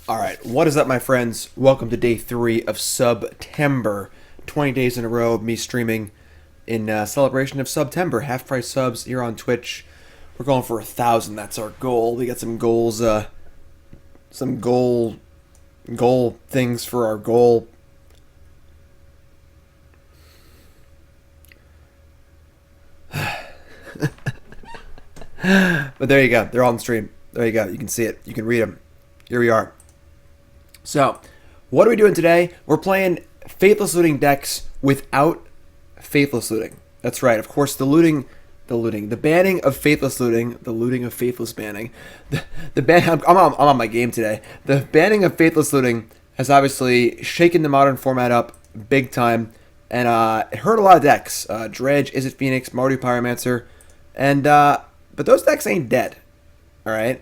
Alright, what is up, my friends? Welcome to day 3 of September. 20 days in a row of me streaming in celebration of September. Half price subs here on Twitch. We're going for 1,000. That's our goal. We got some goals, some goal things for our goal. But there you go. They're on the stream. There you go. You can see it. You can read them. Here we are. So, what are we doing today? We're playing Faithless looting decks without Faithless looting. That's right. Of course, the banning of Faithless looting, the looting of Faithless banning. I'm on my game today. The banning of Faithless looting has obviously shaken the modern format up big time, and it hurt a lot of decks. Dredge, Izzet Phoenix, Mardu Pyromancer, and but those decks ain't dead. All right.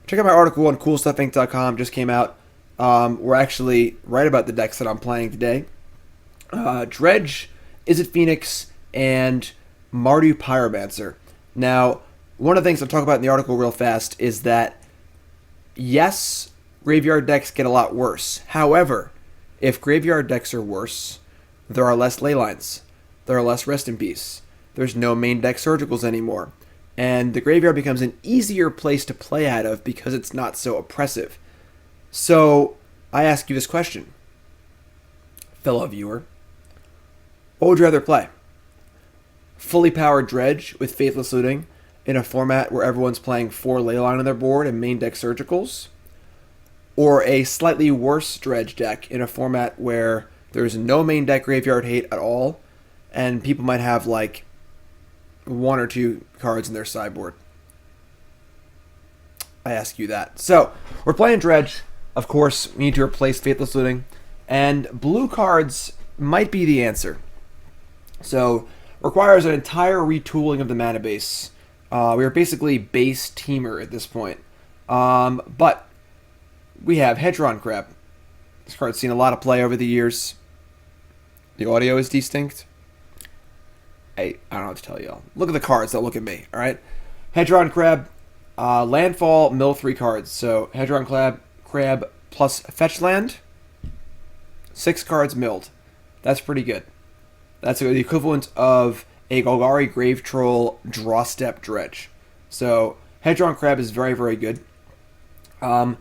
Check out my article on CoolStuffInc.com. Just came out. We're actually right about the decks that I'm playing today. Dredge, Izzet Phoenix, and Mardu Pyromancer. Now, one of the things I'll talk about in the article real fast is that, yes, graveyard decks get a lot worse. However, if graveyard decks are worse, there are less ley lines. There are less rest in peace. There's no main deck surgicals anymore. And the graveyard becomes an easier place to play out of because it's not so oppressive. So, I ask you this question, fellow viewer. What would you rather play? Fully powered Dredge with Faithless looting in a format where everyone's playing 4 Leyline on their board and main deck surgicals? Or a slightly worse Dredge deck in a format where there's no main deck graveyard hate at all and people might have like 1 or 2 cards in their sideboard? I ask you that. So, we're playing Dredge. Of course, we need to replace Faithless looting, and blue cards might be the answer. So, requires an entire retooling of the mana base. We are basically base teamer at this point. But we have Hedron Crab. This card's seen a lot of play over the years. The audio is distinct. I don't know what to tell y'all. Look at the cards, don't look at me, alright? Hedron Crab, landfall, mill 3 cards. So, Hedron Crab plus fetch land, 6 cards milled. That's pretty good. That's the equivalent of a Golgari Grave Troll draw step Dredge. So, Hedron Crab is very, very good. A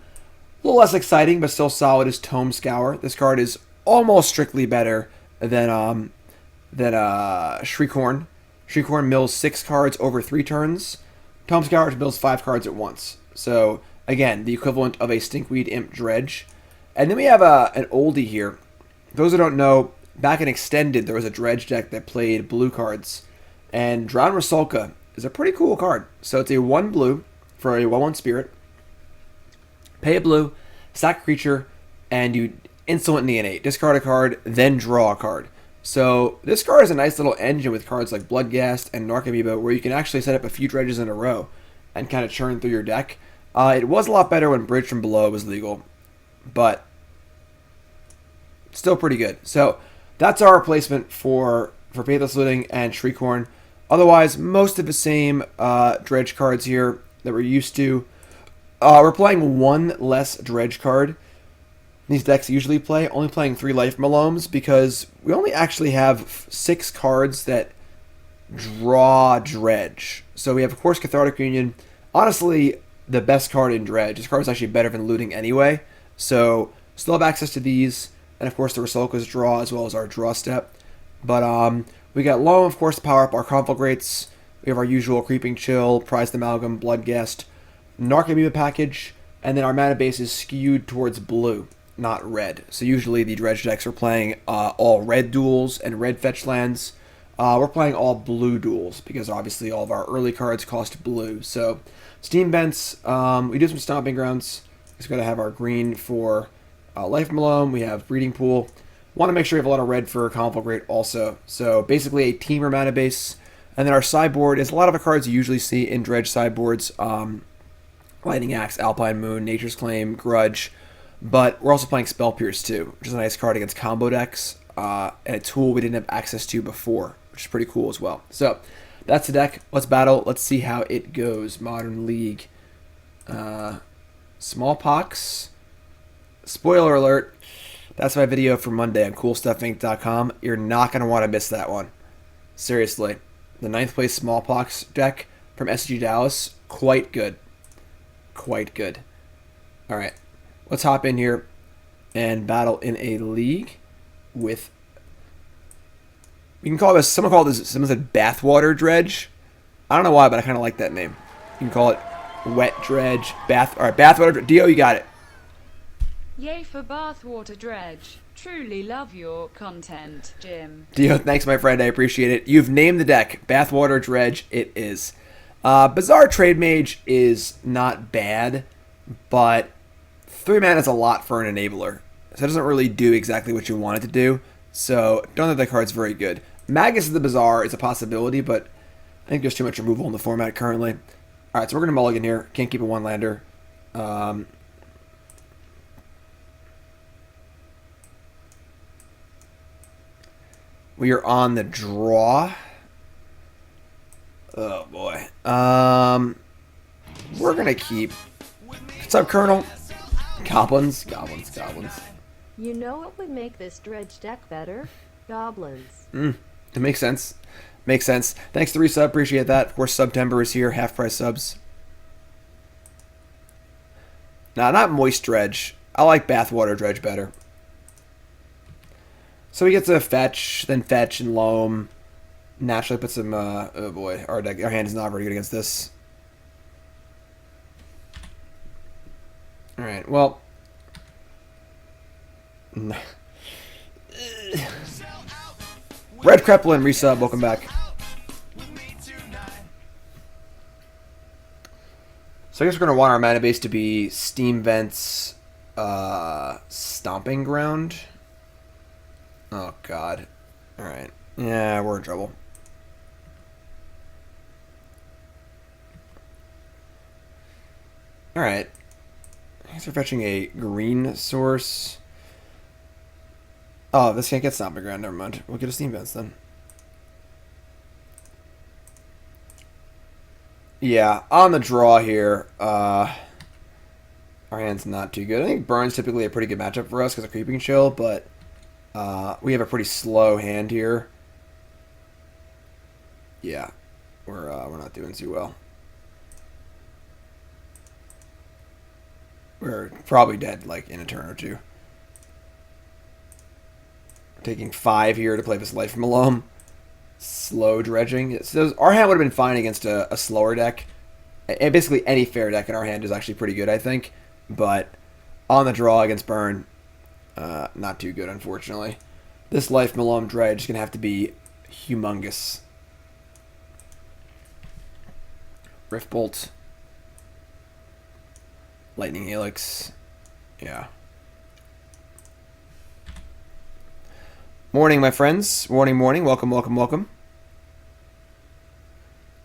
little less exciting, but still solid, is Tome Scour. This card is almost strictly better than Shriekhorn. Shriekhorn mills 6 cards over 3 turns. Tome Scour mills 5 cards at once. So, again, the equivalent of a Stinkweed Imp Dredge. And then we have an oldie here. Those who don't know, back in Extended, there was a Dredge deck that played blue cards. And Drowned Rusalka is a pretty cool card. So it's a 1 blue for a 1/1 spirit. Pay a blue, sack a creature, and you instant neonate. Discard a card, then draw a card. So this card is a nice little engine with cards like Bloodghast and Narcomoeba, where you can actually set up a few Dredges in a row and kind of churn through your deck. It was a lot better when Bridge from Below was legal, but still pretty good. So that's our replacement for Faithless looting and Shriekhorn. Otherwise, most of the same Dredge cards here that we're used to. We're playing 1 less Dredge card. These decks usually play, only playing 3 Life Malomes because we only actually have 6 cards that draw Dredge. So we have, of course, Cathartic Reunion. Honestly, the best card in Dredge. This card is actually better than looting anyway. So, still have access to these. And, of course, the Rusalka's draw as well as our draw step. But we got Loam, of course, to power up our Conflagrates. We have our usual Creeping Chill, Prized Amalgam, Bloodghast, Narcomoeba package. And then our mana base is skewed towards blue, not red. So, usually the Dredge decks are playing all red duels and red fetch lands. We're playing all blue duels because obviously all of our early cards cost blue. So, Steam Vents, we do some Stomping Grounds. We've got to have our green for Life Malone. We have Breeding Pool. Want to make sure we have a lot of red for Conflagrate also. So, basically a teamer mana base. And then our sideboard is a lot of the cards you usually see in Dredge sideboards. Lightning Axe, Alpine Moon, Nature's Claim, Grudge. But we're also playing Spell Pierce too, which is a nice card against combo decks. And a tool we didn't have access to before, which is pretty cool as well. So, that's the deck. Let's battle. Let's see how it goes. Modern League. Smallpox. Spoiler alert, that's my video for Monday on CoolStuffInc.com. You're not going to want to miss that one. Seriously. The 9th place Smallpox deck from SG Dallas, quite good. Quite good. Alright, let's hop in here and battle in a league with... You can call this... Someone said Bathwater Dredge. I don't know why, but I kind of like that name. You can call it Wet Dredge. Alright, Bathwater Dredge. Dio, you got it. Yay for Bathwater Dredge. Truly love your content, Jim. Dio, thanks, my friend. I appreciate it. You've named the deck. Bathwater Dredge, it is. Bizarre Trade Mage is not bad, but 3 mana is a lot for an enabler. So it doesn't really do exactly what you want it to do. So don't think that card's very good. Magus of the Bizarre is a possibility, but I think there's too much removal in the format currently. Alright, so we're going to mulligan here. Can't keep a 1-lander. We are on the draw. Oh, boy. We're going to keep... What's up, Colonel? Goblins. You know what would make this dredge deck better? Goblins. It makes sense. Makes sense. Thanks to resub. Appreciate that. Of course, Subtember is here. Half-price subs. Nah, not Moist Dredge. I like Bathwater Dredge better. So we get to fetch, then fetch and Loam. Naturally put some, oh boy, our hand is not very good against this. Alright, well. Red Kreplin, resub, welcome back. So I guess we're going to want our mana base to be Steam Vents, Stomping Ground. Oh, God. Alright. Yeah, we're in trouble. Alright. I guess we're fetching a green source. Oh, this can't get Stomping Ground. Never mind. We'll get a Steam Vents then. Yeah, on the draw here, our hand's not too good. I think Burn's typically a pretty good matchup for us because of Creeping Chill, but we have a pretty slow hand here. Yeah, we're not doing too well. We're probably dead like in a turn or two. Taking 5 here to play this Life from a Loam. Slow dredging. So our hand would have been fine against a slower deck. And basically any fair deck in our hand is actually pretty good, I think. But on the draw against Burn, not too good, unfortunately. This Life from a Loam Dredge is going to have to be humongous. Rift Bolt. Lightning Helix. Yeah. Morning, my friends. Morning. Welcome.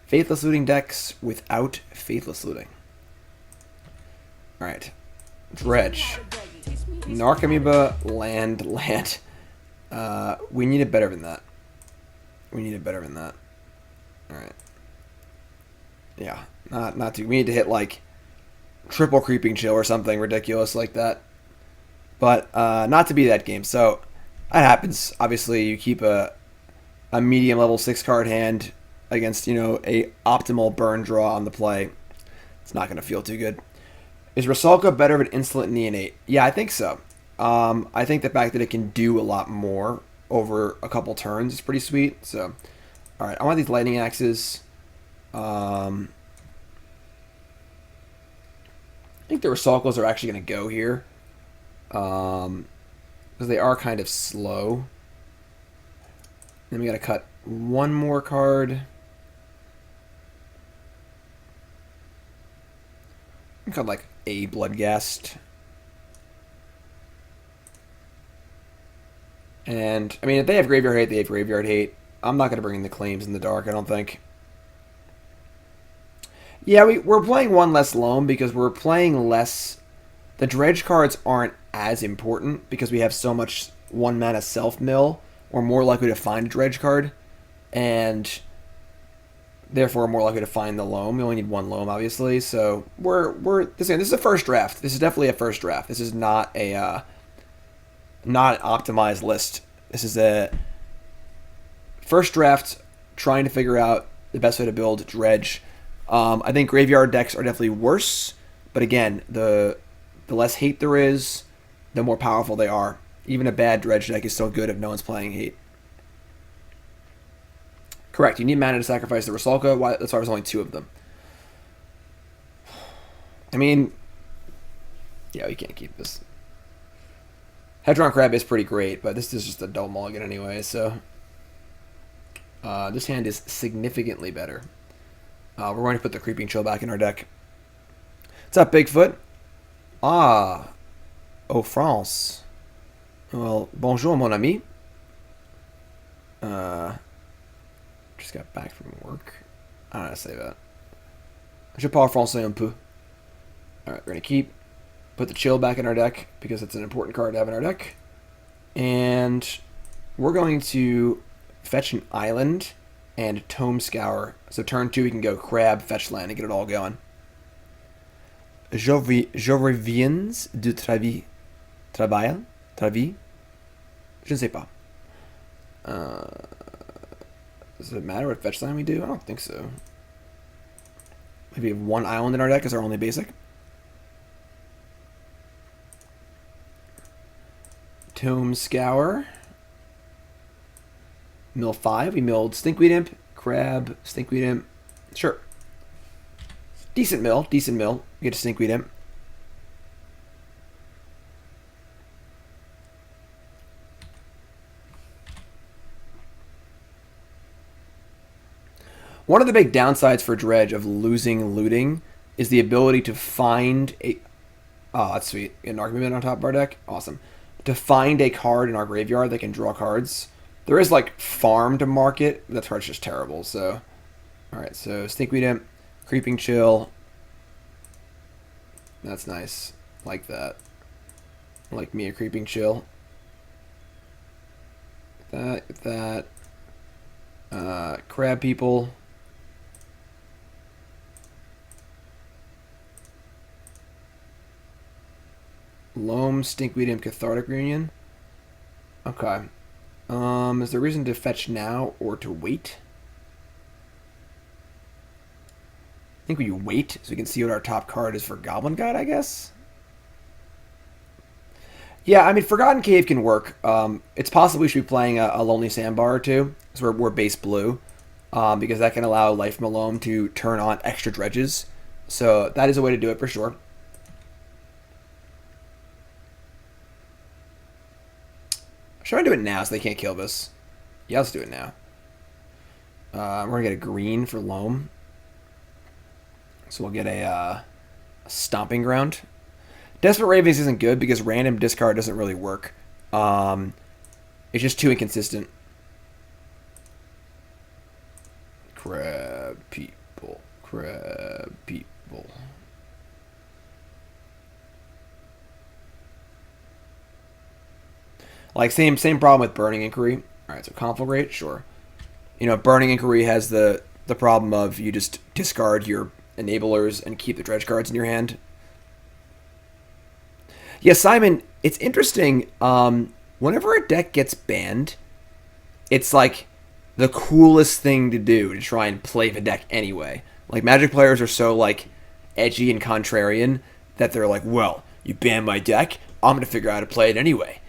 Faithless looting decks without Faithless looting. Alright. Dredge. Narcomoeba, land. We need it better than that. Alright. Yeah. Not too... We need to hit, like, triple Creeping Chill or something ridiculous like that. But, not to be that game, so... That happens. Obviously, you keep a medium level 6-card hand against, you know, a optimal burn draw on the play. It's not going to feel too good. Is Rusalka better than Insolent Neonate? Yeah, I think so. I think the fact that it can do a lot more over a couple turns is pretty sweet. So, all right, I want these Lightning Axes. I think the Rusalkas are actually going to go here. Because they are kind of slow. Then we got to cut one more card. We cut like a Bloodghast. And, I mean, if they have Graveyard Hate, they have Graveyard Hate. I'm not going to bring in the Claims in the dark, I don't think. Yeah, we're playing one less Loam because we're playing less... The Dredge cards aren't as important because we have so much 1-mana self-mill. We're more likely to find a Dredge card. And therefore more likely to find the Loam. We only need one Loam, obviously. So this is a first draft. This is definitely a first draft. This is not not an optimized list. This is a first draft trying to figure out the best way to build Dredge. I think graveyard decks are definitely worse, but again, the less hate there is, the more powerful they are. Even a bad Dredge deck is still good if no one's playing hate. Correct. You need mana to sacrifice the Rusalka. That's why there's only 2 of them. I mean, yeah, we can't keep this. Hedron Crab is pretty great, but this is just a double mulligan anyway, so this hand is significantly better. We're going to put the Creeping Chill back in our deck. What's up, Bigfoot? Ah, oh, France. Well, bonjour, mon ami. Just got back from work. I don't know how to say that. Je parle français un peu. Alright, we're going to keep. Put the Chill back in our deck because it's an important card to have in our deck. And we're going to fetch an island and Tome Scour. So turn 2 we can go Crab, fetch land, and get it all going. Je reviens du travail. Travail? Je ne sais pas. Does it matter what fetch land we do? I don't think so. Maybe have 1 island in our deck is our only basic. Tome Scour. Mill 5. We milled Stinkweed Imp, Crab, Stinkweed Imp. Sure. Decent mill. Decent mill. We get to Stinkweed Imp. One of the big downsides for Dredge of losing looting is the ability to find a... Oh, that's sweet. Get an Narcomoeba on top of our deck. Awesome. To find a card in our graveyard that can draw cards. There is, like, farm to market. That card's just terrible, so... Alright, so Stinkweed Imp, Creeping Chill. That's nice. Like that. Like me a Creeping Chill. That. Crab people. Loam, Stinkweed Imp, Cathartic Reunion. Okay. Is there a reason to fetch now or to wait? I think we wait so we can see what our top card is for Goblin God, I guess? Yeah, I mean, Forgotten Cave can work. It's possible we should be playing a Lonely Sandbar or 2, because we're base blue, because that can allow Life from a Loam to turn on extra dredges. So that is a way to do it for sure. Should I do it now so they can't kill this? Yeah, let's do it now. We're going to get a green for Loam. So we'll get a Stomping Ground. Desperate Ravens isn't good because random discard doesn't really work. It's just too inconsistent. Crab people. Crab people. Like, same problem with Burning Inquiry. Alright, so Conflagrate, sure. You know, Burning Inquiry has the problem of you just discard your enablers and keep the dredge cards in your hand. Yeah, Simon, it's interesting. Whenever a deck gets banned, it's like the coolest thing to do to try and play the deck anyway. Like, Magic players are so, like, edgy and contrarian that they're like, well, you banned my deck, I'm going to figure out how to play it anyway.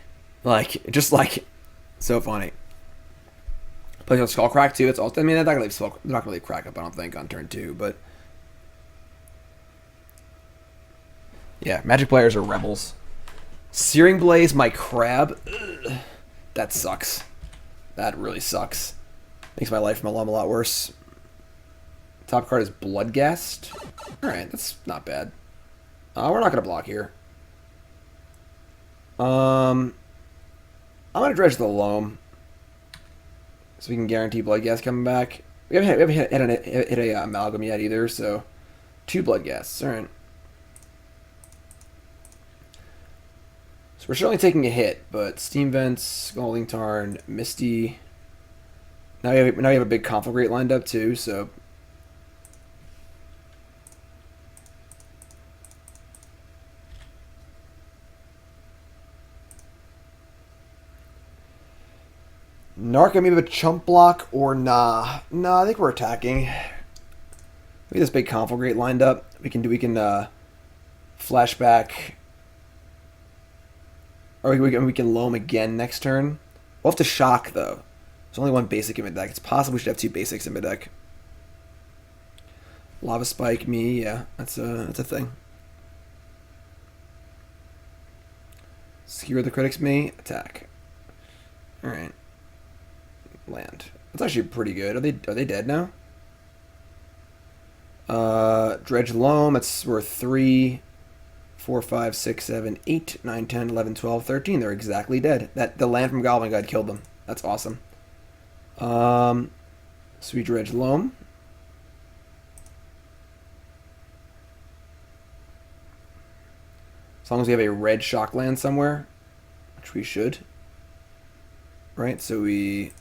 Like, just like, so funny. Plays on Skullcrack too. It's also, I mean, they're not going to leave Crack up, I don't think, on turn 2, but yeah, Magic players are rebels. Searing Blaze, my Crab. Ugh, that sucks. That really sucks. Makes my life from a Loam a lot worse. Top card is Bloodghast. Alright, that's not bad. We're not going to block here. I'm going to dredge the Loam so we can guarantee Bloodghast coming back. We haven't hit a Amalgam yet either, so 2 Bloodghasts. Alright. So we're certainly taking a hit, but Steam Vents, Scalding Tarn, Misty. Now we have a big Conflagrate lined up too, so Narcomoeba chump block or nah? Nah, I think we're attacking. We have this big Conflagrate lined up. We can flashback, or we can Loam again next turn. We'll have to shock though. There's only one basic in mid deck. It's possible we should have two basics in mid deck. Lava Spike me, yeah, that's a thing. Skewer the Critics me, attack. All right, land. That's actually pretty good. Are they dead now? Dredge Loam. It's worth 3, 4, 5, 6, 7, 8, 9, 10, 11, 12, 13. They're exactly dead. The land from Goblin God killed them. That's awesome. Sweet Dredge Loam. As long as we have a red shock land somewhere, which we should. Right, so we...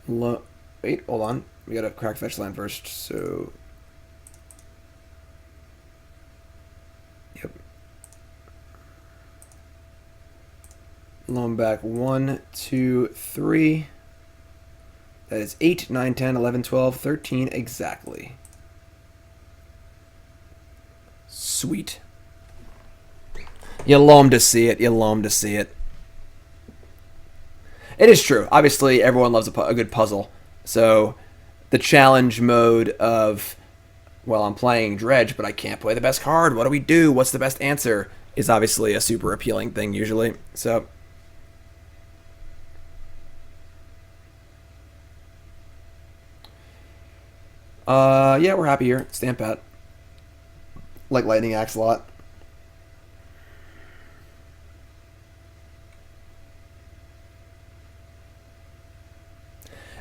Wait, hold on. We gotta crack fetch land first, so... Yep. Loam back 1, 2, 3. That is 8, 9, 10, 11, 12, 13, exactly. Sweet. You loam to see it. You loam to see it. It is true. Obviously, everyone loves a good puzzle. So, the challenge mode of, well, I'm playing Dredge, but I can't play the best card. What do we do? What's the best answer? Is obviously a super appealing thing usually. So, yeah, we're happy here. Stamp out. Like Lightning Axe a lot.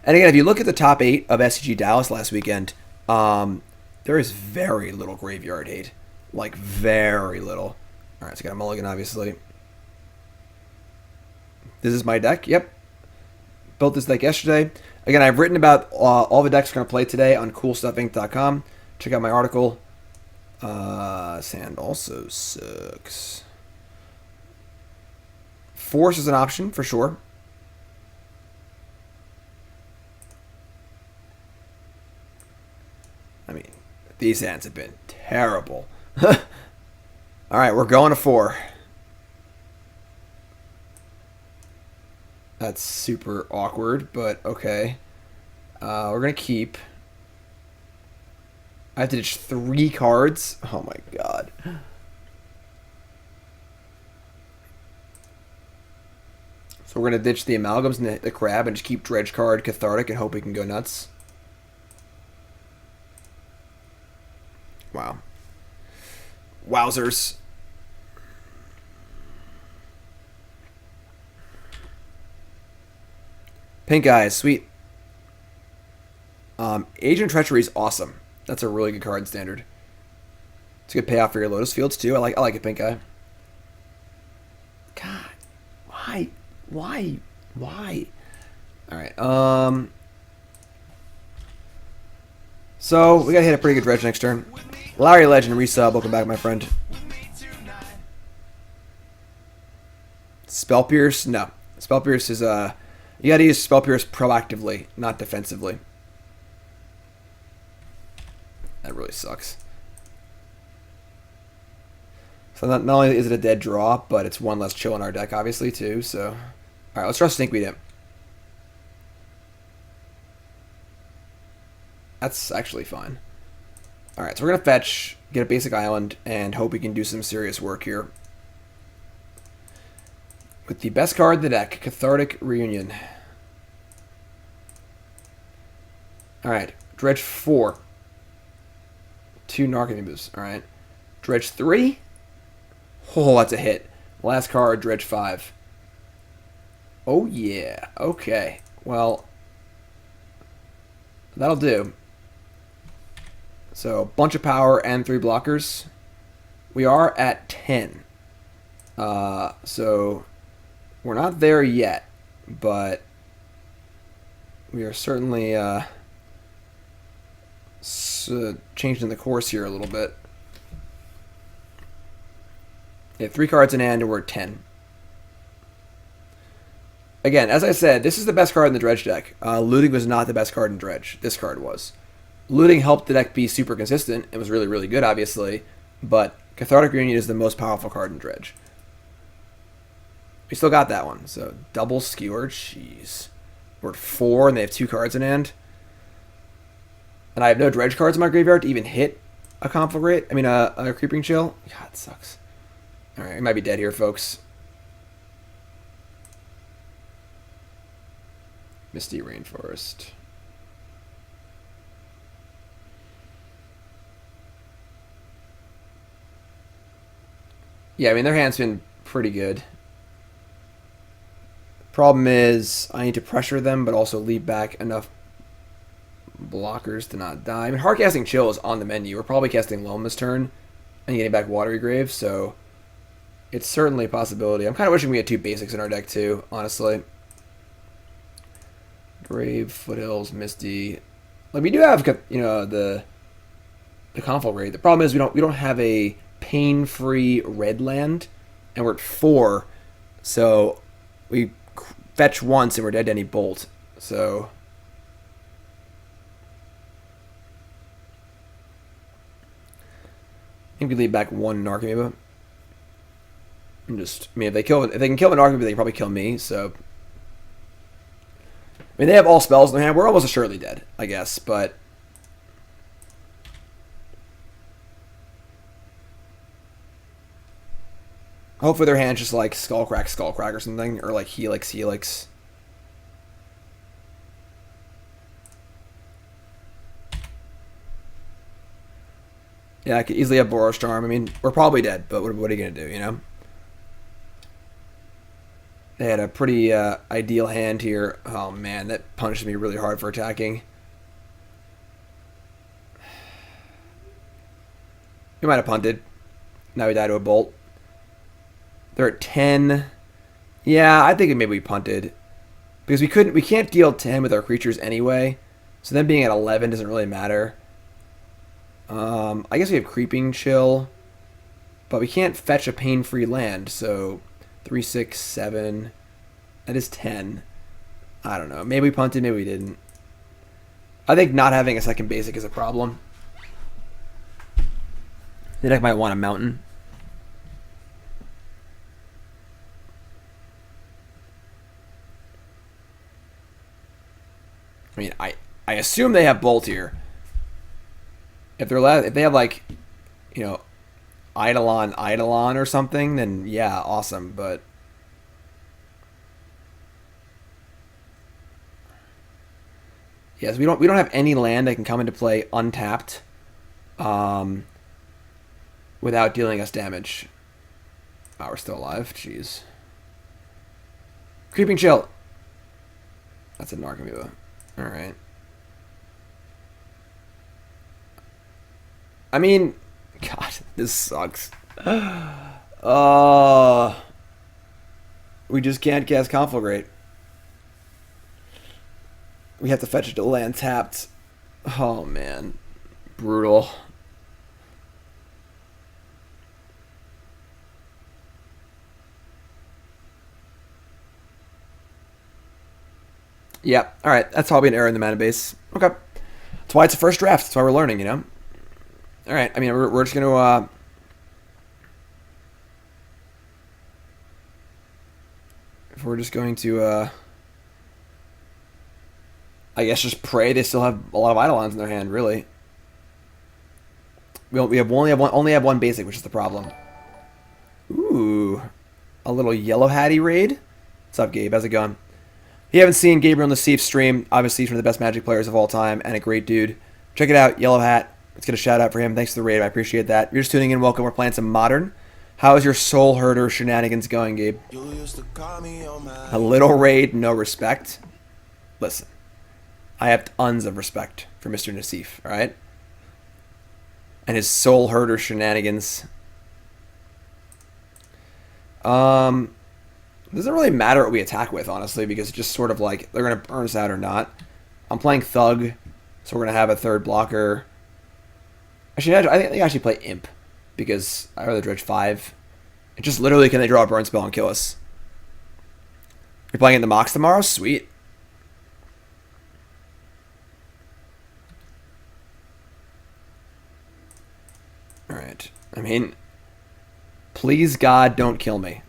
And again, if you look at the top 8 of SCG Dallas last weekend, there is very little graveyard hate. Like, very little. Alright, so I got a mulligan, obviously. This is my deck, yep. Built this deck yesterday. Again, I've written about all the decks we're going to play today on CoolStuffInc.com. Check out my article. Sand also sucks. Force is an option, for sure. I mean, these hands have been terrible. Alright, we're going to 4. That's super awkward, but okay. We're going to keep. I have to ditch 3 cards? Oh my god. So we're going to ditch the Amalgams and the Crab and just keep Dredge card, Cathartic, and hope we can go nuts. Wow. Wowzers. Pink Eyes, sweet. Agent Treachery is awesome. That's a really good card standard. It's a good payoff for your Lotus Fields too. I like it, Pink Eye. God, why? All right. So we gotta hit a pretty good Dredge next turn. Larry Legend resub. Welcome back, my friend. Spell Pierce? No. Spell Pierce is you gotta use Spell Pierce proactively, not defensively. That really sucks. So not only is it a dead draw, but it's one less chill in our deck, obviously, too. So, all right, let's draw Stinkweed Imp. That's actually fine. All right, so we're gonna fetch, get a basic island, and hope we can do some serious work here. With the best card in the deck, Cathartic Reunion. All right, Dredge 4. 2 Narcomoebas. All right, Dredge 3. Oh, that's a hit. Last card, Dredge 5. Oh yeah. Okay. Well, that'll do. So, bunch of power and 3 blockers. We are at 10. So, we're not there yet, but we are certainly changing the course here a little bit. Yeah, 3 cards in hand and we're at 10. Again, as I said, this is the best card in the Dredge deck. Looting was not the best card in Dredge. This card was. Looting helped the deck be super consistent. It was really, really good, obviously. But Cathartic Reunion is the most powerful card in Dredge. We still got that one. So, double Skewer. Jeez. We're at 4, and they have 2 cards in hand. And I have no Dredge cards in my graveyard to even hit a Conflagrate. I mean, a Creeping Chill. God, it sucks. Alright, we might be dead here, folks. Misty Rainforest. Yeah, I mean, their hand's been pretty good. Problem is, I need to pressure them, but also leave back enough blockers to not die. I mean, Hardcasting Chill is on the menu. We're probably casting Loam this turn and getting back Watery Grave, so it's certainly a possibility. I'm kind of wishing we had 2 basics in our deck, too, honestly. Grave, Foothills, Misty. Like, we do have, you know, the Conflagrate. The problem is we don't have a pain-free red land, and we're at 4, so we fetch once and we're dead to any bolt. So I think we leave back 1 Narcomoeba. And just, I mean, if they can kill the Narcomoeba, they can probably kill me. So I mean, they have all spells in their hand. We're almost assuredly dead, I guess, but hopefully their hand's just like Skullcrack or something, or like Helix. Yeah, I could easily have Boros Charm. I mean, we're probably dead, but what are you going to do, you know? They had a pretty ideal hand here. Oh, man, that punished me really hard for attacking. We might have punted. Now we die to a bolt. They're at 10. Yeah, I think maybe we punted. Because we can't deal 10 with our creatures anyway. So them being at 11 doesn't really matter. I guess we have Creeping Chill. But we can't fetch a pain-free land, so 3, 6, 7. That is 10. I don't know. Maybe we punted, maybe we didn't. I think not having a second basic is a problem. The deck might want a mountain. I mean, I assume they have Bolt here. If they have like, you know, Eidolon or something, then yeah, awesome. But yes, we don't have any land that can come into play untapped, without dealing us damage. Oh, we're still alive. Jeez. Creeping Chill. That's a Narcomoeba. All right. I mean, God, this sucks. We just can't cast Conflagrate. We have to fetch it to land tapped. Oh, man. Brutal. Yeah, alright. That's probably an error in the mana base. Okay. That's why it's a first draft. That's why we're learning, you know? Alright, I mean, we're just going to... if we're just going to... I guess just pray they still have a lot of Eidolons in their hand, really. We only have one basic, which is the problem. Ooh. A little Yellow Hattie raid? What's up, Gabe? How's it going? If you haven't seen Gabriel on the Thief stream, obviously he's one of the best Magic players of all time and a great dude. Check it out, Yellow Hat. Let's get a shout out for him. Thanks for the raid. I appreciate that. You're just tuning in. Welcome. We're playing some Modern. How is your Soul Herder Shenanigans going, Gabe? A little raid, no respect. Listen, I have tons of respect for Mr. Nassif, alright? And his Soul Herder Shenanigans. Doesn't really matter what we attack with, honestly, because it's just sort of like they're going to burn us out or not. I'm playing Thug, so we're going to have a third blocker. Actually, I think they actually play Imp, because I rather Dredge 5. It just literally, can they draw a burn spell and kill us? You're playing in the Mox tomorrow? Sweet. Alright. I mean, please God, don't kill me.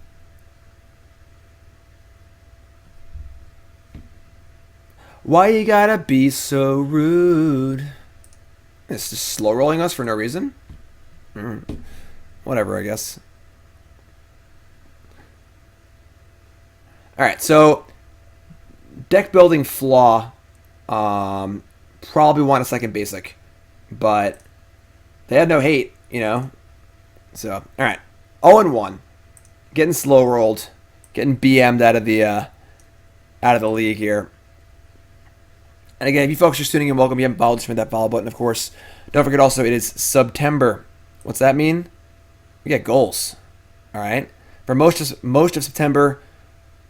Why you gotta be so rude? It's just slow rolling us for no reason? Whatever, I guess. Alright, so deck building flaw. Probably want a second basic. But they had no hate, you know? So, alright. 0-1. Getting slow rolled. Getting BM'd out of the league here. And again, if you folks are just tuning in, welcome. You haven't followed, just hit that follow button, of course. Don't forget also, it is September. What's that mean? We get goals. Alright? For most of September,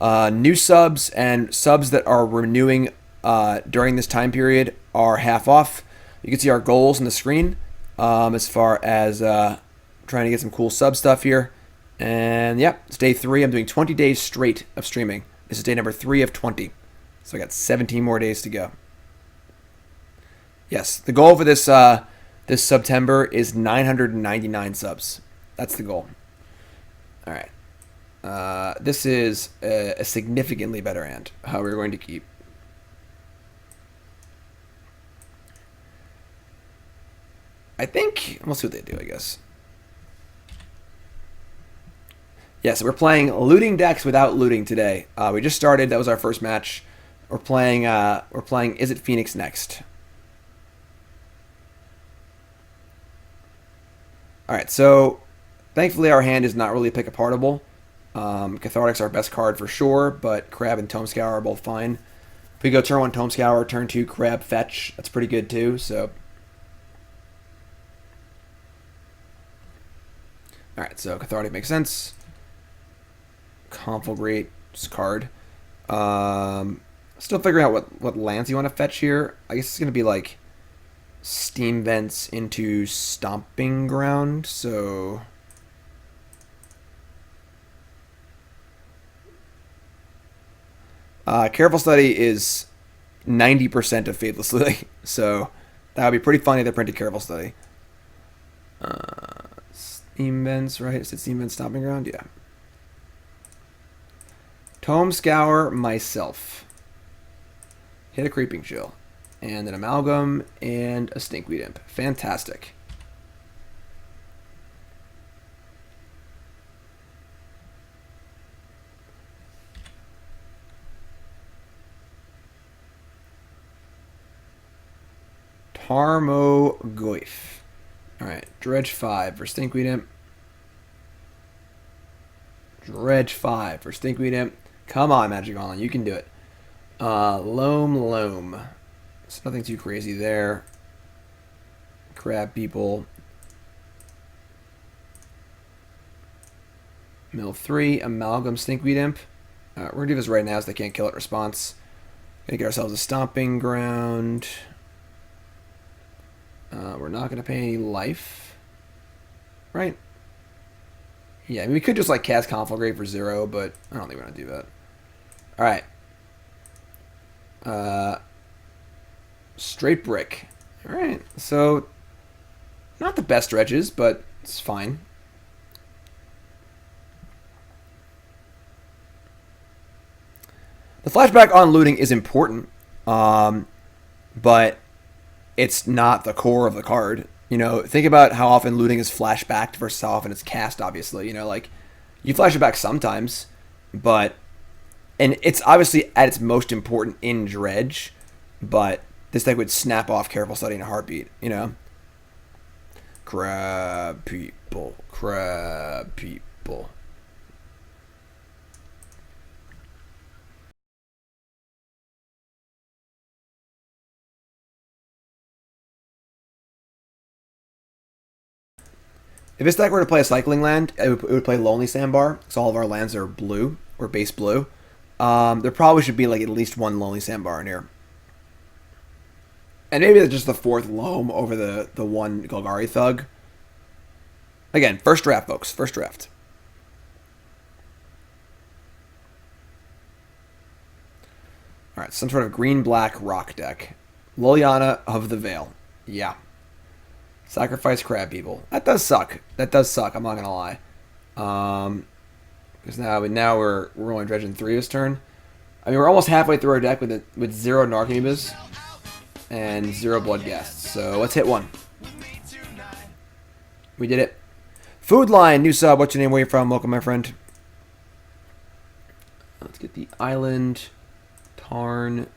new subs and subs that are renewing during this time period are half off. You can see our goals on the screen as far as trying to get some cool sub stuff here. And yeah, it's day 3. I'm doing 20 days straight of streaming. This is day number 3 of 20. So I got 17 more days to go. Yes, the goal for this this September is 999 subs. That's the goal. All right. This is a significantly better hand. How we're going to keep. I think we'll see what they do, I guess. Yeah, so we're playing looting decks without looting today. We just started. That was our first match. We're playing Is It Phoenix next? All right, so thankfully our hand is not really pick apartable. Cathartic's our best card for sure, but Crab and Tome Scour are both fine. If we go turn 1 Tome Scour, turn 2 Crab fetch, that's pretty good too. So, all right, so Cathartic makes sense. Conflagrate card. Still figuring out what lands you want to fetch here. I guess it's gonna be like Steam Vents into Stomping Ground. So Careful Study is 90% of Faithless Lily, so that would be pretty funny if they printed Careful Study. Steam Vents, right? Is it Steam Vents Stomping Ground? Yeah. Tome Scour myself. Hit a Creeping Chill. And an Amalgam and a Stinkweed Imp. Fantastic. Tarmogoyf. Alright, Dredge 5 for Stinkweed Imp. Dredge 5 for Stinkweed Imp. Come on, Magic Online, you can do it. Loam. It's nothing too crazy there. Crab people. Mill 3, Amalgam, Stinkweed Imp. We're going to do this right now so they can't kill it. Response. Going to get ourselves a Stomping Ground. We're not going to pay any life. Right? Yeah, I mean, we could just like cast Conflagrate for 0, but I don't think we're going to do that. Alright. Straight brick. Alright, so not the best dredges, but it's fine. The flashback on looting is important, but it's not the core of the card. You know, think about how often looting is flashbacked versus how often it's cast, obviously. You know, like, you flash it back sometimes, but... And it's obviously at its most important in Dredge, but this deck would snap off Careful Study in a heartbeat, you know? Crab people. Crab people. If this deck were to play a cycling land, it would play Lonely Sandbar, because all of our lands are blue, or base blue. There probably should be like at least one Lonely Sandbar in here. And maybe that's just the 4th Loam over the one Golgari Thug. Again, first draft, folks. First draft. Alright, some sort of green-black rock deck. Liliana of the Veil. Yeah. Sacrifice crab people. That does suck. That does suck, I'm not gonna lie. Because now we're only dredging 3 this turn. I mean, we're almost halfway through our deck with 0 Narcomoebas and 0 Bloodghasts. So let's hit 1. We did it. Food Line, new sub. What's your name? Where you from? Welcome, my friend. Let's get the island. Tarn.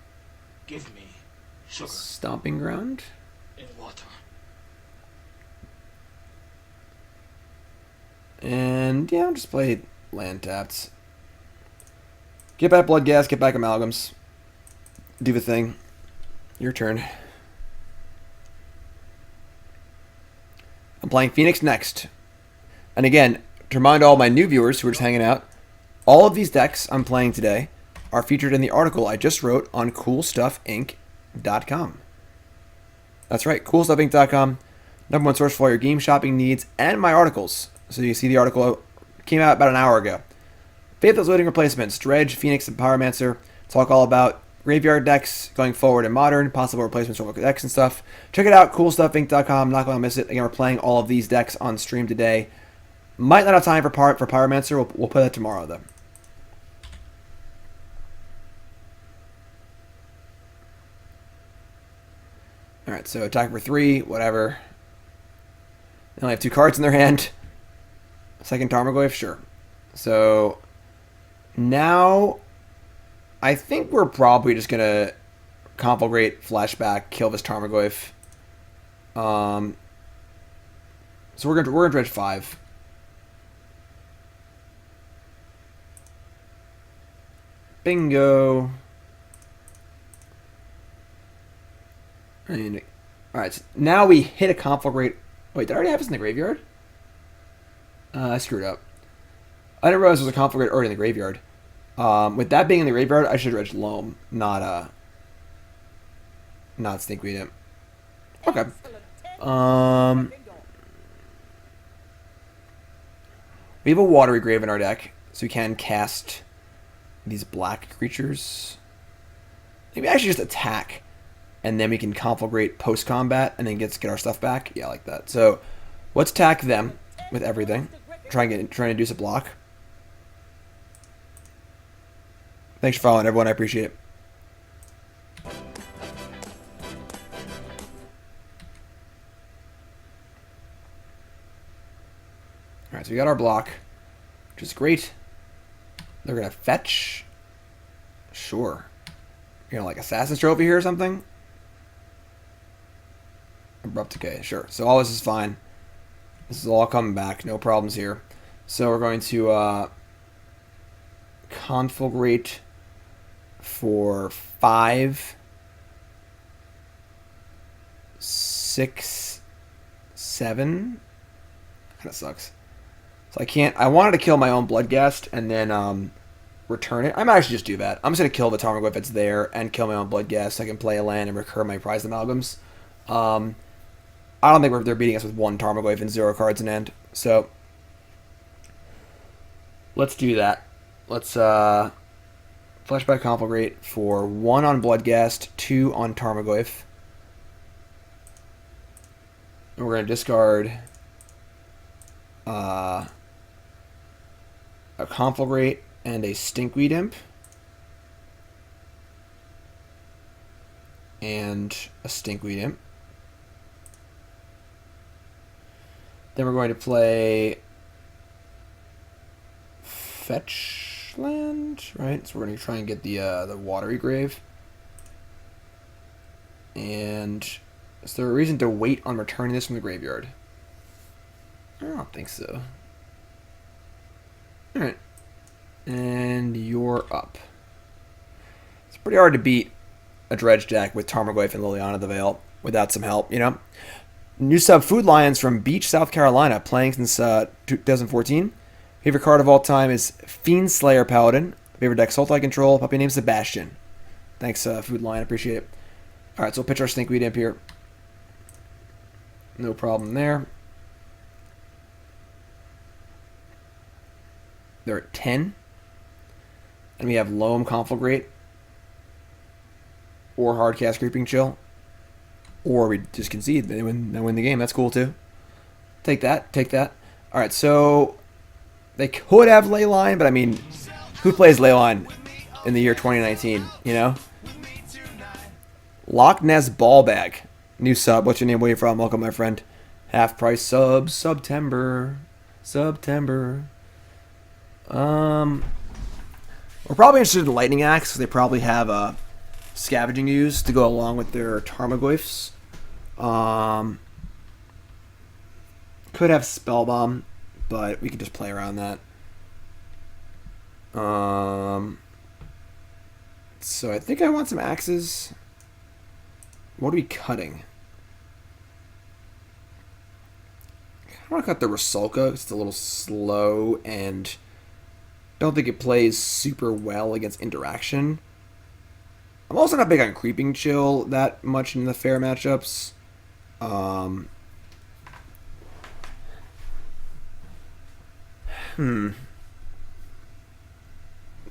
Give me sugar Stomping Ground. and water. And yeah, I'll just play land tapped. Get back Bloodghast, get back Amalgams. Do the thing. Your turn. I'm playing Phoenix next. And again, to remind all my new viewers who are just hanging out, all of these decks I'm playing today are featured in the article I just wrote on CoolStuffInc.com. That's right, CoolStuffInc.com. #1 source for all your game shopping needs and my articles. So you see the article came out about an hour ago. Faithless loading replacements, Dredge, Phoenix, and Pyromancer. Talk all about graveyard decks going forward in Modern, possible replacements for decks and stuff. Check it out, CoolStuffInc.com. Not going to miss it. Again, we're playing all of these decks on stream today. Might not have time for Pyromancer. We'll play that tomorrow, though. Alright, so attack for 3, whatever. They only have 2 cards in their hand. Second Tarmogoyf, sure. So now I think we're probably just gonna Conflagrate, flashback, kill this Tarmogoyf. So we're gonna dredge 5. Bingo. Alright, so now we hit a Conflagrate. Wait, did I already have this in the graveyard? I screwed up. I didn't realize there was a Conflagrate already in the graveyard. With that being in the graveyard, I should have dredged Loam, not Stinkweed Imp. Okay. We have a Watery Grave in our deck, so we can cast these black creatures. Maybe actually just attack, and then we can Conflagrate post-combat, and then get our stuff back. Yeah, I like that. So let's attack them with everything. Try and induce a block. Thanks for following, everyone. I appreciate it. Alright, so we got our block, which is great. They're going to fetch. Sure. You know, like Assassin's Trophy here or something? Abrupt Decay, sure. So all this is fine. This is all coming back. No problems here. So we're going to Conflagrate for 5, 6, 7. Kind of sucks. So I can't. I wanted to kill my own Bloodghast and then return it. I might actually just do that. I'm just going to kill the Tarmogoyf that's there and kill my own Bloodghast so I can play a land and recur my Prized Amalgams. I don't think they're beating us with 1 Tarmogoyf and 0 cards in hand. So let's do that. Let's Flashback Conflagrate for 1 on Bloodghast, 2 on Tarmogoyf. And we're going to discard a Conflagrate and a Stinkweed Imp. And a Stinkweed Imp. Then we're going to play Fetch Land, right? So we're going to try and get the Watery Grave. And is there a reason to wait on returning this from the graveyard? I don't think so. Alright. And you're up. It's pretty hard to beat a Dredge deck with Tarmogoyf and Liliana of the Veil without some help, you know? New sub Food Lions from Beach, South Carolina, playing since 2014. Favorite card of all time is Fiend Slayer Paladin. Favorite deck, Sultai Control. Puppy name Sebastian. Thanks, Food Lion. Appreciate it. Alright, so we'll pitch our Stinkweed Imp here. No problem there. They're at 10. And we have Loam Conflagrate. or hard cast Creeping Chill, or we just concede. They win the game. That's cool too. Take that. Take that. All right, so they could have Leyline, but I mean, who plays Leyline in the year 2019? You know, Loch Ness Ballbag, new sub. What's your name? Where you from? Welcome, my friend. Half price subs. September. We're probably interested in Lightning Axe because they probably have Scavenging Ooze to go along with their Tarmogoyfs. Could have Spellbomb, but we could just play around that. So I think I want some axes. What are we cutting? I want to cut the Rusalka. It's a little slow and don't think it plays super well against interaction. I'm also not big on Creeping Chill that much in the fair matchups.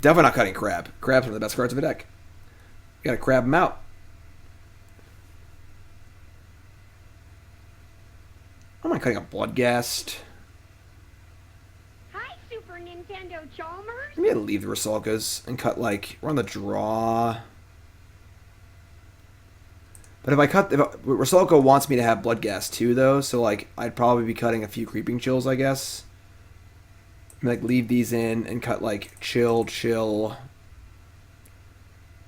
Definitely not cutting Crab. Crab's one of the best cards of the deck. You gotta crab him out. I'm not cutting a Bloodghast. Hi, Super Nintendo Chalmers. Maybe I'll leave the Rusalkas and cut, like, we're on the draw. But if Rusalka wants me to have Bloodghast too, though, so, like, I'd probably be cutting a few Creeping Chills, I guess. Like, leave these in and cut, like, chill.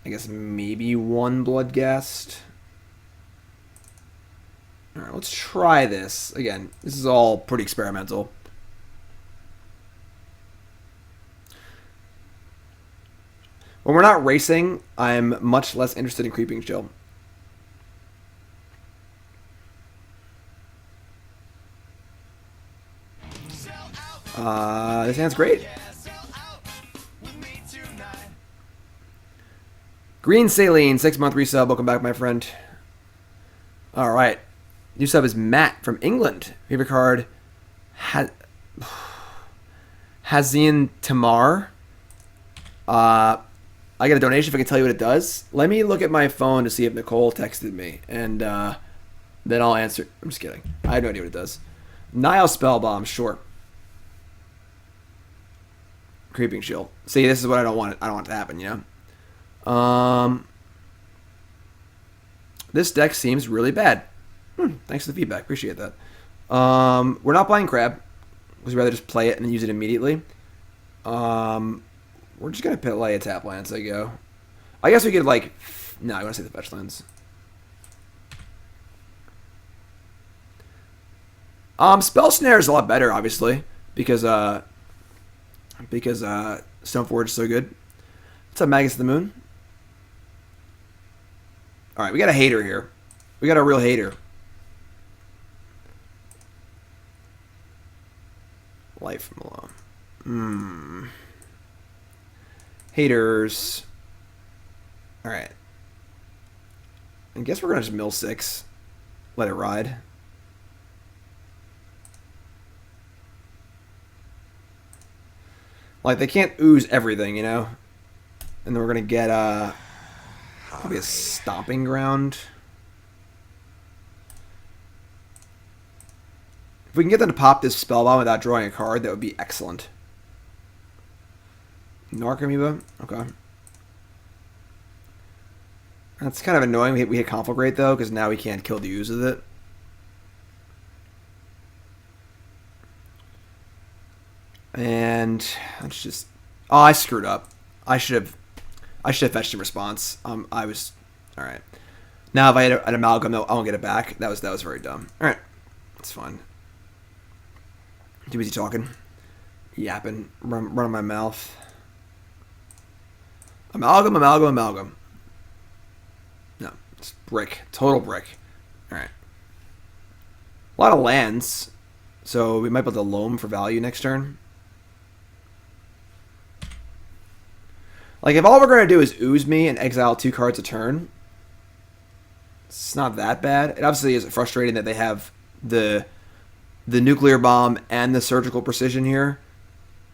I guess maybe one Bloodghast. Alright, let's try this. Again, this is all pretty experimental. When we're not racing, I'm much less interested in Creeping Chill. This hand's great. Green Saline, 6-month resub. Welcome back, my friend. Alright. New sub is Matt from England. Favorite card, Hazin Tamar. I get a donation if I can tell you what it does. Let me look at my phone to see if Nicole texted me, and then I'll answer. I'm just kidding. I have no idea what it does. Nile Spellbomb, sure. Creeping Chill. See, this is what I don't want. I don't want to happen, you know. This deck seems really bad. Thanks for the feedback. Appreciate that. We're not playing Crab. We'd rather just play it and then use it immediately. We're just gonna play a tap land, so go. I guess we could like. No, I want to say the fetch lands. Spell Snare is a lot better, obviously, because Stoneforge is so good. What's up, Magus of the Moon? All right, we got a hater here. We got a real hater. Life from Loam. Haters. All right. I guess we're gonna just mill 6. Let it ride. Like, they can't ooze everything, you know? And then we're going to get probably a Stomping Ground. If we can get them to pop this Spellbomb without drawing a card, that would be excellent. Narcomoeba? Okay. That's kind of annoying. We hit Conflagrate, though, because now we can't kill the ooze with it. And let's just. Oh, I screwed up. I should have fetched a response. I was all right. Now if I had an amalgam, though, I won't get it back. That was very dumb. All right, that's fine. Too busy talking, yapping, running my mouth. Amalgam. No, it's brick. Total brick. All right. A lot of lands, so we might be able to loam for value next turn. Like, if all we're going to do is ooze me and exile 2 cards a turn, it's not that bad. It obviously is frustrating that they have the nuclear bomb and the surgical precision here.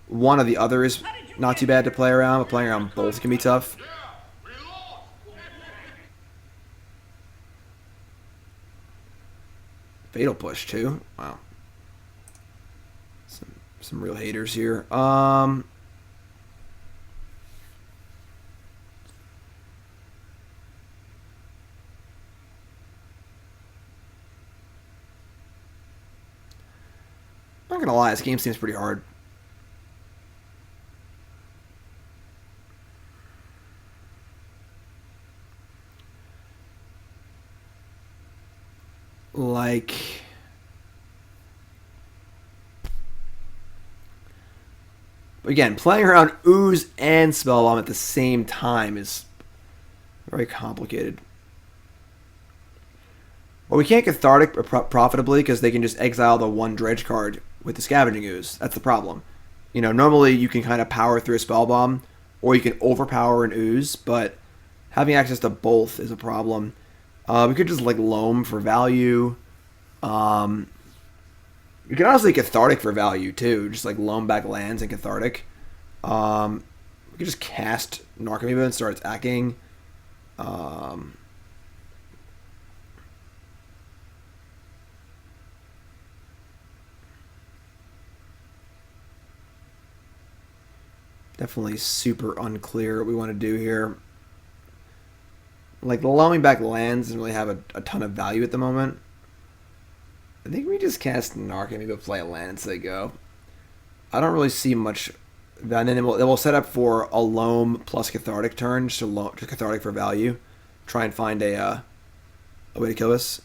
One or the other is not too bad to play around, but playing around both can be tough. Fatal Push too. Wow. Some real haters here. Not gonna lie, this game seems pretty hard. Like, again, playing around Ooze and Spellbomb at the same time is very complicated. Well, we can't Cathartic profitably because they can just exile the one Dredge card with the Scavenging Ooze. That's the problem. You know, normally you can kind of power through a Spellbomb, or you can overpower an Ooze, but having access to both is a problem. We could just like Loam for value. You can honestly Cathartic for value too. Just like Loam back lands and Cathartic. We could just cast Narcomoeba and start attacking. Definitely super unclear what we want to do here. Like, the Loaming back lands doesn't really have a ton of value at the moment. I think we just cast Narcomoeba, play a land, and say go. I don't really see much. And then we'll set up for a Loam plus Cathartic turn, just Cathartic for value. Try and find a way to kill this.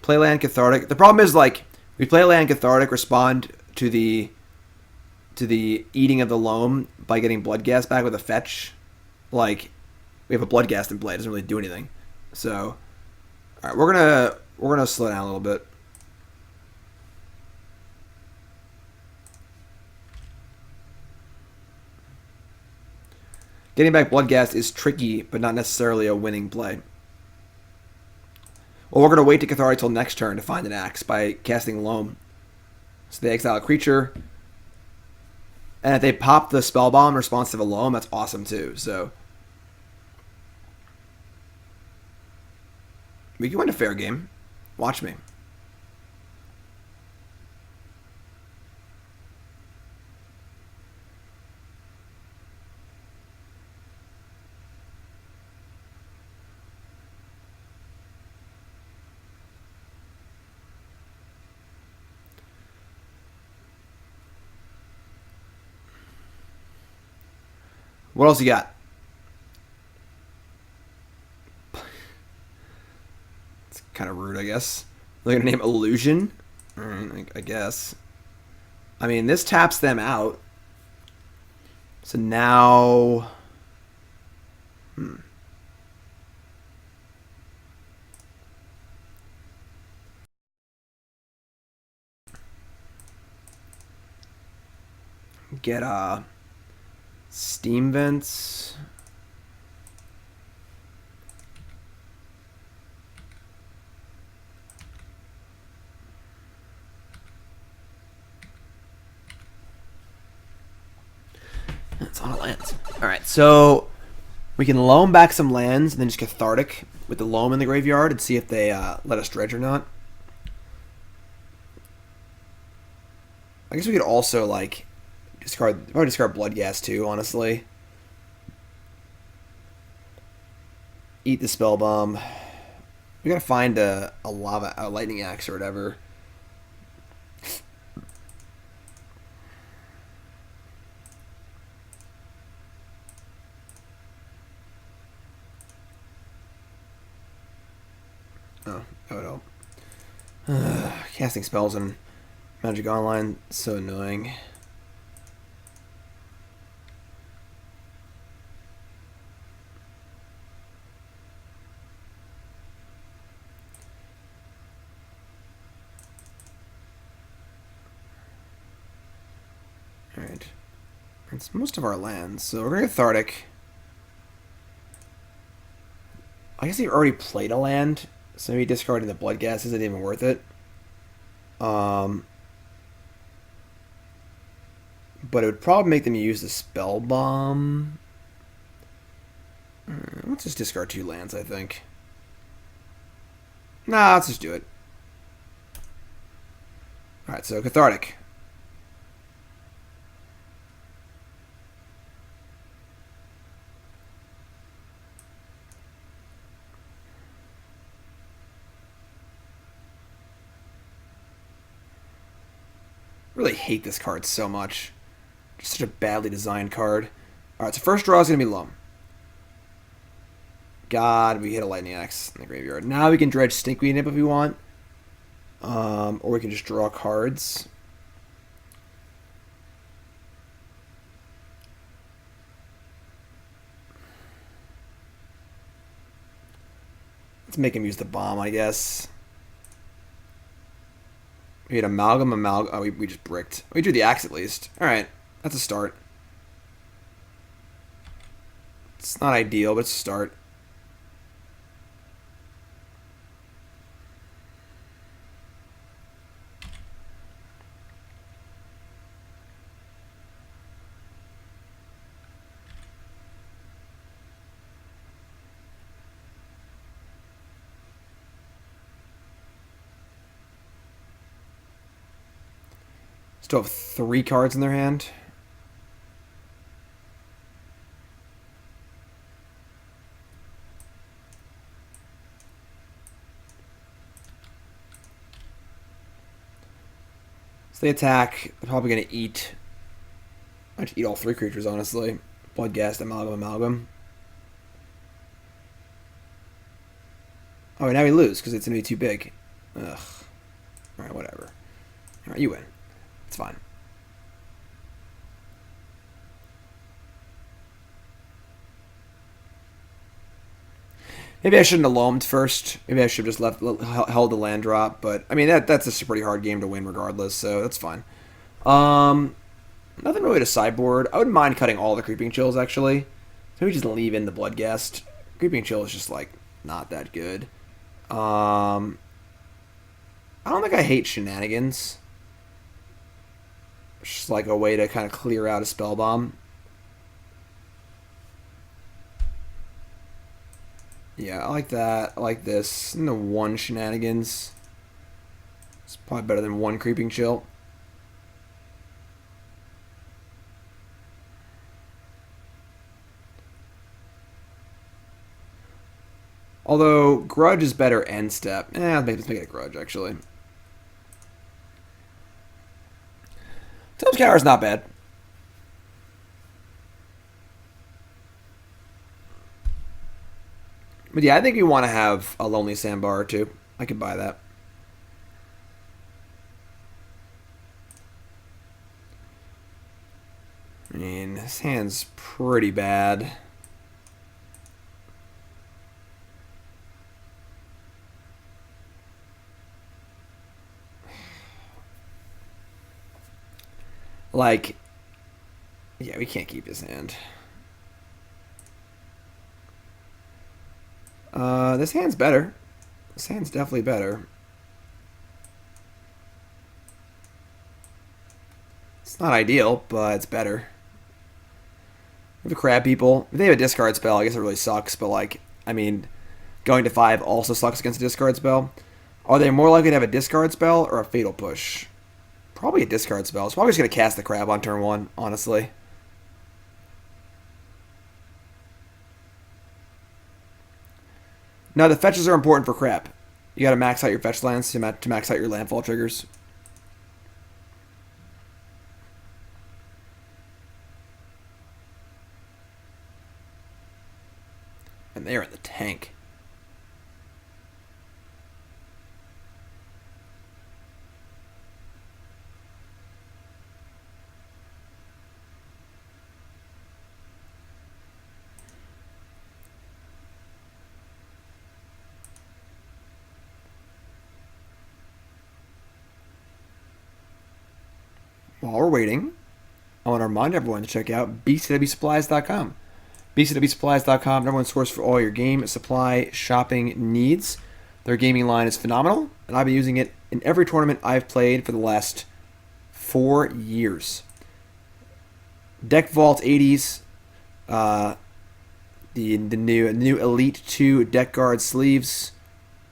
Play land Cathartic. The problem is, like, we play land Cathartic, respond to the eating of the Loam by getting Bloodghast back with a fetch. Like, we have a Bloodghast in play. It doesn't really do anything. So, all right, we're gonna slow down a little bit. Getting back Bloodghast is tricky, but not necessarily a winning play. Well, we're gonna wait to Cathartic till next turn to find an axe by casting Loam. So they exile a creature. And if they pop the Spellbomb in response to the Loam, that's awesome too. So we can win a fair game. Watch me. What else you got? It's kind of rude, I guess. They're going to name Illusion? I guess. I mean, this taps them out. So now... Get Steam Vents. That's a lot of lands. Alright, so we can Loam back some lands and then just Cathartic with the Loam in the graveyard and see if they let us dredge or not. I guess we could also, like, probably discard Bloodghast too, honestly. Eat the Spellbomb. We gotta find a lightning axe or whatever. Oh, that would help. Casting spells in Magic Online, so annoying. Alright. It's most of our lands, so we're going to Cathartic. I guess he already played a land, so maybe discarding the Bloodghast isn't even worth it. But it would probably make them use the Spellbomb. Let's just discard 2 lands, I think. Nah, let's just do it. Alright, so Cathartic. Really hate this card so much. Just such a badly designed card. Alright, so first draw is going to be Loam. God, we hit a Lightning Axe in the graveyard. Now we can dredge Stinkweed Imp if we want. Or we can just draw cards. Let's make him use the bomb, I guess. We had Amalgam. Oh, we just bricked. We drew the axe at least. Alright, that's a start. It's not ideal, but it's a start. Still have 3 cards in their hand. So they attack. They're probably going to eat. I'd eat all 3 creatures, honestly. Bloodghast, Amalgam. Oh, and now we lose because it's going to be too big. Ugh. Alright, whatever. Alright, you win. It's fine. Maybe I shouldn't have loamed first. Maybe I should have just held the land drop. But I mean that's just a pretty hard game to win regardless, so that's fine. Nothing really to sideboard. I wouldn't mind cutting all the Creeping Chills actually. Maybe just leave in the Bloodghast. Creeping Chill is just like not that good. I don't think I hate Shenanigans. It's just like a way to kind of clear out a spell bomb. Yeah, I like that. I like this. And the 1 Shenanigans. It's probably better than 1 Creeping Chill. Although, Grudge is better end step. Let's make it a Grudge, actually. Tome Scour is not bad. But yeah, I think we want to have a Lonely Sandbar or 2. I could buy that. I mean, this hand's pretty bad. Like, yeah, we can't keep his hand. This hand's better. This hand's definitely better. It's not ideal, but it's better. The crab people, if they have a discard spell, I guess it really sucks, but like, I mean, going to 5 also sucks against a discard spell. Are they more likely to have a discard spell or a fatal push? Probably a discard spell. It's probably just going to cast the crab on turn 1, honestly. Now, the fetches are important for crab. You got to max out your fetch lands to max out your landfall triggers. And they're in the tank. While we're waiting, I want to remind everyone to check out bcwsupplies.com. bcwsupplies.com, number 1 source for all your game supply shopping needs. Their gaming line is phenomenal, and I've been using it in every tournament I've played for the last 4 years. Deck Vault 80s, the new Elite 2 deck guard sleeves,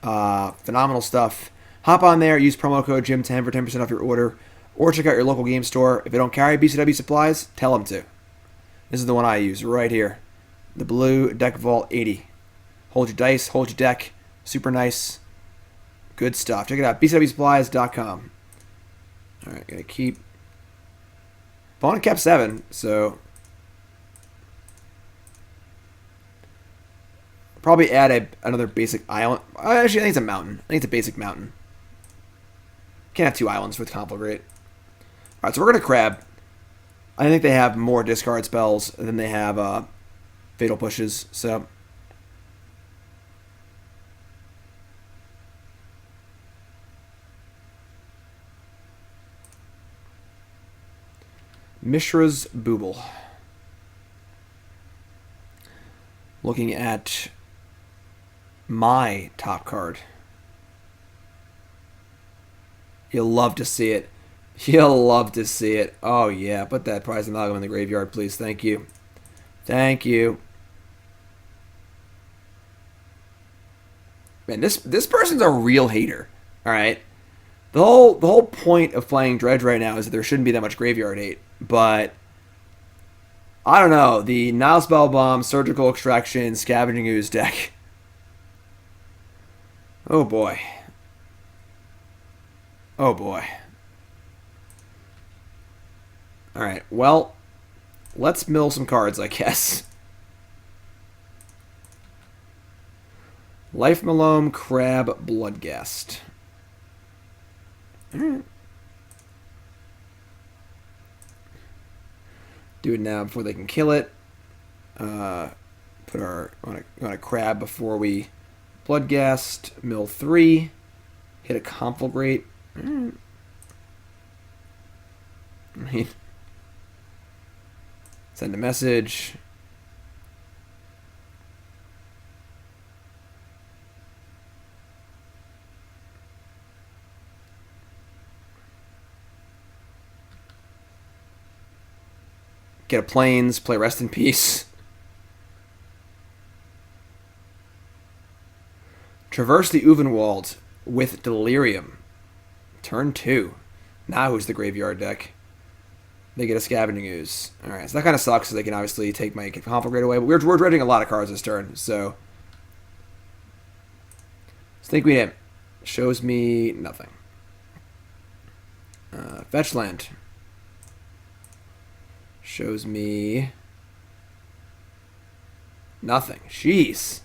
Phenomenal stuff. Hop on there, use promo code Jim10 for 10% off your order, or check out your local game store. If they don't carry BCW supplies, tell them to. This is the one I use right here. The Blue Deck Vault 80. Hold your dice, hold your deck. Super nice. Good stuff. Check it out. bcwsupplies.com. Alright, gonna keep. Opponent kept 7, so. Probably add another basic island. Actually, I think it's a mountain. I think it's a basic mountain. Can't have 2 islands with Conflagrate. Alright, so we're gonna crab. I think they have more discard spells than they have fatal pushes, so. Mishra's Booble. Looking at my top card. You'll love to see it. You'll love to see it. Oh yeah, put that Prized Amalgam in the graveyard, please. Thank you. Thank you. Man, this person's a real hater. Alright. The whole point of playing Dredge right now is that there shouldn't be that much graveyard hate. But I don't know. The Nile Spell Bomb, Surgical Extraction, Scavenging Ooze deck. Oh boy. Oh boy. Alright, well, let's mill some cards, I guess. Life Loam, Crab, Bloodghast. Alright. Do it now before they can kill it. Put our on a crab before we Bloodghast. Mill 3. Hit a Conflagrate. I mean, send a message. Get a Plains, play Rest in Peace. Traverse the Uvenwald with Delirium. Turn 2. Now who's the graveyard deck? They get a Scavenging Ooze. Alright, so that kind of sucks, so they can obviously take my Conflagrate away, but we're dredging a lot of cards this turn, so. Stinkweed Imp shows me nothing. Fetch land. Shows me nothing. Jeez.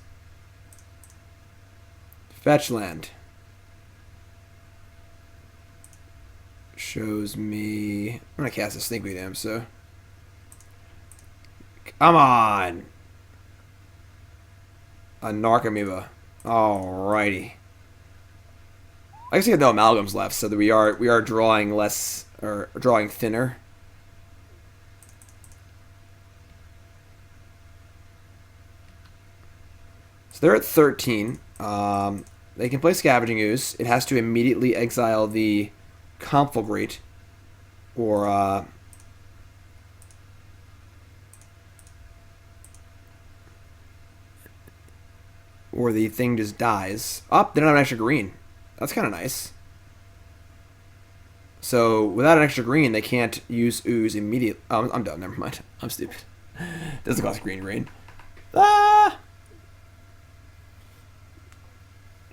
Fetch land. Shows me. I'm gonna cast a Stinkweed Imp, so. Come on! A Narcomoeba. Alrighty. I guess we have no amalgams left, so that we are drawing less, or drawing thinner. So they're at 13. They can play Scavenging Ooze. It has to immediately exile the Conflagrate, or the thing just dies. Oh, they don't have an extra green. That's kind of nice. So without an extra green, they can't use Ooze immediately. Oh, I'm done. Never mind. I'm stupid. Doesn't cost green. Ah!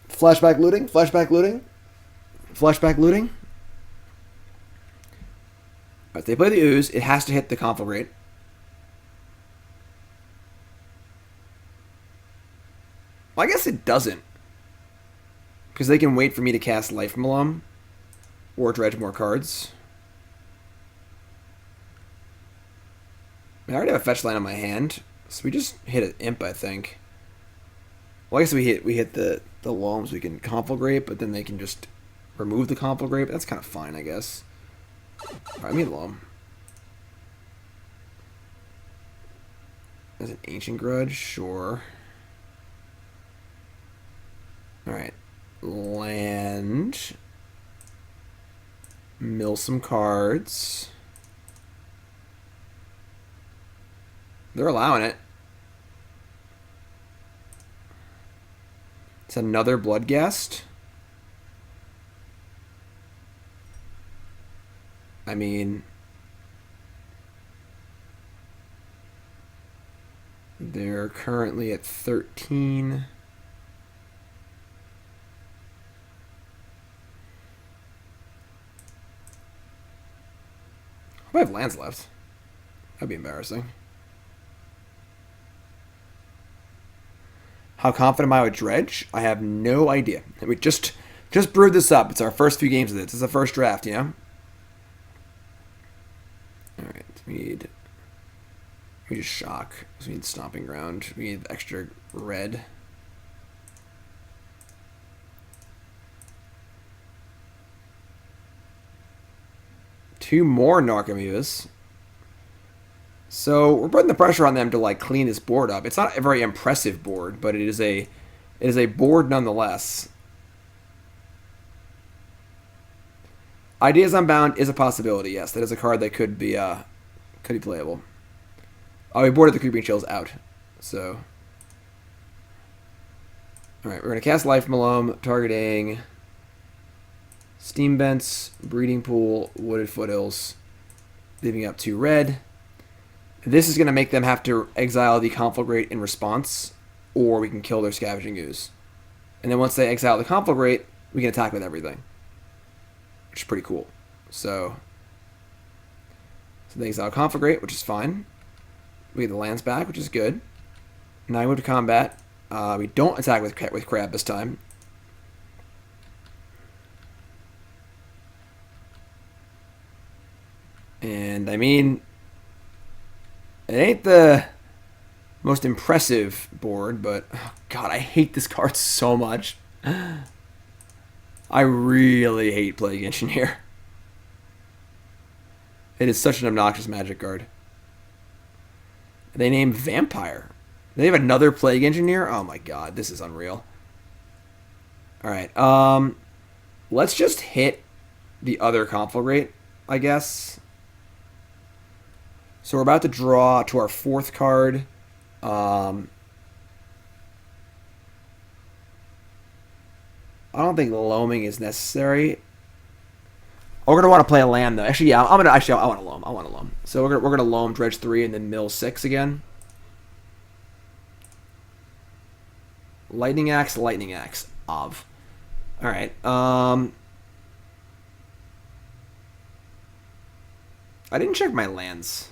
Flashback looting. If they play the Ooze, it has to hit the Conflagrate. Well, I guess it doesn't. Because they can wait for me to cast Life Loam or dredge more cards. I already have a fetch line on my hand, so we just hit an Imp, I think. Well, I guess we hit the Loams, we can Conflagrate, but then they can just remove the Conflagrate. That's kind of fine, I guess. Alright, I mean Loam. There's an Ancient Grudge, sure. Alright. Land. Mill some cards. They're allowing it. It's another Bloodghast. I mean, they're currently at 13. I have lands left. That'd be embarrassing. How confident am I with Dredge? I have no idea. We just brewed this up. It's our first few games of this. It's the first draft, you know? Alright, we just shock. So we need Stomping Ground. We need extra red. Two more Narcomoebas. So we're putting the pressure on them to like clean this board up. It's not a very impressive board, but it is a board nonetheless. Ideas Unbound is a possibility. Yes, that is a card that could be playable. Oh, we boarded the Creeping Chills out. So, all right, we're gonna cast Life Loam, targeting Steam Vents, Breeding Pool, Wooded Foothills, leaving up 2 red. This is going to make them have to exile the Conflagrate in response, or we can kill their Scavenging Ooze. And then once they exile the Conflagrate, we can attack with everything, which is pretty cool. So they exile Conflagrate, which is fine. We get the lands back, which is good. Now we move to combat. We don't attack with Crab this time. And I mean, it ain't the most impressive board, but oh God, I hate this card so much. I really hate Plague Engineer. It is such an obnoxious Magic card. They name Vampire. They have another Plague Engineer? Oh my God, this is unreal. Alright, let's just hit the other Conflagrate, I guess. So we're about to draw to our 4th card. I don't think loaming is necessary. Oh, we're gonna want to play a land though. Actually, yeah, I want a loam. I want a loam. So we're gonna loam Dredge 3 and then mill 6 again. Lightning Axe. Of. All right. I didn't check my lands.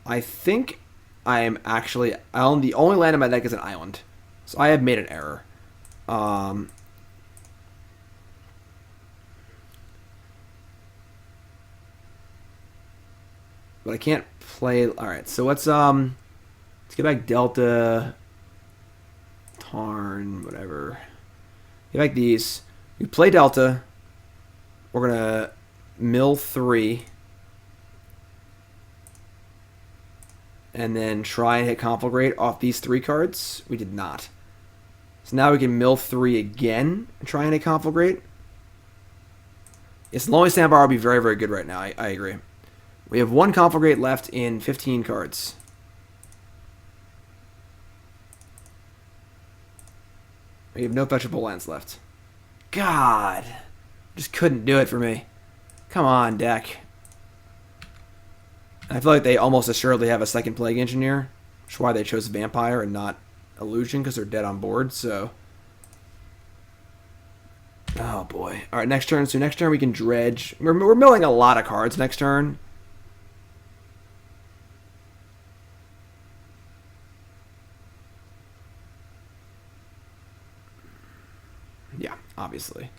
I think I am actually... the only land in my deck is an island. So I have made an error. But I can't play... Alright, so let's get back Delta, Tarn, whatever. Get back these. We play Delta. We're going to mill 3. And then try and hit Conflagrate off these 3 cards. We did not. So now we can mill 3 again and try and hit Conflagrate. Yes, Lonely Sandbar will be very, very good right now. I agree. We have 1 Conflagrate left in 15 cards. We have no fetchable lands left. God. Just couldn't do it for me. Come on, deck. I feel like they almost assuredly have a second Plague Engineer, which is why they chose Vampire and not Illusion, because they're dead on board, so... Oh, boy. Alright, next turn. So next turn we can Dredge. We're milling a lot of cards next turn. Yeah, obviously.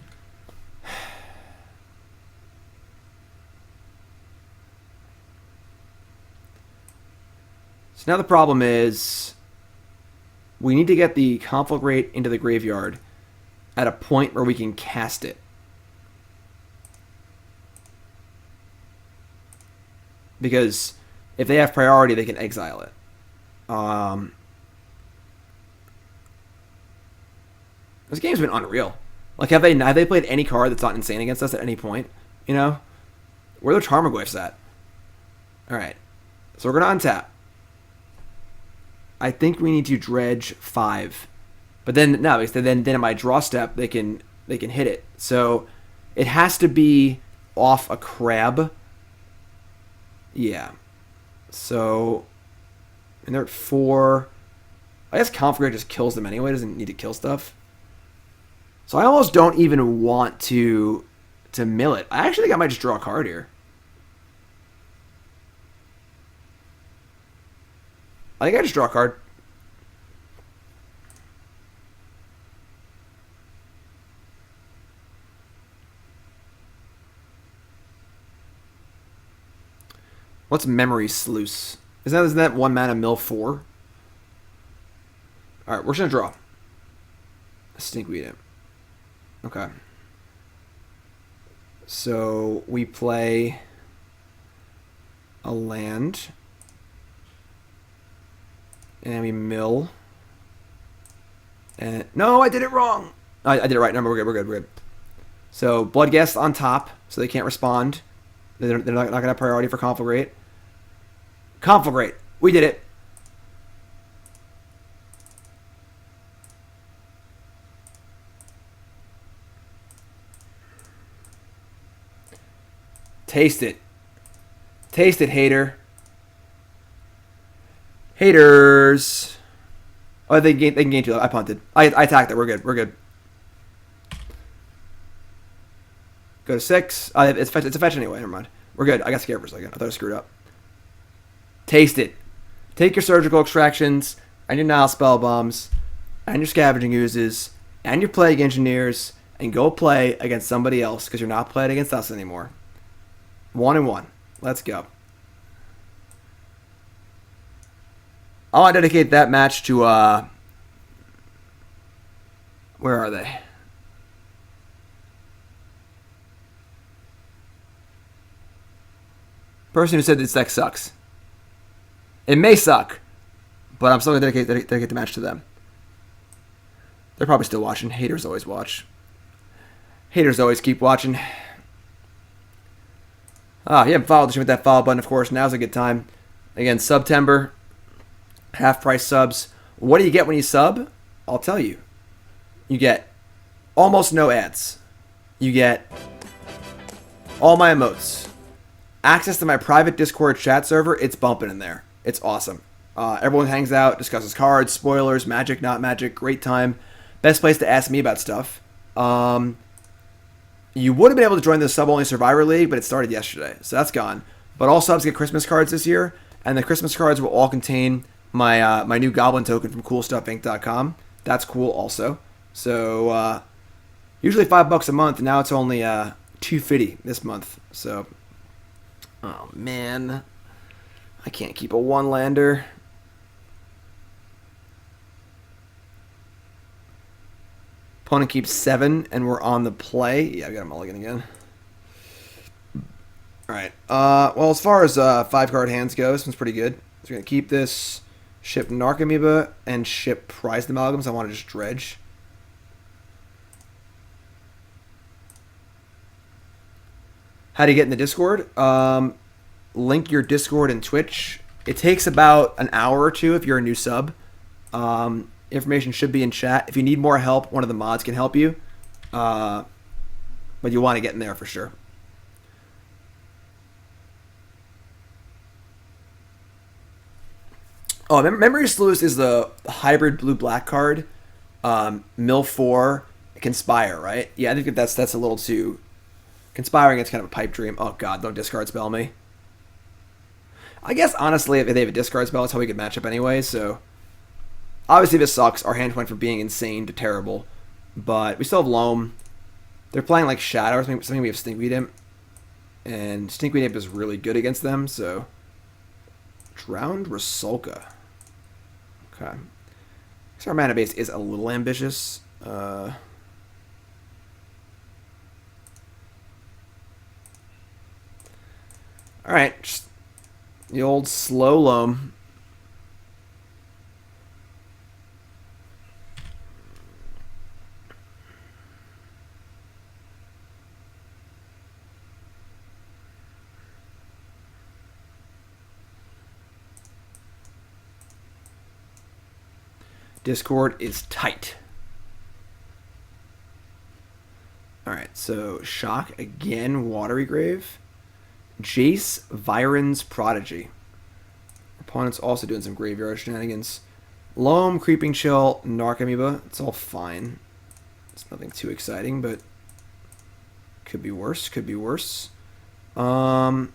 So now the problem is we need to get the Conflagrate into the graveyard at a point where we can cast it. Because if they have priority, they can exile it. This game's been unreal. Like, have they played any card that's not insane against us at any point? You know? Where are the Tarmogoyfs at? Alright. So we're going to untap. I think we need to dredge 5. But then no, because then in my draw step they can hit it. So it has to be off a crab. Yeah. So and they're at 4. I guess Conflagrate just kills them anyway. Doesn't need to kill stuff. So I almost don't even want to mill it. I actually think I might just draw a card here. I think I just draw a card. What's Memory Sluice? Isn't that 1 mana mill 4? Alright, we're just gonna draw. A Stinkweed Imp. Okay. So we play a land. And we mill. And no, I did it wrong. I did it right. No, we're good. So Bloodghast on top, so they can't respond. They're not gonna have priority for Conflagrate. Conflagrate. We did it. Taste it. Taste it, hater. Haters. Oh, they can gain 2. I punted. I attacked it. We're good. Go to 6. It's a fetch anyway. Never mind. We're good. I got scared for a second. I thought I screwed up. Taste it. Take your surgical extractions and your Nile spell bombs and your scavenging oozes and your plague engineers and go play against somebody else because you're not playing against us anymore. 1-1. Let's go. I want to dedicate that match to where are they? Person who said this deck sucks. It may suck, but I'm still going to dedicate the match to them. They're probably still watching. Haters always watch. Haters always keep watching. You haven't followed the show with that follow button, of course. Now's a good time. Again, September, half-price subs. What do you get when you sub? I'll tell you. You get almost no ads. You get all my emotes. Access to my private Discord chat server. It's bumping in there. It's awesome. Everyone hangs out, discusses cards, spoilers, magic, not magic. Great time. Best place to ask me about stuff. You would have been able to join the sub-only Survivor League, but it started yesterday, so that's gone. But all subs get Christmas cards this year, and the Christmas cards will all contain my my new Goblin token from CoolStuffInc.com. That's cool also. So usually $5 a month, and now it's only $2.50 this month. So, oh man, I can't keep a one-lander. Opponent keeps 7, and we're on the play. Yeah, I got a mulligan again. Alright. Well, as far as 5-card hands go, this one's pretty good. So we're going to keep this, ship Narcomoeba, and ship Prized Amalgams. I want to just dredge. How do you get in the Discord? Link your Discord and Twitch. It takes about an hour or 2 if you're a new sub. Information should be in chat. If you need more help, one of the mods can help you. But you want to get in there for sure. Oh, Memory Sluice is the hybrid blue-black card. Mill 4, Conspire, right? Yeah, I think that's a little too... Conspiring, it's kind of a pipe dream. Oh god, don't discard spell me. I guess, honestly, if they have a discard spell, it's how we could match up anyway, so... Obviously, this sucks. Our hand went from being insane to terrible. But we still have Loam. They're playing like Shadow or something. We have Stinkweed Imp. And Stinkweed Imp is really good against them, so... Drowned Rusalka. Okay. So our mana base is a little ambitious. Alright, just the old slow Loam. Discord is tight. Alright, so Shock again, Watery Grave. Jace, Viren's Prodigy. Opponent's also doing some graveyard shenanigans. Loam, Creeping Chill, Narcomoeba. It's all fine. It's nothing too exciting, but could be worse. Could be worse. I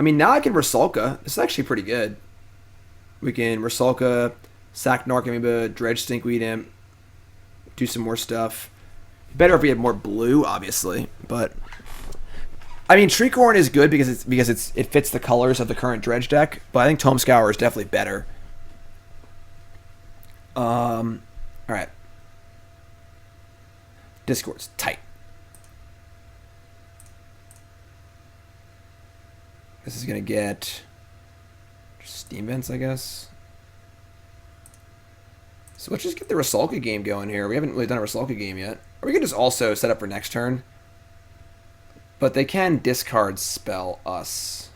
mean, now I can Rusalka. This is actually pretty good. We can Rusalka, sack Narcomoeba, dredge Stinkweed Imp, do some more stuff. Better if we had more blue, obviously, but I mean, Treecorn is good because it fits the colors of the current dredge deck, but I think Tome Scour is definitely better. All right. Discord's tight. This is gonna get Steam Vents, I guess. So let's just get the Rusalka game going here. We haven't really done a Rusalka game yet. Or we could just also set up for next turn. But they can discard spell us.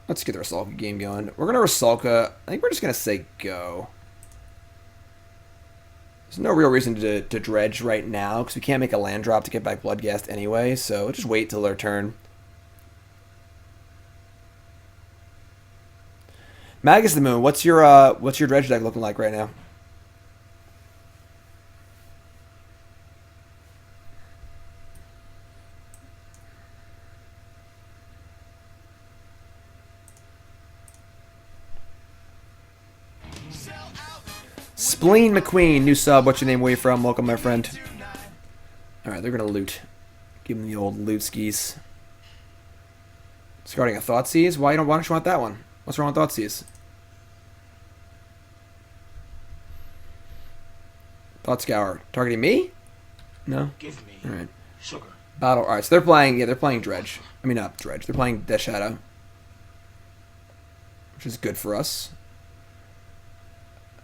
Let's get the Rusalka game going. We're going to Rusalka. I think we're just going to say go. There's no real reason to dredge right now because we can't make a land drop to get back Bloodghast anyway. So we'll just wait till their turn. Magus the Moon, what's your dredge deck looking like right now? Spleen McQueen, new sub. What's your name? Where you from? Welcome, my friend. All right, they're gonna loot. Give them the old loot skis. Discarding a Thoughtseize. Why don't you want that one? What's wrong with Thoughtseize? Thought Scour. Targeting me? No? Give me Alright. sugar. Battle. Alright, so they're playing Dredge. I mean, not Dredge. They're playing Death Shadow. Which is good for us.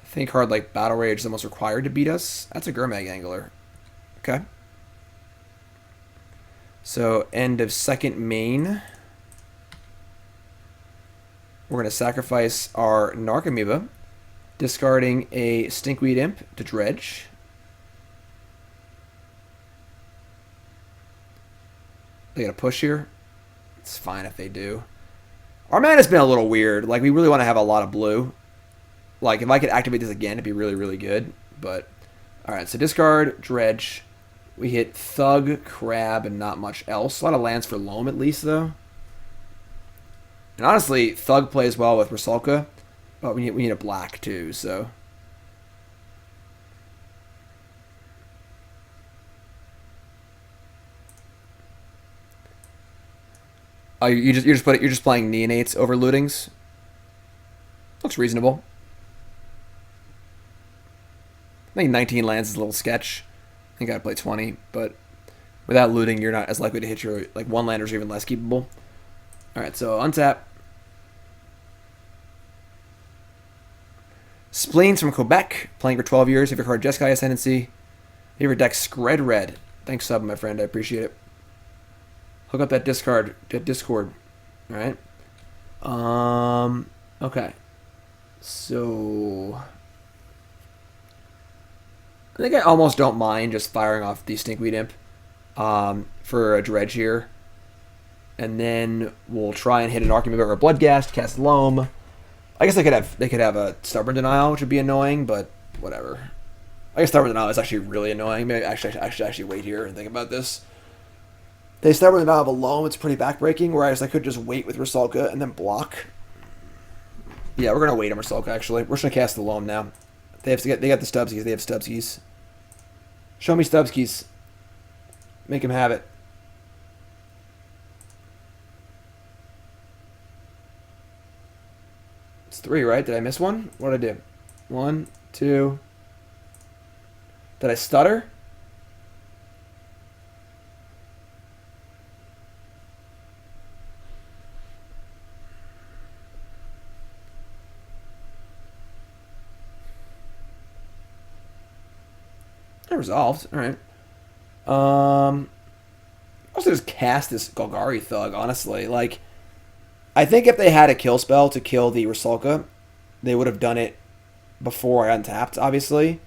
I think hard like Battle Rage is almost required to beat us. That's a Gurmag Angler. Okay. So, end of second main. We're going to sacrifice our Narcomoeba, discarding a Stinkweed Imp to dredge. They got to push here. It's fine if they do. Our mana's been a little weird. Like, we really want to have a lot of blue. Like, if I could activate this again, it'd be really, really good. But, alright, so discard, dredge. We hit Thug, Crab, and not much else. A lot of lands for Loam, at least, though. And honestly, Thug plays well with Rusalka, but we need a black too, so. Oh, you're just playing Neonates over Lootings? Looks reasonable. I think 19 lands is a little sketch. I think I'd play 20, but without looting, you're not as likely to hit your like one landers are even less keepable. All right, so untap. Spleens from Quebec, playing for 12 years. Favorite card, Jeskai Ascendancy. Favorite deck, Scred Red. Thanks, sub, my friend. I appreciate it. Hook up that Discord. All right. Okay. So I think I almost don't mind just firing off the Stinkweed Imp for a dredge here. And then we'll try and hit an Narcomoeba or a Bloodghast, cast Loam. I guess they could have a Stubborn Denial, which would be annoying, but whatever. I guess Stubborn Denial is actually really annoying. Maybe I should actually wait here and think about this. They Stubborn Denial of a Loam, it's pretty backbreaking, whereas I could just wait with Rusalka and then block. Yeah, we're gonna wait on Rusalka actually. We're just gonna cast the Loam now. They got the Stubskies, they have Stubskies. Show me Stubskies. Make him have it. It's 3, right? Did I miss one? What did I do? 1, 2. Did I stutter? I resolved. Alright. Also just cast this Golgari Thug, honestly. Like, I think if they had a kill spell to kill the Rusalka, they would have done it before I untapped, obviously.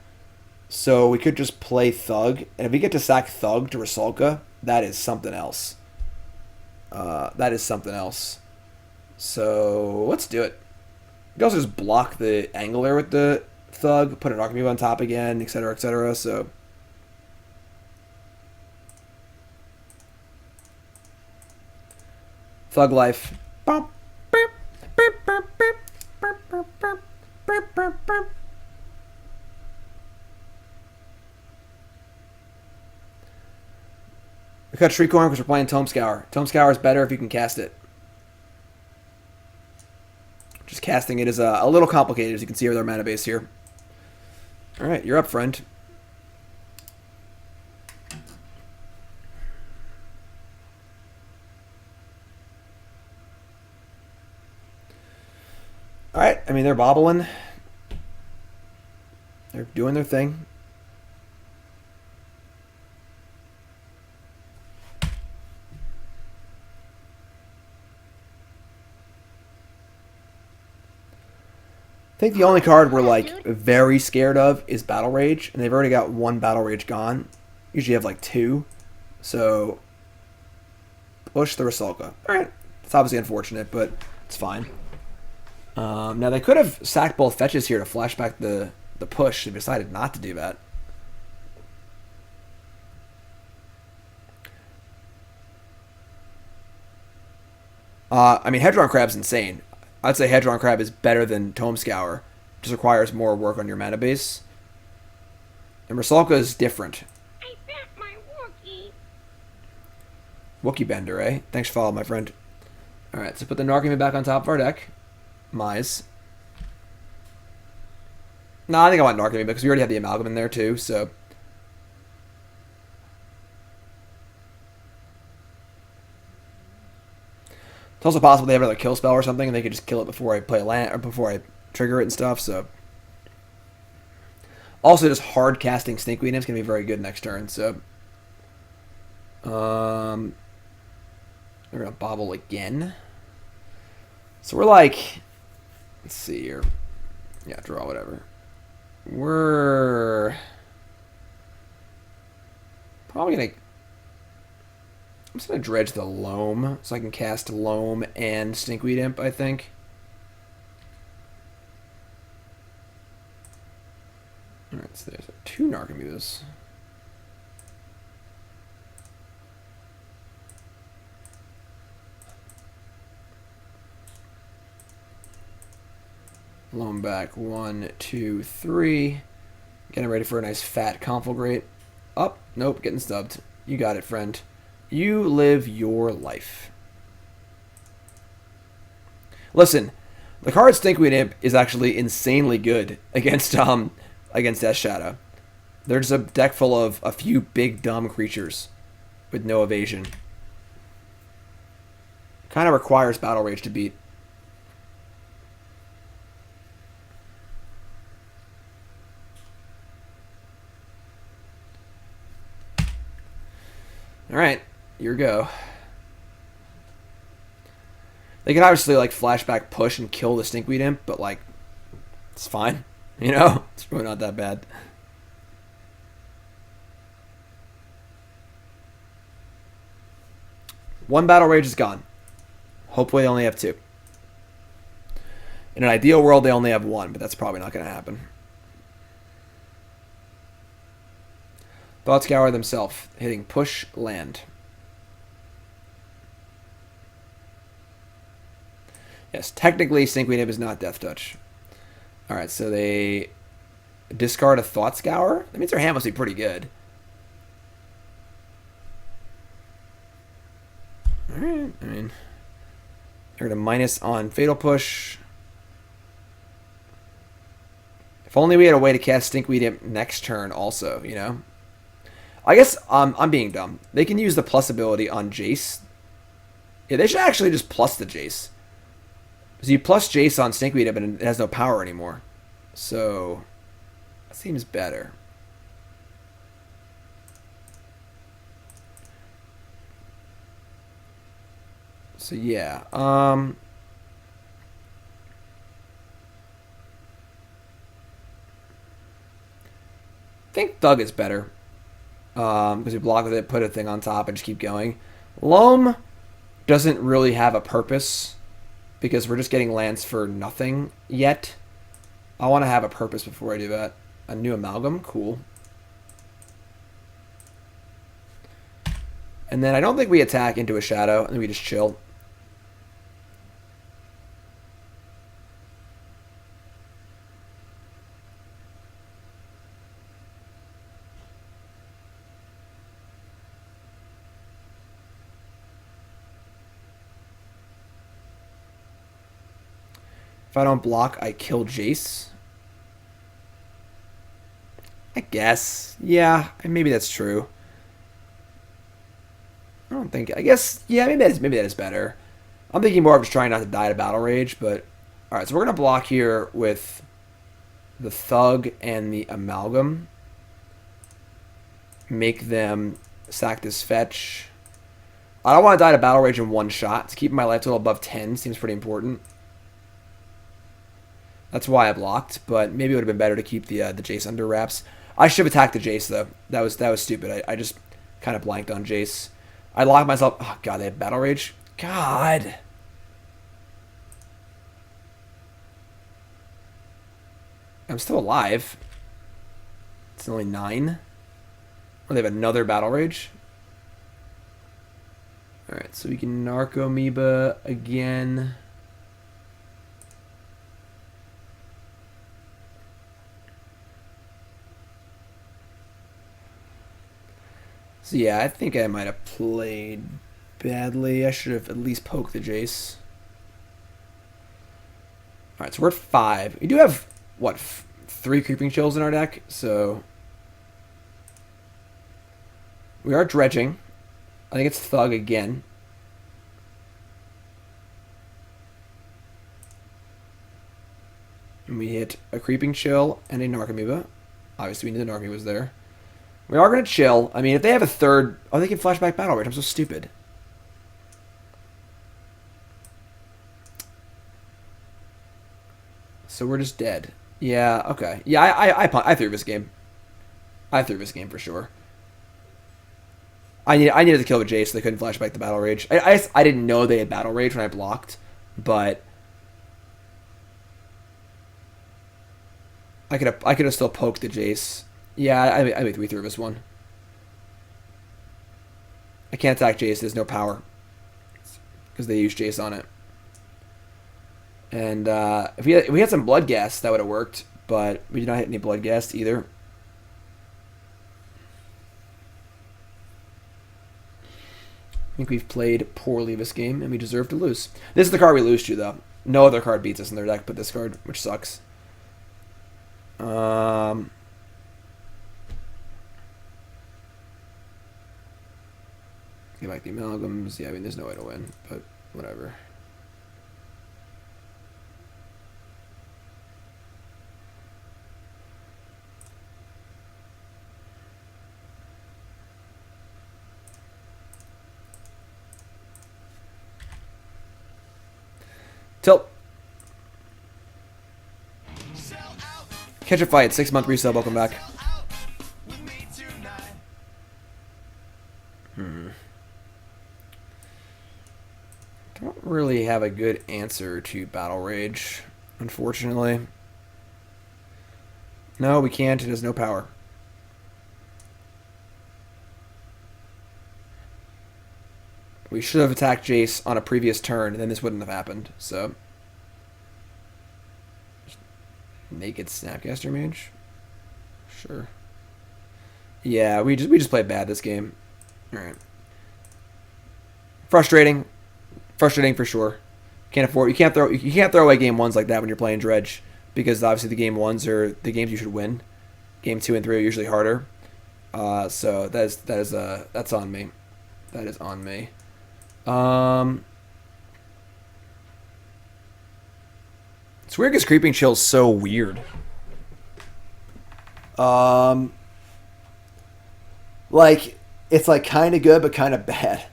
So we could just play Thug. And if we get to sack Thug to Rusalka, that is something else. That is something else. So let's do it. You can also just block the angle there with the Thug, put an Narcomoeba on top again, etc., etc. So Thug life. We cut Tree Corn because we're playing Tome Scour. Tome Scour is better if you can cast it. Just casting it is a little complicated, as you can see with our mana base here. Alright, you're up, friend. Alright, I mean, they're bobbling. They're doing their thing. I think the only card we're, like, very scared of is Battle Rage, and they've already got one Battle Rage gone. Usually have, like, two. So, push the Rusalka. Alright, it's obviously unfortunate, but it's fine. Now, they could have sacked both fetches here to flash back the push. They decided not to do that. I mean, Hedron Crab's insane. I'd say Hedron Crab is better than Tome Scour. Just requires more work on your mana base. And Rusalka is different. I bet my Wookie. Wookie Bender, eh? Thanks for following, my friend. Alright, so put the Narcomoeba back on top of our deck. Mize. No, I think I want Narcomoeba because we already have the Amalgam in there too, so... It's also possible they have another kill spell or something, and they could just kill it before I play a land or before I trigger it and stuff. So, also just hard casting Stinkweed Imp is gonna be very good next turn. So, we're gonna bobble again. So we're like, let's see here. Yeah, draw whatever. We're probably gonna. I'm just going to dredge the Loam, so I can cast Loam and Stinkweed Imp, I think. Alright, so there's 2 Narcomoebas. Loam back, 1, 2, 3. Getting ready for a nice fat Conflagrate. Up, nope, getting stubbed. You got it, friend. You live your life. Listen, the card Stinkweed Imp is actually insanely good against Death Shadow. There's a deck full of a few big dumb creatures with no evasion. Kind of requires Battle Rage to beat. All right. Your go. They can obviously like flashback push and kill the Stinkweed Imp, but like it's fine. You know? It's really not that bad. One Battle Rage is gone. Hopefully they only have 2. In an ideal world they only have 1, but that's probably not gonna happen. Thought Scour themselves hitting push land. Yes, technically, Stinkweed Imp is not Death Touch. Alright, so they discard a Thought Scour. That means their hand must be pretty good. Alright, I mean, they're at a minus on Fatal Push. If only we had a way to cast Stinkweed Imp next turn also, you know? I guess I'm being dumb. They can use the plus ability on Jace. Yeah, they should actually just plus the Jace. So you plus Jace on Stinkweed Imp and it has no power anymore. So, that seems better. So yeah, Thug is better. Because we block with it, put a thing on top, and just keep going. Loam doesn't really have a purpose because we're just getting lands for nothing yet. I want to have a purpose before I do that. A new Amalgam, cool. And then I don't think we attack into a shadow, and then we just chill. If I don't block, I kill Jace. I guess. Yeah, maybe that's true. I don't think... I guess... Yeah, maybe that is better. I'm thinking more of just trying not to die to Battle Rage, but... Alright, so we're going to block here with the Thug and the Amalgam. Make them sack this fetch. I don't want to die to Battle Rage in one shot. To keep my life total above 10 seems pretty important. That's why I blocked, but maybe it would have been better to keep the Jace under wraps. I should have attacked the Jace, though. That was stupid. I just kind of blanked on Jace. I locked myself... Oh, God, they have Battle Rage? God! I'm still alive. It's only 9. Oh, they have another Battle Rage? Alright, so we can Narcomoeba again... So yeah, I think I might have played badly. I should have at least poked the Jace. Alright, so we're at 5. We do have, what, 3 Creeping Chills in our deck, so... We are dredging. I think it's Thug again. And we hit a Creeping Chill and a Narcomoeba. Obviously we knew the Narcomoeba was there. We are going to chill. I mean, if they have a third... Oh, they can flashback Battle Rage. I'm so stupid. So we're just dead. Yeah, okay. Yeah, I threw this game. I threw this game for sure. I needed to kill the Jace so they couldn't flashback the Battle Rage. I didn't know they had Battle Rage when I blocked, but... I could have still poked the Jace. Yeah, I made 3 through this one. I can't attack Jace. There's no power. Because they use Jace on it. And if we had some Bloodghast, that would have worked. But we did not hit any Bloodghast either. I think we've played poorly this game, and we deserve to lose. This is the card we lose to, though. No other card beats us in their deck but this card, which sucks. Get back the Amalgams. Yeah, I mean, there's no way to win, but whatever. Tilt. Catch a Fight, 6-month resale, welcome back. Don't really have a good answer to Battle Rage, unfortunately. No, we can't. It has no power. We should have attacked Jace on a previous turn, and then this wouldn't have happened. So, Naked Snapcaster Mage. Sure. Yeah, we just played bad this game. All right. Frustrating. Frustrating for sure. You can't throw away game 1s like that when you're playing Dredge, because obviously the game 1s are the games you should win. Game 2 and 3 are usually harder. So that's on me. That is on me. It's weird because Creeping Chill's so weird. Like, it's like kind of good but kind of bad.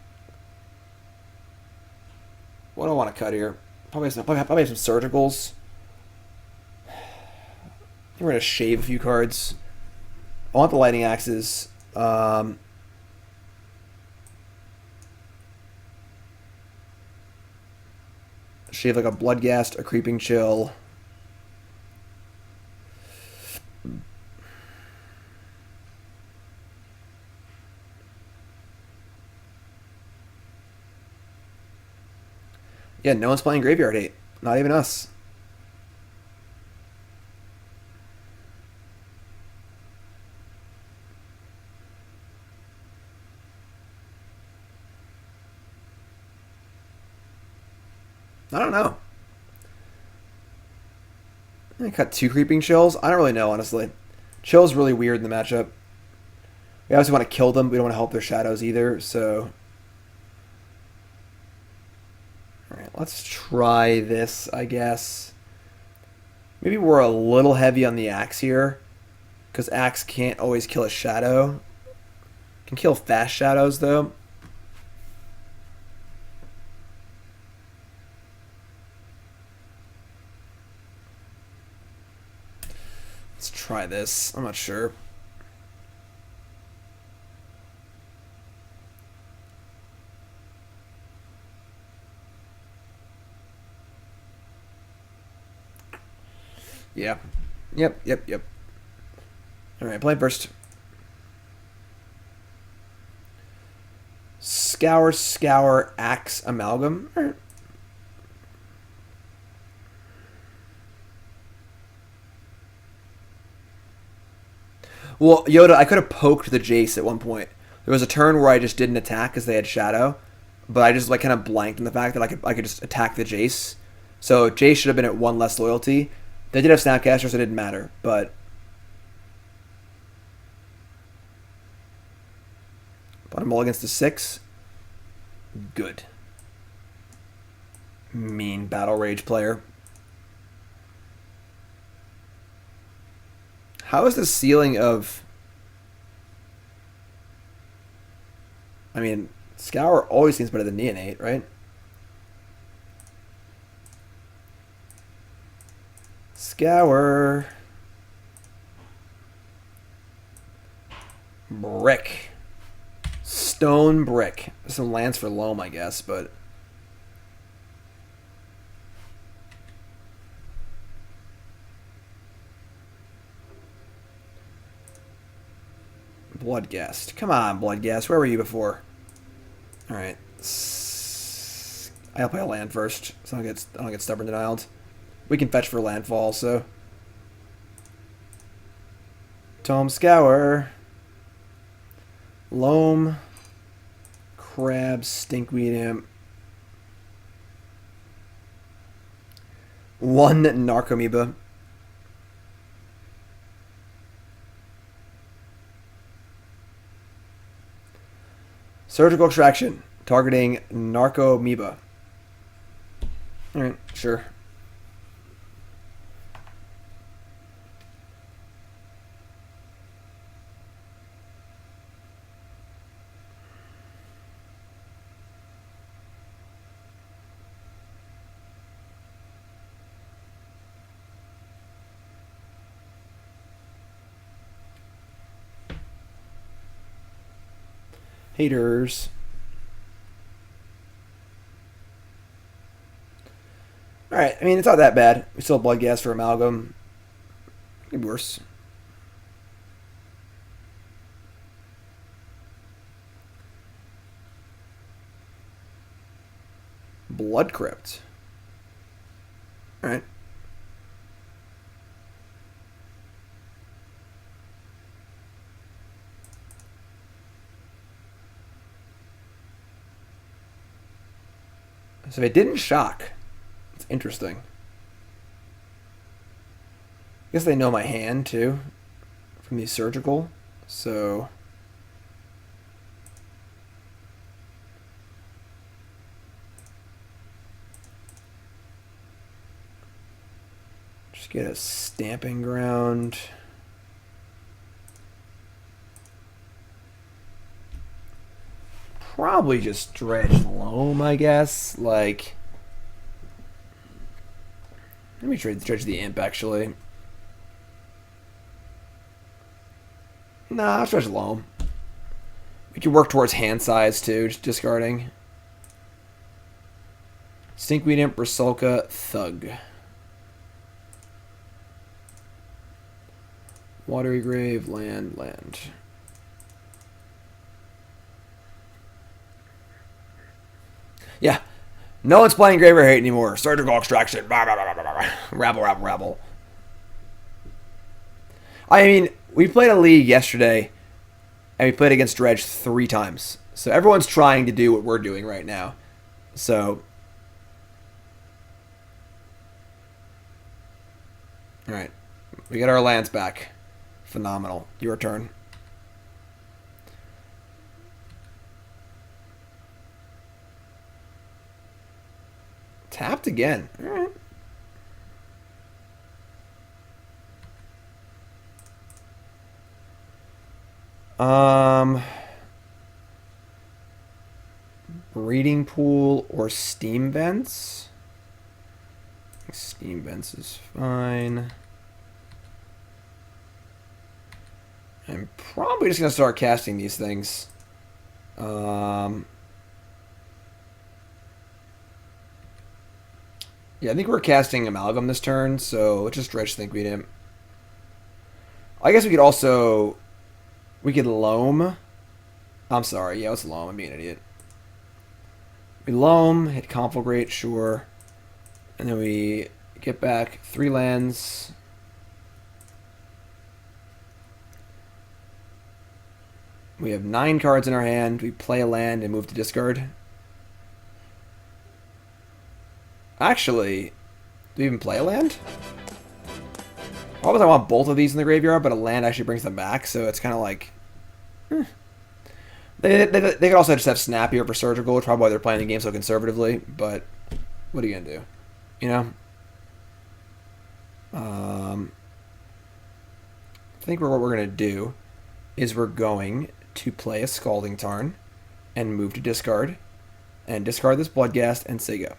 What do I want to cut here? Probably some surgicals. We're going to shave a few cards. I want the lightning axes. She have like a Bloodghast, a Creeping Chill. Yeah, no one's playing Graveyard Hate. Not even us. I don't know. I cut 2 Creeping Chills. I don't really know, honestly. Chill's really weird in the matchup. We obviously want to kill them. We don't want to help their shadows either, so... Alright, let's try this, I guess. Maybe we're a little heavy on the Axe here, because Axe can't always kill a shadow. Can kill fast shadows, though. Let's try this. I'm not sure. Yeah. Yep. Alright, play first. Scour, Axe, Amalgam. All right. Well, Yoda, I could have poked the Jace at one point. There was a turn where I just didn't attack because they had Shadow, but I just like kind of blanked on the fact that I could just attack the Jace. So Jace should have been at 1 less loyalty. They did have Snapcaster, so it didn't matter. But bottom all against the 6. Good. Mean Battle Rage player. How is the ceiling of... I mean, Scour always seems better than Neonate, right? Scour. Brick. Stone Brick. Some lands for Loam, I guess, but... Bloodghast. Come on, Bloodghast. Where were you before? Alright. I'll play a land first, so I don't get stubborn denied. We can fetch for landfall, so... Tome Scour. Loam. Crab. Stinkweed Imp. 1 Narcomoeba. Surgical Extraction, targeting Narcomoeba. Alright, sure. Haters. Alright, I mean, it's not that bad. We still have Bloodghast for Amalgam. Could be worse. Blood Crypt. Alright. So it didn't shock. It's interesting. I guess they know my hand too from the surgical. So just get a Stomping Ground. Probably just dredge Loam, I guess. Like, let me dredge the Imp, actually. Nah, I'll stretch Loam. We can work towards hand size too, just discarding. Stinkweed Imp, Rusalka, Thug. Watery Grave, land. Yeah. No one's playing Grave or Hate anymore. Surgical Extraction. Rabble. I mean, we played a league yesterday, and we played against Dredge 3 times. So everyone's trying to do what we're doing right now. So, alright. We get our lands back. Phenomenal. Your turn. Tapped again. Alright. Breeding pool or steam vents? Steam vents is fine. I'm probably just gonna start casting these things. Yeah, I think we're casting Amalgam this turn, so let's just Dredge Stinkweed Imp. I guess we could also... We could Loam. I'm sorry, yeah, let's Loam. I'm being an idiot. We Loam, hit Conflagrate, sure. And then we get back 3 lands. We have 9 cards in our hand. We play a land and move to discard. Actually, do we even play a land? Always I want both of these in the graveyard, but a land actually brings them back, so it's kind of like... They could also just have Snap here for Surgical, which is probably why they're playing the game so conservatively, but what are you going to do? You know? I think what we're going to do is we're going to play a Scalding Tarn and move to discard, and discard this Bloodghast and say go.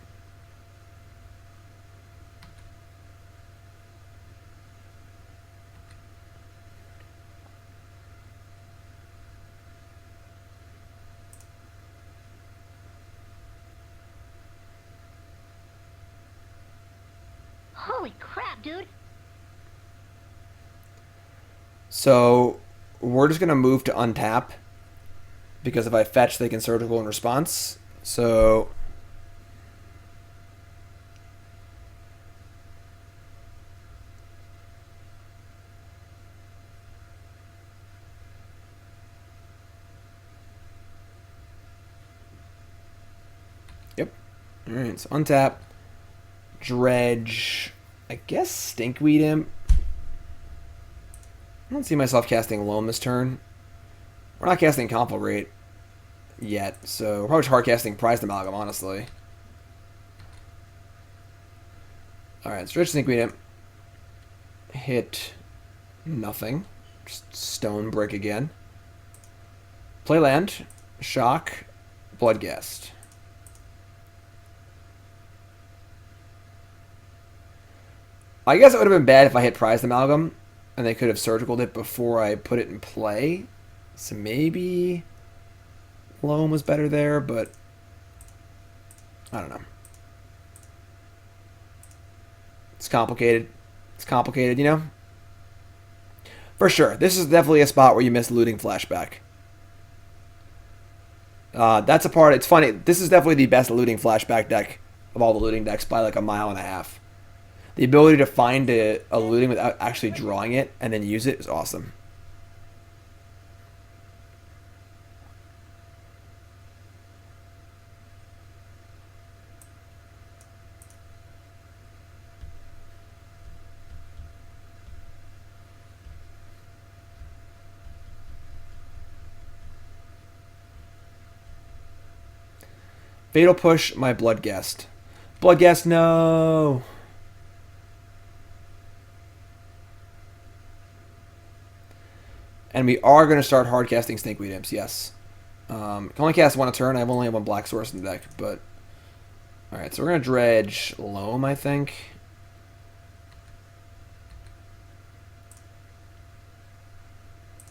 Holy crap, dude. So we're just going to move to untap, because if I fetch, they can Surgical in response. So yep. Alright, so untap. Dredge. I guess Stinkweed Imp. I don't see myself casting Loam this turn. We're not casting Conflagrate yet, so we're probably just hard casting Prized Amalgam, honestly. Alright, let's Dredge Stinkweed Imp. Hit nothing. Just Stone Brick again. Play land. Shock. Bloodghast. I guess it would have been bad if I hit Prized Amalgam, and they could have Surgicaled it before I put it in play. So maybe Loam was better there, but I don't know. It's complicated. It's complicated, you know? For sure. This is definitely a spot where you miss Looting Flashback. That's a part. It's funny. This is definitely the best Looting Flashback deck of all the looting decks by like a mile and a half. The ability to find a looting without actually drawing it and then use it is awesome. Fatal Push my Bloodghast. Bloodghast, no! And we are going to start hard casting Stinkweed Imps, yes. Can only cast 1 a turn. I only have 1 black source in the deck, but... Alright, so we're going to dredge Loam, I think.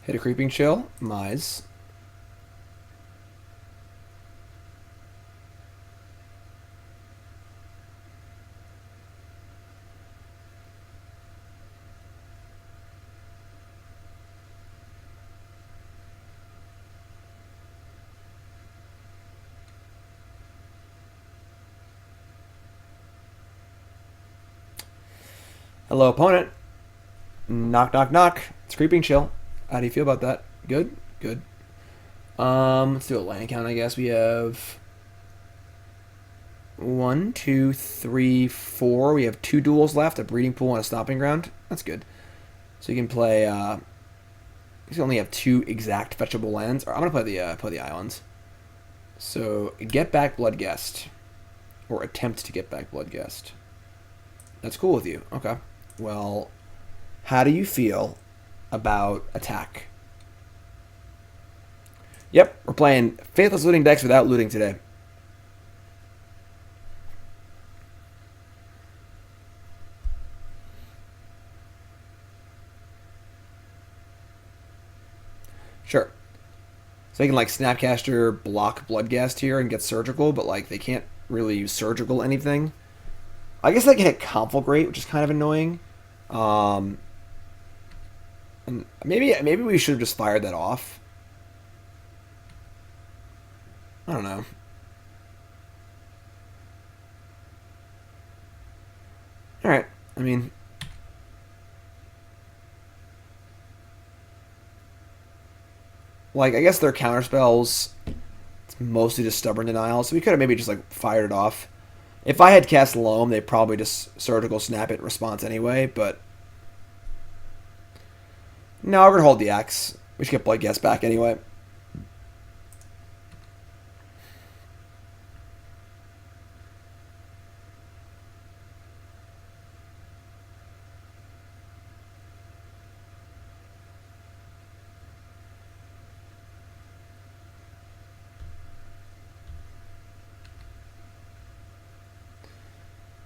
Hit a Creeping Chill. Mize. Hello, opponent. Knock, knock, knock. It's Creeping Chill. How do you feel about that? Good? Good. Let's do a land count, I guess. We have 1, 2, 3, 4. We have 2 duels left, a Breeding Pool and a Stomping Ground. That's good. So you can play, you only have 2 exact fetchable lands. I'm going to play the islands. So, get back Bloodghast. Or attempt to get back Bloodghast. That's cool with you. Okay. Well, how do you feel about attack? Yep, we're playing Faithless looting decks without looting today. Sure. So they can like Snapcaster block Bloodghast here and get Surgical, but like they can't really use Surgical anything. I guess they can hit Conflagrate, which is kind of annoying. And maybe we should have just fired that off. I don't know. Alright, I mean... Like, I guess their counterspells, it's mostly just Stubborn Denial, so we could have maybe just, like, fired it off. If I had cast Loam, they'd probably just Surgical Snap it in response anyway, but... No, we're going to hold the axe. We should get Bloodghast back anyway.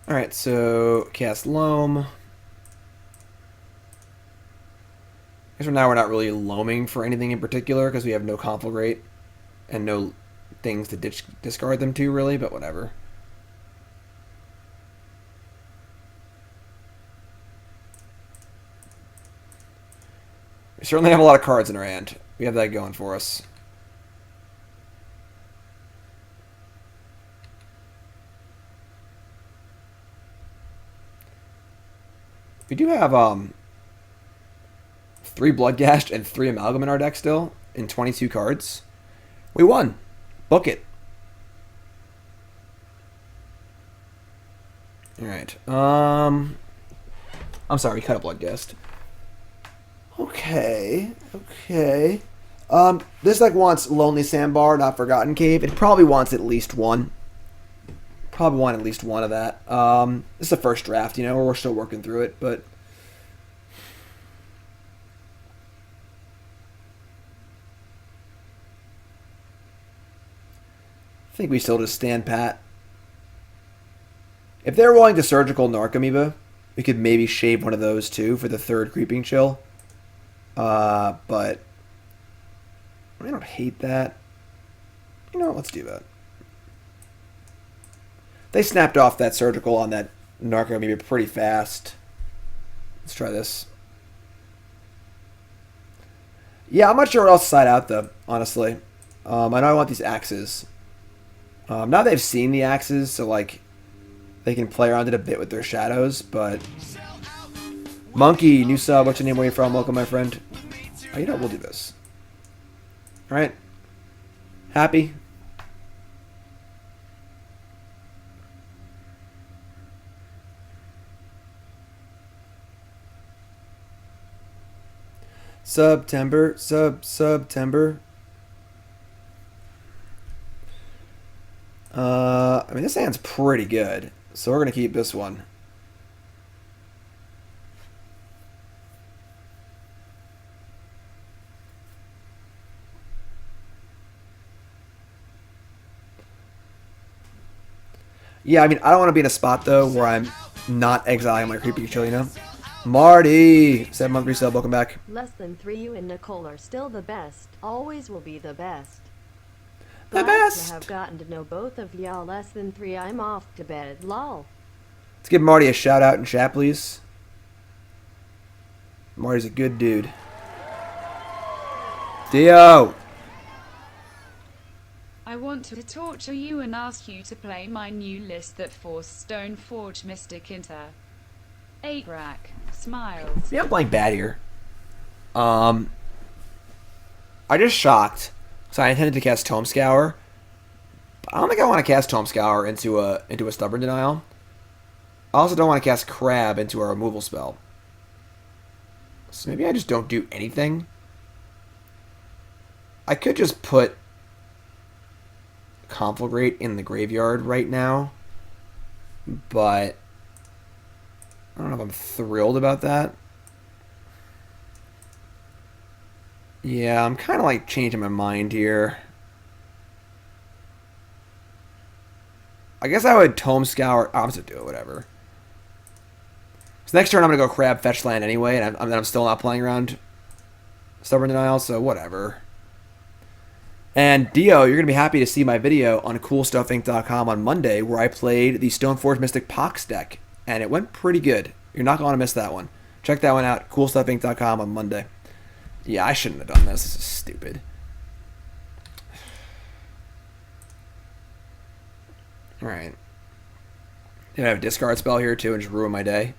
Alright, so cast Loam. I guess for now we're not really loaming for anything in particular because we have no Conflagrate and no things to discard them to really, but whatever. We certainly have a lot of cards in our hand. We have that going for us. We do have 3 Bloodghast and 3 Amalgam in our deck still, in 22 cards. We won. Book it. Alright. I'm sorry, we cut a Bloodghast. Okay. Okay. This deck wants Lonely Sandbar, not Forgotten Cave. It probably wants at least one. Probably want at least one of that. This is the first draft, you know, we're still working through it, but... I think we still just stand pat. If they're willing to Surgical Narcomoeba, we could maybe shave one of those too for the 3rd Creeping Chill. But... I don't hate that. You know what, let's do that. They snapped off that Surgical on that Narcomoeba pretty fast. Let's try this. Yeah, I'm not sure what else to side out, though, honestly. I know I want these axes. Now they've seen the axes, so, like, they can play around it a bit with their shadows, but... Monkey, new sub, what's your name, where you from? Welcome, my friend. Oh, you know what, we'll do this. Alright. Happy? September. I mean, this hand's pretty good, so we're going to keep this one. Yeah, I mean, I don't want to be in a spot, though, where I'm not exiling my Creeping Chill, you know? Marty! 7-month resale, welcome back. Less than 3, you and Nicole are still the best. Always will be the best. The Glad best! to have gotten to know both of y'all. Less than 3, I'm off to bed. Lol. Let's give Marty a shout out in chat, please. Marty's a good dude. Dio! I want to torture you and ask you to play my new list that forced Stoneforge Mystic into 8-rack. Smiles. Yeah, I'm playing bad here. I just shocked. So I intended to cast Tome Scour. But I don't think I want to cast Tome Scour into a Stubborn Denial. I also don't want to cast Crab into a removal spell. So maybe I just don't do anything. I could just put Conflagrate in the graveyard right now. But I don't know if I'm thrilled about that. Yeah, I'm kind of like changing my mind here. I guess I would Tome Scour. I'm just do it, whatever. So next turn I'm going to go Crab Fetch Land anyway, and I'm still not playing around Stubborn Denial, so whatever. And Dio, you're going to be happy to see my video on CoolStuffInc.com on Monday where I played the Stoneforge Mystic Pox deck, and it went pretty good. You're not going to miss that one. Check that one out, CoolStuffInc.com on Monday. Yeah, I shouldn't have done this. This is stupid. Alright. Did I have a discard spell here too and just ruin my day?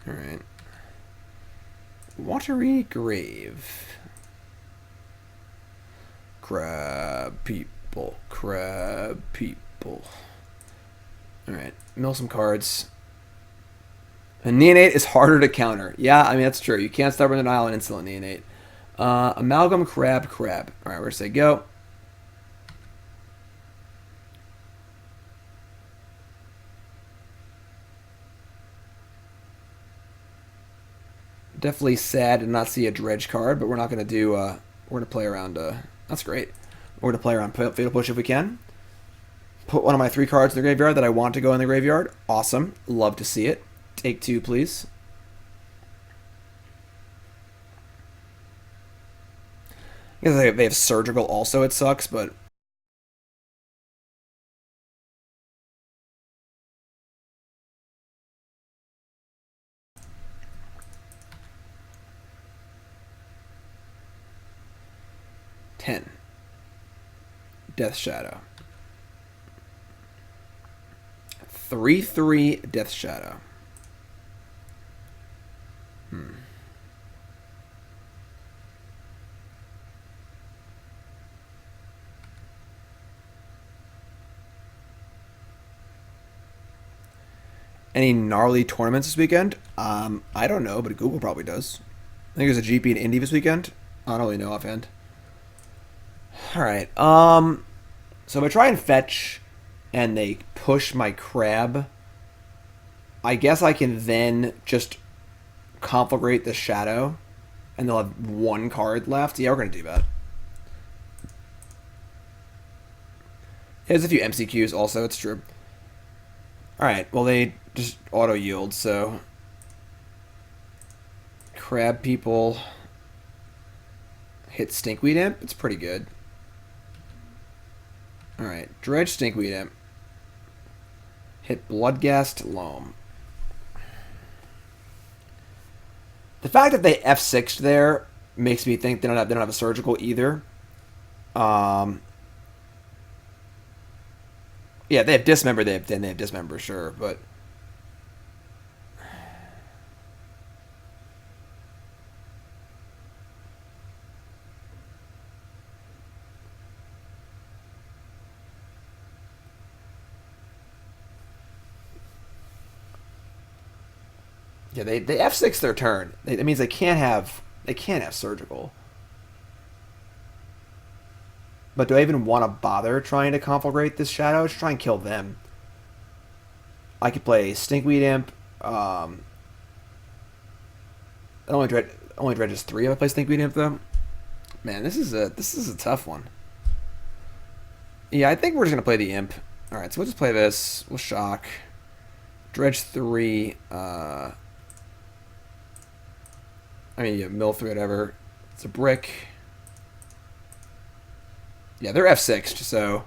Alright. Watery Grave. Crab people. Crab people. Alright. Mill some cards. And Neonate is harder to counter. Yeah, I mean, that's true. You can't Stubborn Denial and Insolent Neonate. Amalgam, Crab, Crab. Alright, where's they go? Definitely sad to not see a Dredge card, but we're not going to do, we're going to play around, that's great. We're going to play around Fatal Push if we can. Put one of my 3 cards in the graveyard that I want to go in the graveyard. Awesome. Love to see it. Take 2, please. I guess they have Surgical also, it sucks, but... Death Shadow. 3/3 Death Shadow. Any gnarly tournaments this weekend? I don't know, but Google probably does. I think there's a GP in Indy this weekend. I don't really know offhand. Alright, so if I try and fetch and they push my Crab, I guess I can then just Conflagrate the Shadow and they'll have 1 card left. Yeah, we're going to do that. There's a few MCQs also, it's true. Alright, well they just auto-yield, so... Crab people... Hit Stinkweed Imp, it's pretty good. Alright, Dredge Stinkweed Imp. Hit Bloodghast Loam. The fact that they F6'd there makes me think they don't have a surgical either. Yeah, they have Dismember, they have Dismember, sure, but... Yeah, they F6 their turn. That means they can't have surgical. But do I even want to bother trying to Conflagrate this Shadow? Just try and kill them. I could play Stinkweed Imp. Only dredges 3 if I play Stinkweed Imp though. Man, this is a tough one. Yeah, I think we're just gonna play the Imp. Alright, so we'll just play this. We'll shock. Dredge 3. I mean, yeah, mill 3, whatever. It's a brick. Yeah, they're F6, so...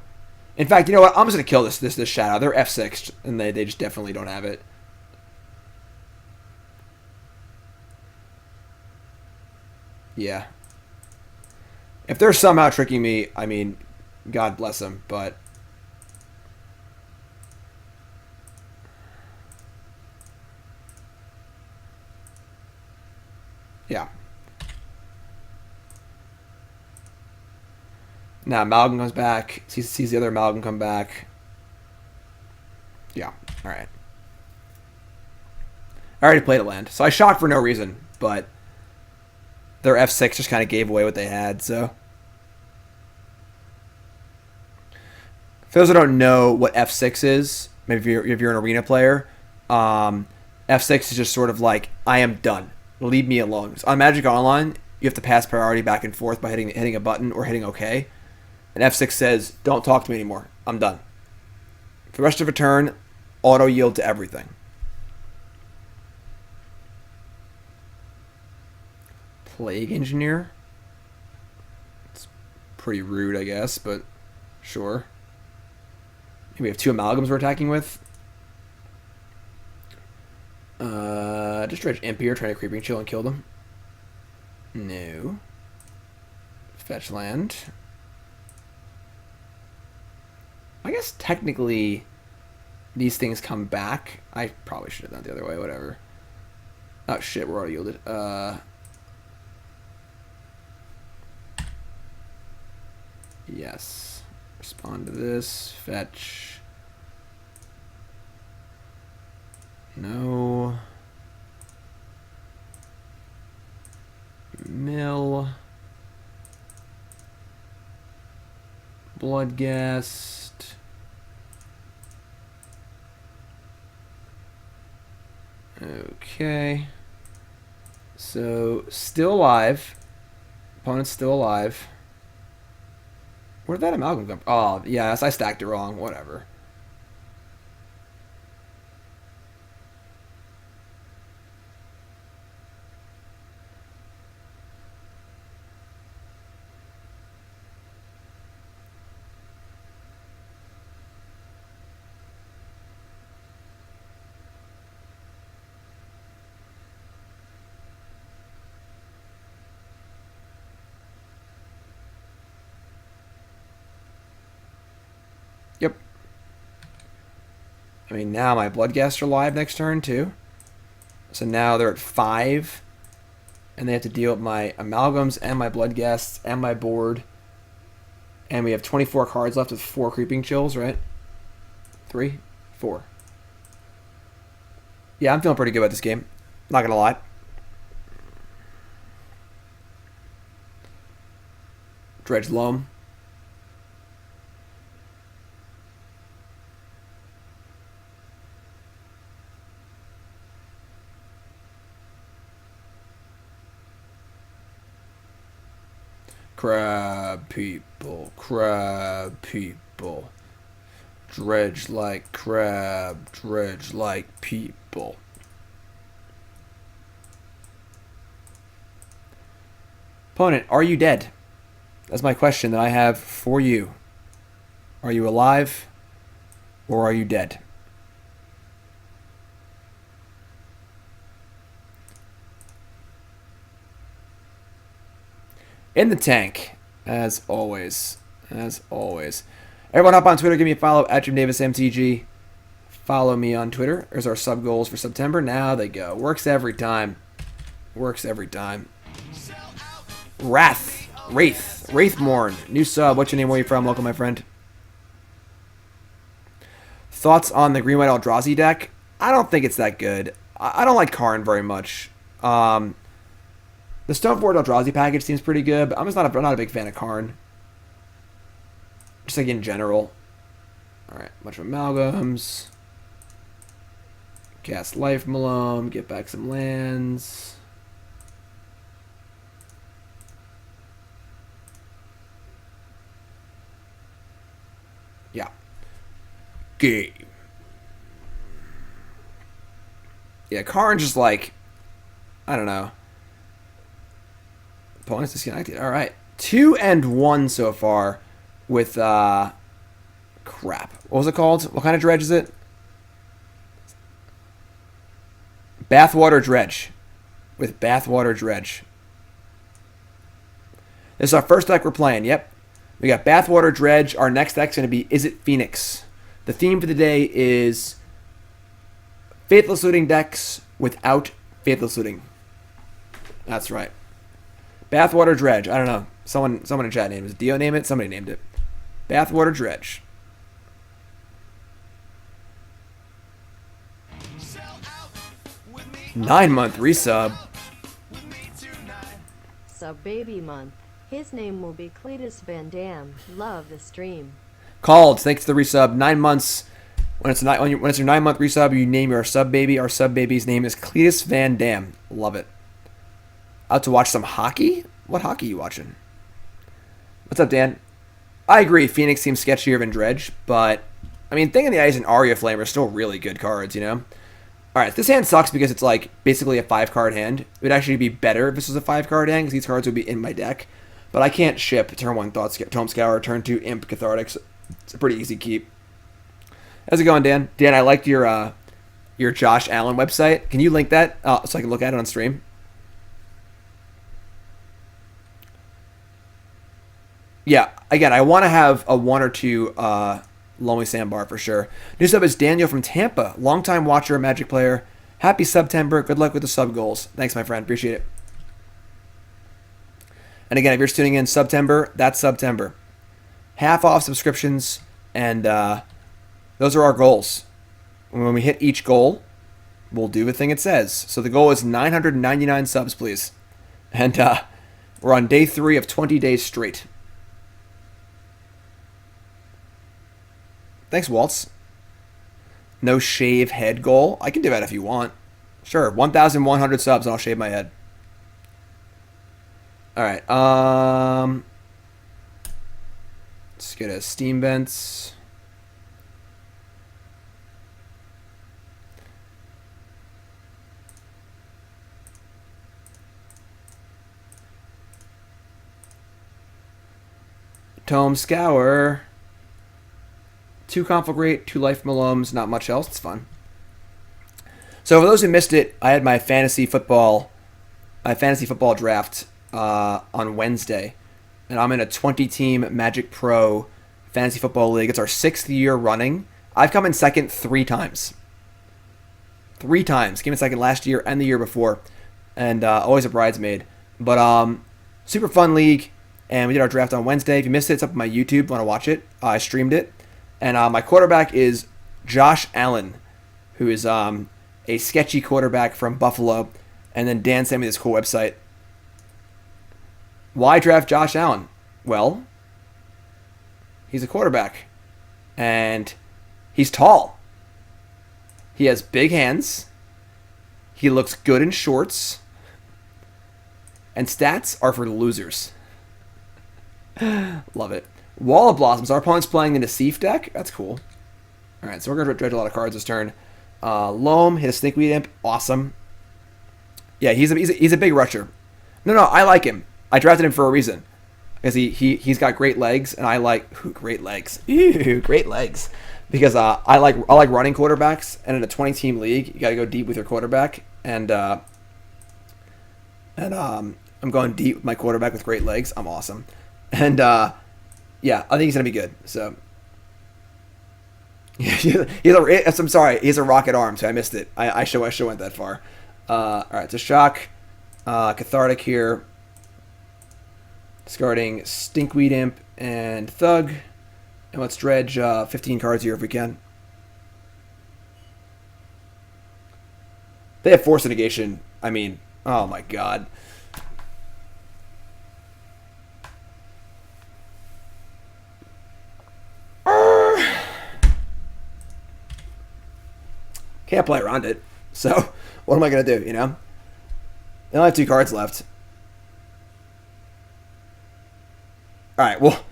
In fact, you know what? I'm just going to kill this shadow. They're F6, and they just definitely don't have it. Yeah. If they're somehow tricking me, I mean, God bless them, but... Yeah. Now Amalgam comes back. Sees the other Amalgam come back. Yeah. Alright. I already played a land. So I shocked for no reason, but their F6 just kind of gave away what they had, so. For those who don't know what F6 is, maybe if you're an arena player, F6 is just sort of like, I am done. Leave me alone. So on Magic Online, you have to pass priority back and forth by hitting a button or hitting OK. And F6 says, don't talk to me anymore. I'm done. For the rest of a turn, auto yield to everything. Plague Engineer. It's pretty rude, I guess, but sure. We have 2 Amalgams we're attacking with. Just Dredge Imp here, trying to Creeping Chill and kill them. No. Fetch land. I guess technically these things come back. I probably should have done it the other way, whatever. Oh shit, we're already yielded. Yes. Respond to this. Fetch. No. Mill. Bloodghast. Okay. So, still alive. Opponent's still alive. Where did that Amalgam come from? Oh, yes, I stacked it wrong. Whatever. Yep. I mean, now my Bloodghast are live next turn, too. So now they're at 5. And they have to deal with my Amalgams and my Bloodghasts and my board. And we have 24 cards left with 4 Creeping Chills, right? 3? 4. Yeah, I'm feeling pretty good about this game. Not gonna lie. Dredge Loam. Crab people, crab people. Dredge like crab, dredge like people. Opponent, are you dead? That's my question that I have for you. Are you alive or are you dead? In the tank, as always. As always. Everyone hop on Twitter, give me a follow at JimDavisMTG. Follow me on Twitter. There's our sub goals for September. Now they go. Works every time. Works every time. Wraithmorn. New sub. What's your name? Where are you from? Welcome, my friend. Thoughts on the green-white Eldrazi deck? I don't think it's that good. I don't like Karn very much. The Stoneforge Eldrazi package seems pretty good, but I'm not a big fan of Karn. Just like in general. Alright, bunch of Amalgams. Cast Life Malone, get back some lands. Yeah. game. Yeah, Karn just like, I don't know. Opponents disconnected. All right. 2-1 so far with, crap. What was it called? What kind of dredge is it? Bathwater Dredge. With Bathwater Dredge. This is our first deck we're playing. Yep. We got Bathwater Dredge. Our next deck's going to be Is It Phoenix? The theme for the day is Faithless looting decks without Faithless looting. That's right. Bathwater Dredge. I don't know. Someone in chat named it. Did Dio name it? Somebody named it. Bathwater Dredge. Nine-month resub. Sub baby month. His name will be Cletus Van Dam. Love the stream. Called. Thanks to the resub. 9 months. When it's your 9-month resub, you name your sub baby. Our sub baby's name is Cletus Van Dam. Love it. Out to watch some hockey? What hockey are you watching? What's up, Dan? I agree. Phoenix seems sketchier than Dredge, but I mean, Thing in the Ice and Aria Flame are still really good cards, you know? Alright, this hand sucks because it's like basically a 5-card hand. It would actually be better if this was a 5-card hand because these cards would be in my deck. But I can't ship turn 1 Tome Scour, turn 2 Imp Cathartic. So it's a pretty easy keep. How's it going, Dan? Dan, I liked your Josh Allen website. Can you link that so I can look at it on stream? Yeah, again, I want to have a 1 or 2 Lonely Sandbar for sure. New sub is Daniel from Tampa. Longtime watcher, Magic player. Happy September. Good luck with the sub goals. Thanks, my friend. Appreciate it. And again, if you're tuning in September, that's September. Half off subscriptions, and those are our goals. When we hit each goal, we'll do the thing it says. So the goal is 999 subs, please. And we're on day 3 of 20 days straight. Thanks, Waltz. No shave head goal. I can do that if you want. Sure, 1,100 subs and I'll shave my head. Alright, let's get a Steam Vents. Tome Scour. 2 Conflagrate, 2 Life Malomes, not much else. It's fun. So for those who missed it, I had my fantasy football draft on Wednesday, and I'm in a 20-team Magic Pro Fantasy Football League. It's our 6th year running. I've come in second 3 times. 3 times. Came in second last year and the year before, and always a bridesmaid. But super fun league, and we did our draft on Wednesday. If you missed it, it's up on my YouTube. Want to watch it? I streamed it. And my quarterback is Josh Allen, who is a sketchy quarterback from Buffalo. And then Dan sent me this cool website. Why draft Josh Allen? Well, he's a quarterback. And he's tall. He has big hands. He looks good in shorts. And stats are for losers. Love it. Wall of Blossoms. Our opponent's playing in a Seaf deck. That's cool. Alright, so we're going to dredge a lot of cards this turn. Loam, hit a Stinkweed Imp. Awesome. Yeah, he's a big rusher. No, I like him. I drafted him for a reason. Because he's got great legs, and I like... great legs. Ew, great legs. Because I like running quarterbacks, and in a 20-team league, you got to go deep with your quarterback. And I'm going deep with my quarterback with great legs. I'm awesome. And... yeah, I think he's going to be good. So, I'm sorry, he's a rocket arm, so I missed it. I should went that far. All right, so shock, cathartic here, discarding Stinkweed Imp and Thug, and let's dredge 15 cards here if we can. They have Force Negation. I mean, oh my god. Can't play around it. So, what am I going to do, you know? They only have 2 cards left. Alright, well.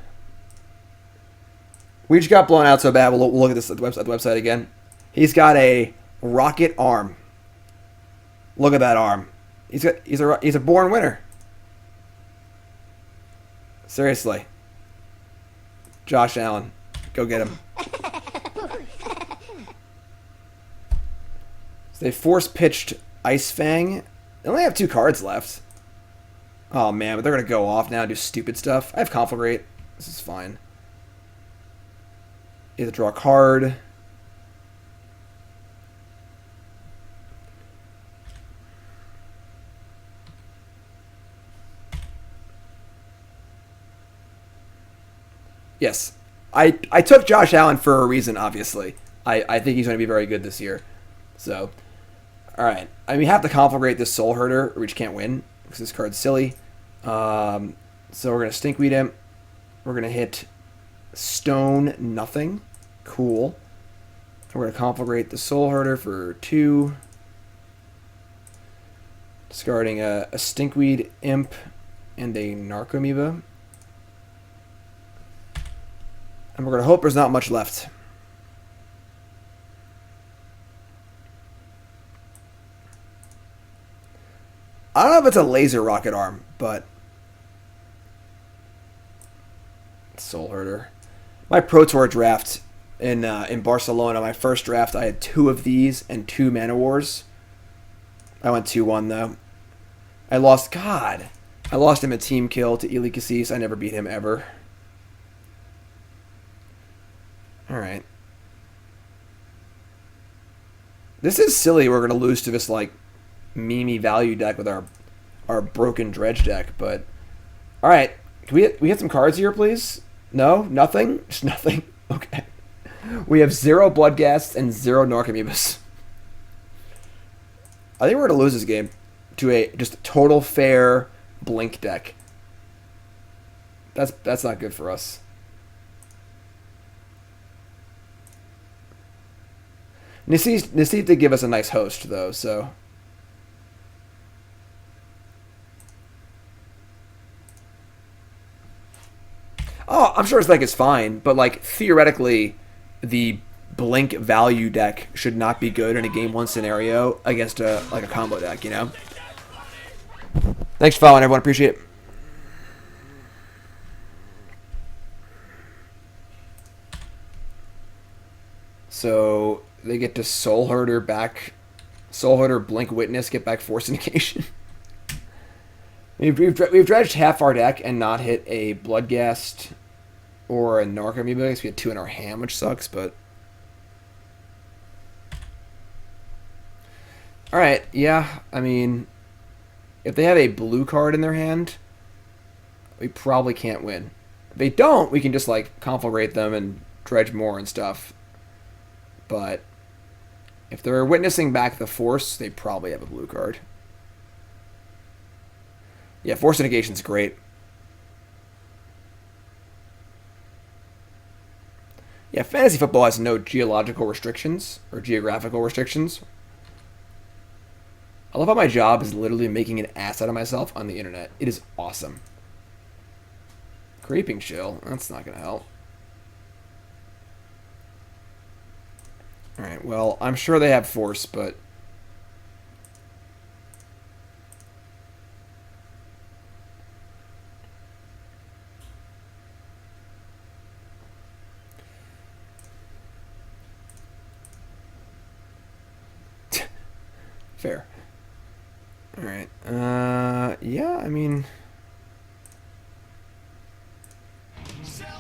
We just got blown out so bad. We'll look at this at the website again. He's got a rocket arm. Look at that arm. He's a born winner. Seriously. Josh Allen. Go get him. So they force-pitched Ice Fang. They only have 2 cards left. Oh, man, but they're going to go off now and do stupid stuff. I have Conflagrate. This is fine. You have to draw a card. Yes. I took Josh Allen for a reason, obviously. I think he's going to be very good this year. So, alright. I mean, we have to Conflagrate this Soul Herder, or we just can't win, because this card's silly. So we're going to Stinkweed Imp. We're going to hit Stone nothing. Cool. We're going to Conflagrate the Soul Herder for 2. Discarding a Stinkweed Imp and a Narcomoeba. And we're going to hope there's not much left. I don't know if it's a laser rocket arm, but Soul Herder. My Pro Tour draft in Barcelona, my first draft, I had 2 of these and 2 Mana Wars. I went 2-1 though. I lost him a team kill to Eli Cassis. I never beat him ever. Alright. This is silly. We're going to lose to this, like, meme value deck with our broken dredge deck, but... Alright. Can we get some cards here, please? No? Nothing? Just nothing? Okay. We have 0 Bloodghasts and 0 Narcomoebas. I think we're going to lose this game to a just total fair blink deck. That's not good for us. Nissi did give us a nice host, though, so... Oh, I'm sure his deck is fine, but, like, theoretically, the blink value deck should not be good in a Game 1 scenario against a combo deck, you know? Thanks for following, everyone. Appreciate it. So... They get to Soul Herder back. Soul Herder, Blink Witness, get back Force Negation. We've dredged half our deck and not hit a Bloodghast or a Narcomoeba. I guess we had 2 in our hand, which sucks, but... Alright, yeah, I mean... If they have a blue card in their hand, we probably can't win. If they don't, we can just, like, Conflagrate them and dredge more and stuff. But... If they're witnessing back the Force, they probably have a blue card. Yeah, Force Negation's great. Yeah, fantasy football has no geological restrictions or geographical restrictions. I love how my job is literally making an ass out of myself on the internet. It is awesome. Creeping Chill. That's not going to help. Alright, well, I'm sure they have Force, but... Fair. Alright, yeah, I mean...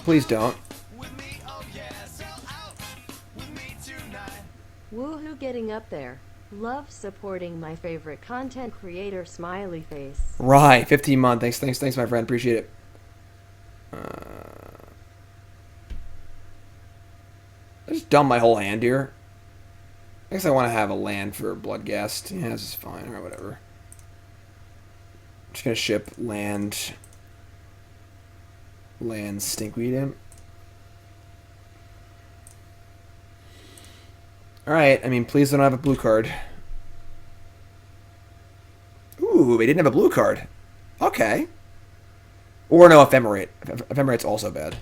Please don't. Woohoo getting up there. Love supporting my favorite content creator, smiley face. Right, 15 month. Thanks, my friend. Appreciate it. I just dumped my whole hand here. I guess I want to have a land for Bloodghast. Yeah, this is fine. Or whatever. I'm just going to ship land Stinkweed Imp. Alright, I mean, please don't have a blue card. Ooh, they didn't have a blue card. Okay. Or no, Ephemerate. Ephemerate's also bad.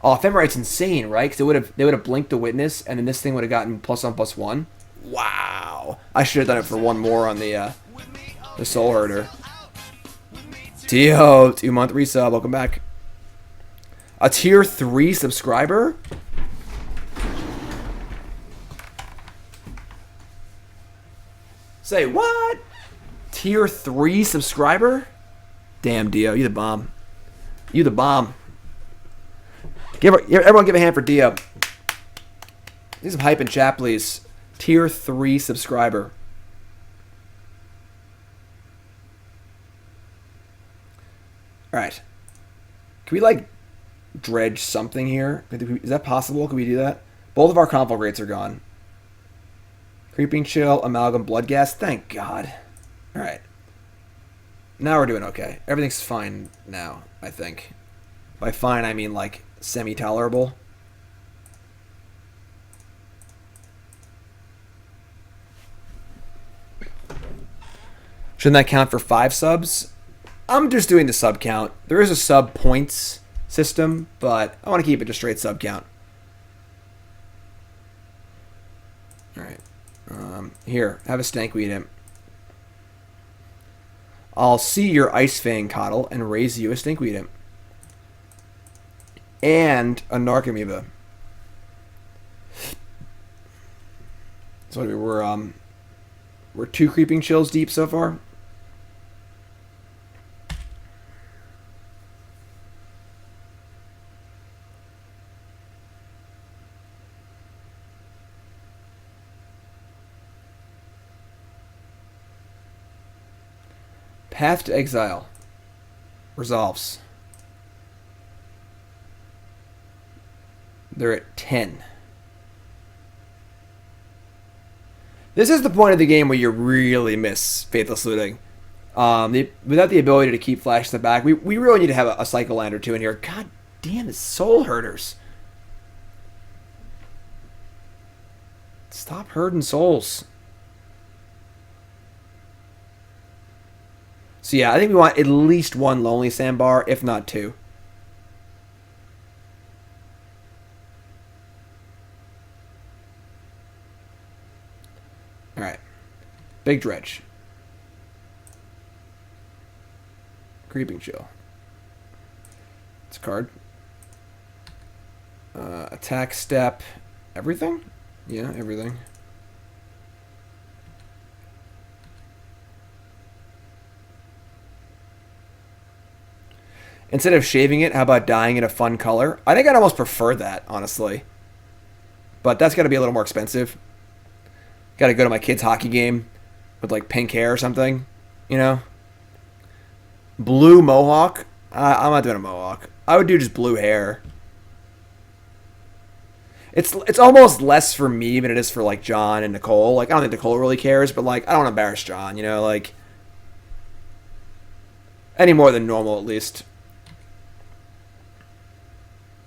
Oh, Ephemerite's insane, right? Because they would have blinked the witness, and then this thing would have gotten +1/+1. Wow! I should have done it for one more on the Soul Herder. Dio, 2-month resub. Welcome back. A tier 3 subscriber. Say what? Tier 3 subscriber? Damn, Dio, you the bomb. You the bomb. Everyone give a hand for Dio. Need some hype in chat, please. Tier 3 subscriber. Alright. Can we, like, dredge something here? Is that possible? Can we do that? Both of our Conflagrates are gone. Creeping Chill, Amalgam, Bloodghast. Thank God. Alright. Now we're doing okay. Everything's fine now, I think. By fine, I mean, like, semi-tolerable. Shouldn't that count for 5 subs? I'm just doing the sub count. There is a sub points system, but I want to keep it just straight sub count. Alright. Here, have a Stinkweed Imp. I'll see your Ice Fang Coddle and raise you a Stinkweed Imp. And a Narcomoeba. So we're 2 Creeping Chills deep so far. Path to Exile. Resolves. They're at 10. This is the point of the game where you really miss Faithless looting. Without the ability to keep Flash in the back, we really need to have a Cycle Land or 2 in here. God damn, it's Soul Herders. Stop herding souls. So yeah, I think we want at least 1 Lonely Sandbar, if not 2. Alright. Big Dredge. Creeping Chill. It's a card. Attack Step. Everything? Yeah, everything. Instead of shaving it, how about dyeing it a fun color? I think I'd almost prefer that, honestly. But that's got to be a little more expensive. Got to go to my kid's hockey game with, like, pink hair or something, you know? Blue mohawk? I'm not doing a mohawk. I would do just blue hair. It's almost less for me than it is for, like, John and Nicole. Like, I don't think Nicole really cares, but, like, I don't want to embarrass John, you know? Like, any more than normal, at least.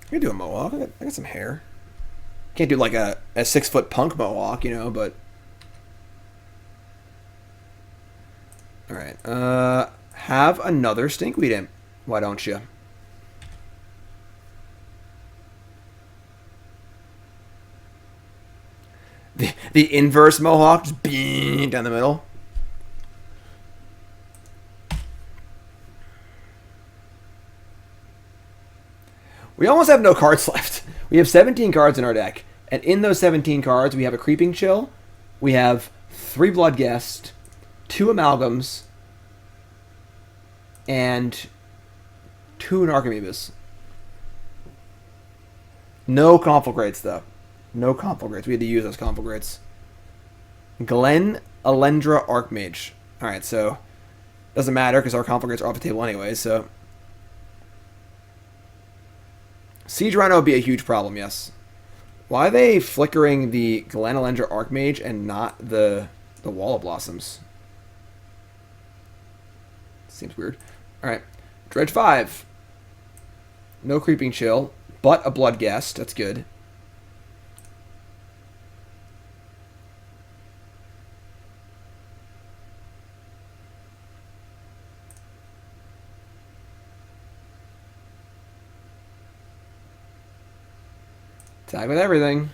I can do a mohawk. I got some hair. Can't do like a 6-foot punk mohawk, you know, but... Alright. Have another Stinkweed Imp. Why don't you? The inverse mohawk, just beam down the middle. We almost have no cards left. We have 17 cards in our deck. And in those 17 cards, we have a Creeping Chill. We have 3 Bloodghast, 2 Amalgams, and 2 Narcomoebas. No Conflagrates, though. No Conflagrates. We had to use those Conflagrates. Glen Alendra Archmage. Alright, so... Doesn't matter, because our Conflagrates are off the table anyway, so... Siege Rhino would be a huge problem, yes. Why are they flickering the Glen Alendra Archmage and not the Wall of Blossoms? Seems weird. Alright. Dredge 5. No Creeping Chill, but a Bloodghast. That's good. Attack with everything.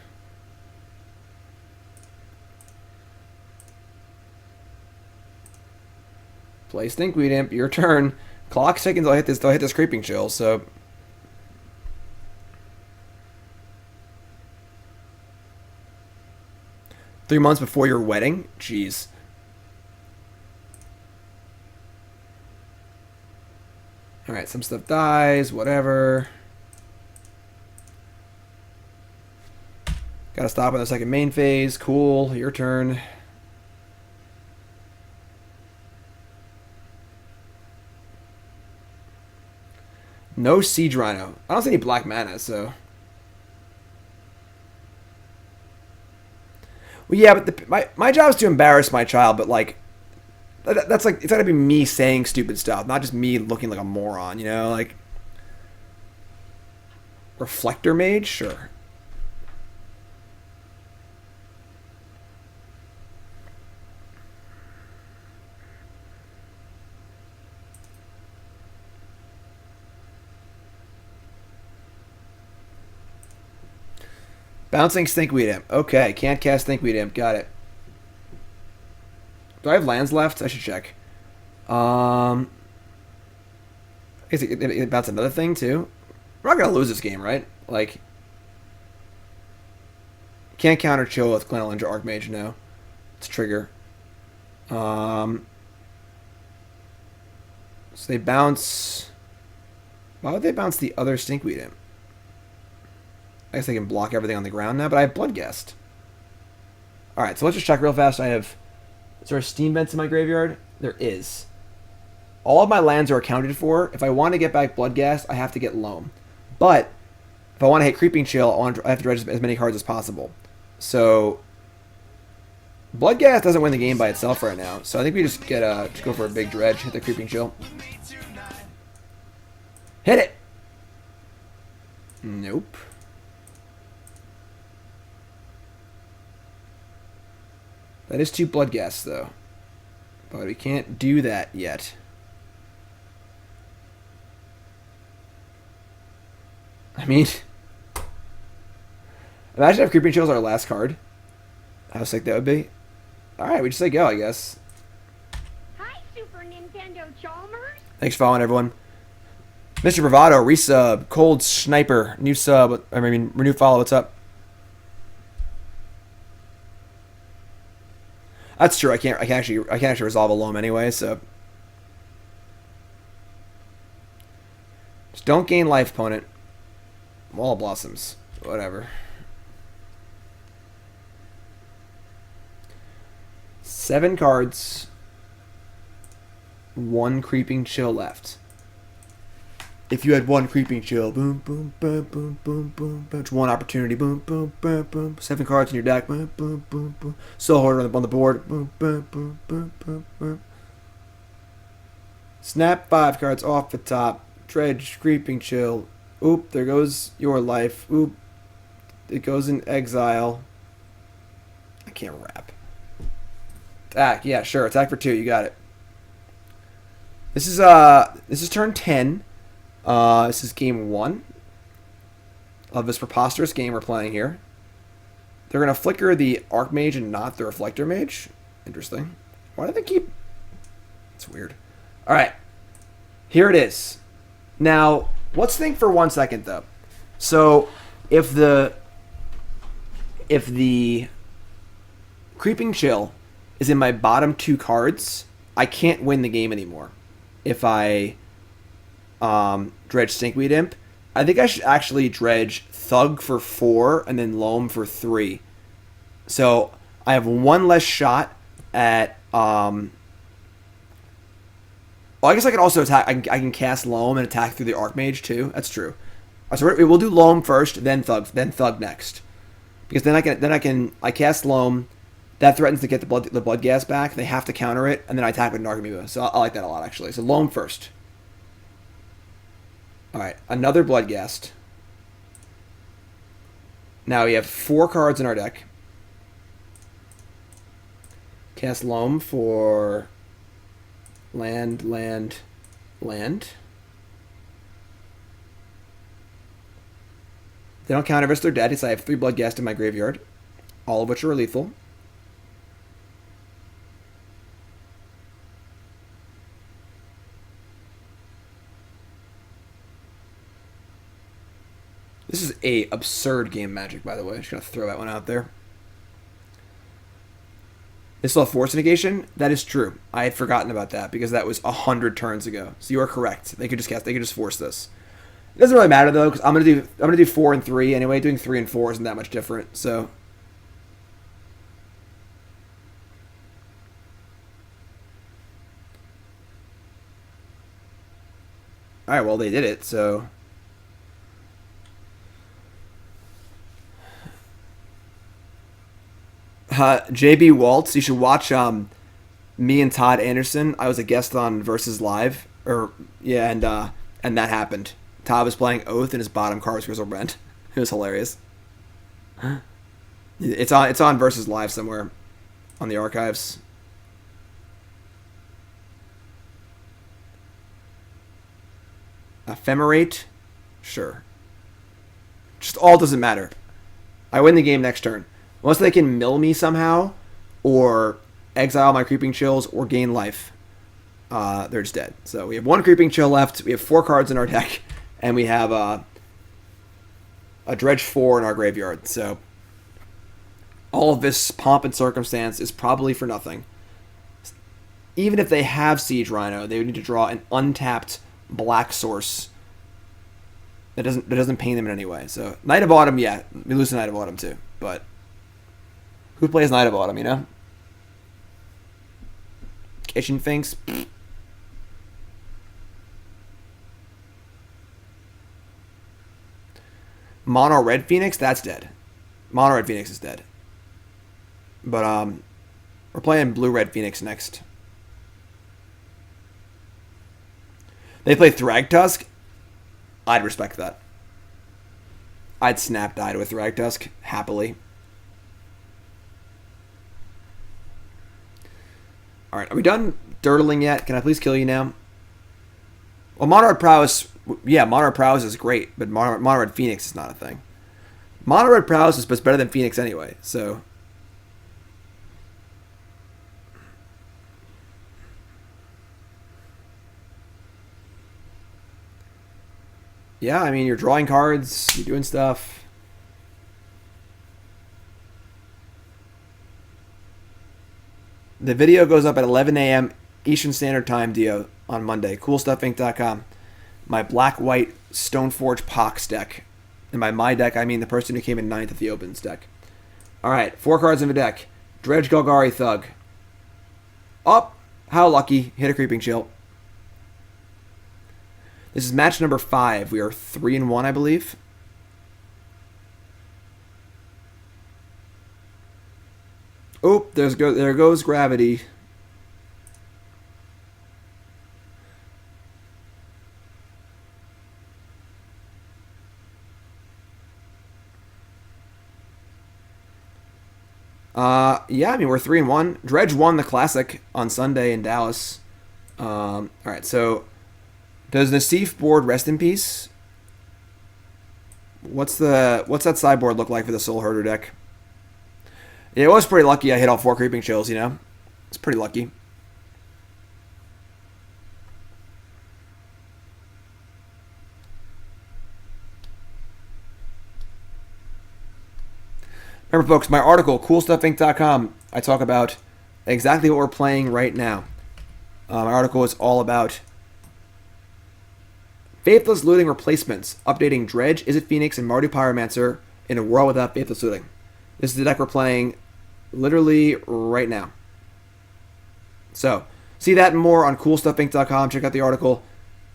Play Stinkweed Imp. Your turn. Clock ticking until I hit this. Till I hit this Creeping Chill. So 3 months before your wedding. Jeez. All right. Some stuff dies. Whatever. Gotta stop in the second main phase. Cool. Your turn. No Siege Rhino. I don't see any black mana, so. Well, yeah, but my job is to embarrass my child, but like, that's like, it's gotta be me saying stupid stuff, not just me looking like a moron, you know? Like, Reflector Mage? Sure. Bouncing Stinkweed Imp. Okay, can't cast Stinkweed Imp. Got it. Do I have lands left? I should check. I guess it bounce another thing too. We're not gonna lose this game, right? Like, can't counter chill with Glenelendra Archmage. No, it's trigger. So they bounce. Why would they bounce the other Stinkweed Imp? I guess they can block everything on the ground now, but I have Bloodghast. Alright, so let's just check real fast. Is there a Steam Vents in my graveyard? There is. All of my lands are accounted for. If I want to get back Bloodghast, I have to get Loam. But, if I want to hit Creeping Chill, I have to dredge as many cards as possible. So, Bloodghast doesn't win the game by itself right now. So I think we just just go for a big dredge, hit the Creeping Chill. Hit it! Nope. That is 2 Bloodghasts, though. But we can't do that yet. I mean, imagine if Creeping Chill is our last card. How sick that would be. Alright, we just say go, I guess. Hi, Super Nintendo Chalmers. Thanks for following, everyone. Mr. Bravado, resub. Cold Sniper, new sub. I mean, new follow. What's up? That's true. I can't actually resolve a Loam anyway. So just don't gain life, opponent. Wall of Blossoms, whatever. 7 cards. 1 Creeping Chill left. If you had 1 Creeping Chill, boom, boom, boom, boom, boom, boom, boom. 1 opportunity, boom, boom, boom, boom. 7 cards in your deck, boom, boom, boom, boom. Soul Hoarder on the board, boom, boom, boom, boom, boom, boom. Snap 5 cards off the top. Dredge, Creeping Chill. Oop, there goes your life. Oop, it goes in exile. I can't rap. Attack, yeah, sure. Attack for 2. You got it. This is turn 10. This is game 1 of this preposterous game we're playing here. They're going to flicker the Archmage and not the Reflector Mage. Interesting. Why do they keep... It's weird. Alright. Here it is. Now, let's think for 1 second, though. So, if the Creeping Chill is in my bottom 2 cards, I can't win the game anymore. If I... dredge Stinkweed Imp. I think I should actually dredge Thug for 4 and then Loam for 3. So I have 1 less shot at. Well, I guess I can also attack. I can cast Loam and attack through the Archmage too. That's true. So we'll do Loam first, then Thug next, because then I cast Loam. That threatens to get the Bloodghast back. They have to counter it, and then I attack with Narcomoeba. So I like that a lot actually. So Loam first. Alright, another Bloodghast. Now we have 4 cards in our deck. Cast Loam for land. They don't counter if they're dead, because I have 3 Bloodghast in my graveyard, all of which are lethal. This is a absurd game Magic, by the way. I'm just going to throw that one out there. They still have Force Negation? That is true. I had forgotten about that because that was 100 turns ago. So you are correct. They could just force this. It doesn't really matter though, because I'm gonna do 4 and 3 anyway. Doing 3 and 4 isn't that much different. So alright, well they did it, so JB Waltz, you should watch me and Todd Anderson. I was a guest on Versus Live, and that happened. Todd was playing Oath and his bottom card was Grizzle Brent. It was hilarious. It's on Versus Live somewhere on the archives. Ephemerate? Sure. Just all doesn't matter. I win the game next turn. Unless they can mill me somehow, or exile my Creeping Chills, or gain life, they're just dead. So we have 1 Creeping Chill left, we have 4 cards in our deck, and we have a Dredge 4 in our graveyard. So all of this pomp and circumstance is probably for nothing. Even if they have Siege Rhino, they would need to draw an untapped black source that doesn't pain them in any way. So Knight of Autumn, yeah, we lose to Knight of Autumn too, but who plays Knight of Autumn, you know? Kitchen Finks? Mono Red Phoenix? That's dead. Mono Red Phoenix is dead. But, we're playing Blue Red Phoenix next. They play Thragtusk? I'd respect that. I'd snap die to a Thragtusk, happily. Alright, are we done dirtling yet? Can I please kill you now? Well, Mono Red Prowess... Yeah, Mono Red Prowess is great, but Mono Red Phoenix is not a thing. Mono Red Prowess is better than Phoenix anyway, so... Yeah, I mean, you're drawing cards, you're doing stuff... The video goes up at 11 a.m. Eastern Standard Time, Dio, on Monday. CoolStuffInc.com. My black-white Stoneforge Pox deck. And by my deck, I mean the person who came in 9th at the Opens deck. Alright, 4 cards in the deck. Dredge Golgari Thug. Up! How lucky. Hit a Creeping Chill. This is match number 5. We are 3-1, I believe. Oh, there goes gravity. Yeah, I mean, we're 3-1. Dredge won the Classic on Sunday in Dallas. All right, so does Nassif board rest in peace? What's that sideboard look like for the Soul Herder deck? Yeah, it was pretty lucky I hit all 4 Creeping Chills, you know? It's pretty lucky. Remember, folks, my article, CoolStuffInc.com, I talk about exactly what we're playing right now. My article is all about Faithless looting replacements, updating Dredge, Is It Phoenix, and Mardu Pyromancer in a world without Faithless looting. This is the deck we're playing literally right now. So, see that and more on CoolStuffInc.com. Check out the article.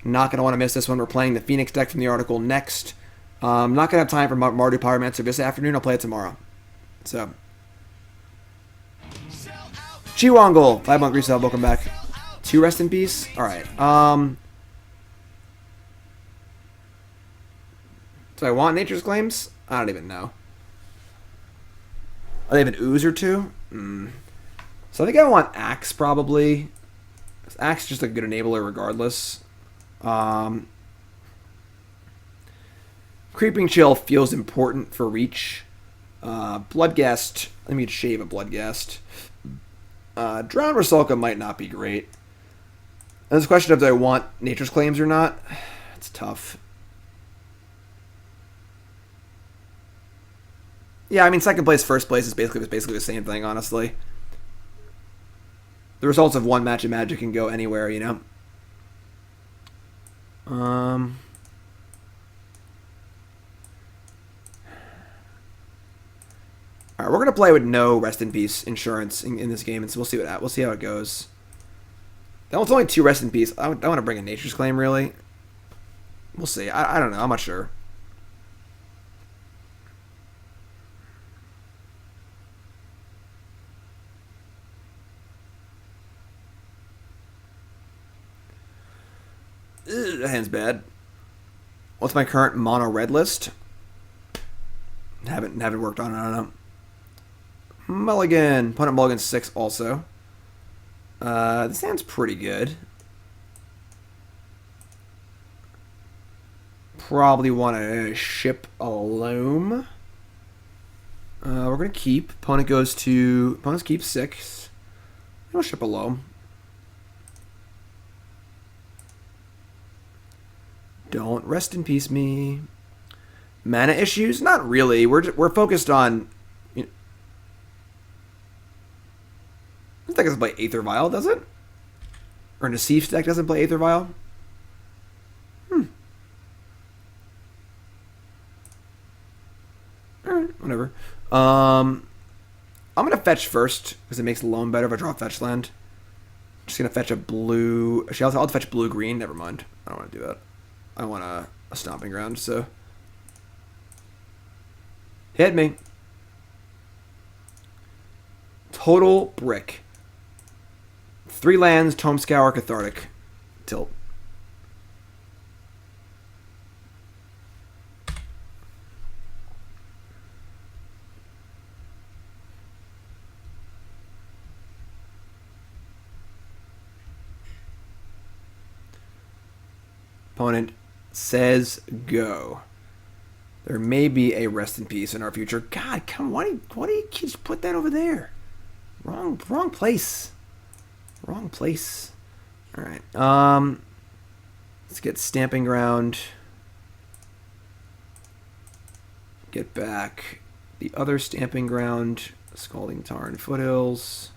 Not going to want to miss this one. We're playing the Phoenix deck from the article next. I'm not going to have time for Mardu Pyromancer this afternoon. I'll play it tomorrow. So, Chiwongle, 5-month resale. Welcome back. 2 rest in peace. All right. Do I want Nature's Claims? I don't even know. Oh, they have an Ooze or 2? So I think I want Axe, probably. Axe is just a good enabler regardless. Creeping Chill feels important for reach. Bloodghast, let me shave a Bloodghast. Drowned Rusalka might not be great. And there's a question of do I want Nature's Claims or not? It's tough. Yeah, I mean, second place, first place is basically the same thing, honestly. The results of one match of Magic can go anywhere, you know? Alright, we're gonna play with no Rest in Peace insurance in this game, and so we'll see how it goes. That one's only 2 Rest in Peace. I want to bring a Nature's Claim, really. We'll see. I don't know. I'm not sure. Ugh, that hand's bad. What's my current mono red list? Haven't worked on it. I don't know. Mulligan. Opponent Mulligan 6 also. This hand's pretty good. Probably want to ship a Loam. We're going to keep. Opponents keep 6. We'll ship a Loam. Don't Rest in Peace me. Mana issues? Not really. We're focused on... This deck doesn't play Aether Vial, does it? Or Nassif's deck doesn't play Aether Vial? Alright, whatever. I'm going to fetch first, because it makes the Loam better if I draw a fetch land. I'm just going to fetch a blue... Actually, I'll fetch blue-green. Never mind. I don't want to do that. I want a Stomping Ground, so... Hit me. Total brick. 3 lands, Tome Scour, Cathartic. Tilt. Opponent says go. There may be a Rest in Peace in our future. God, come on. Why do you just put that over there? Wrong place. Wrong place. Alright. Let's get Stamping Ground. Get back the other Stamping Ground. Scalding Tarn Foothills.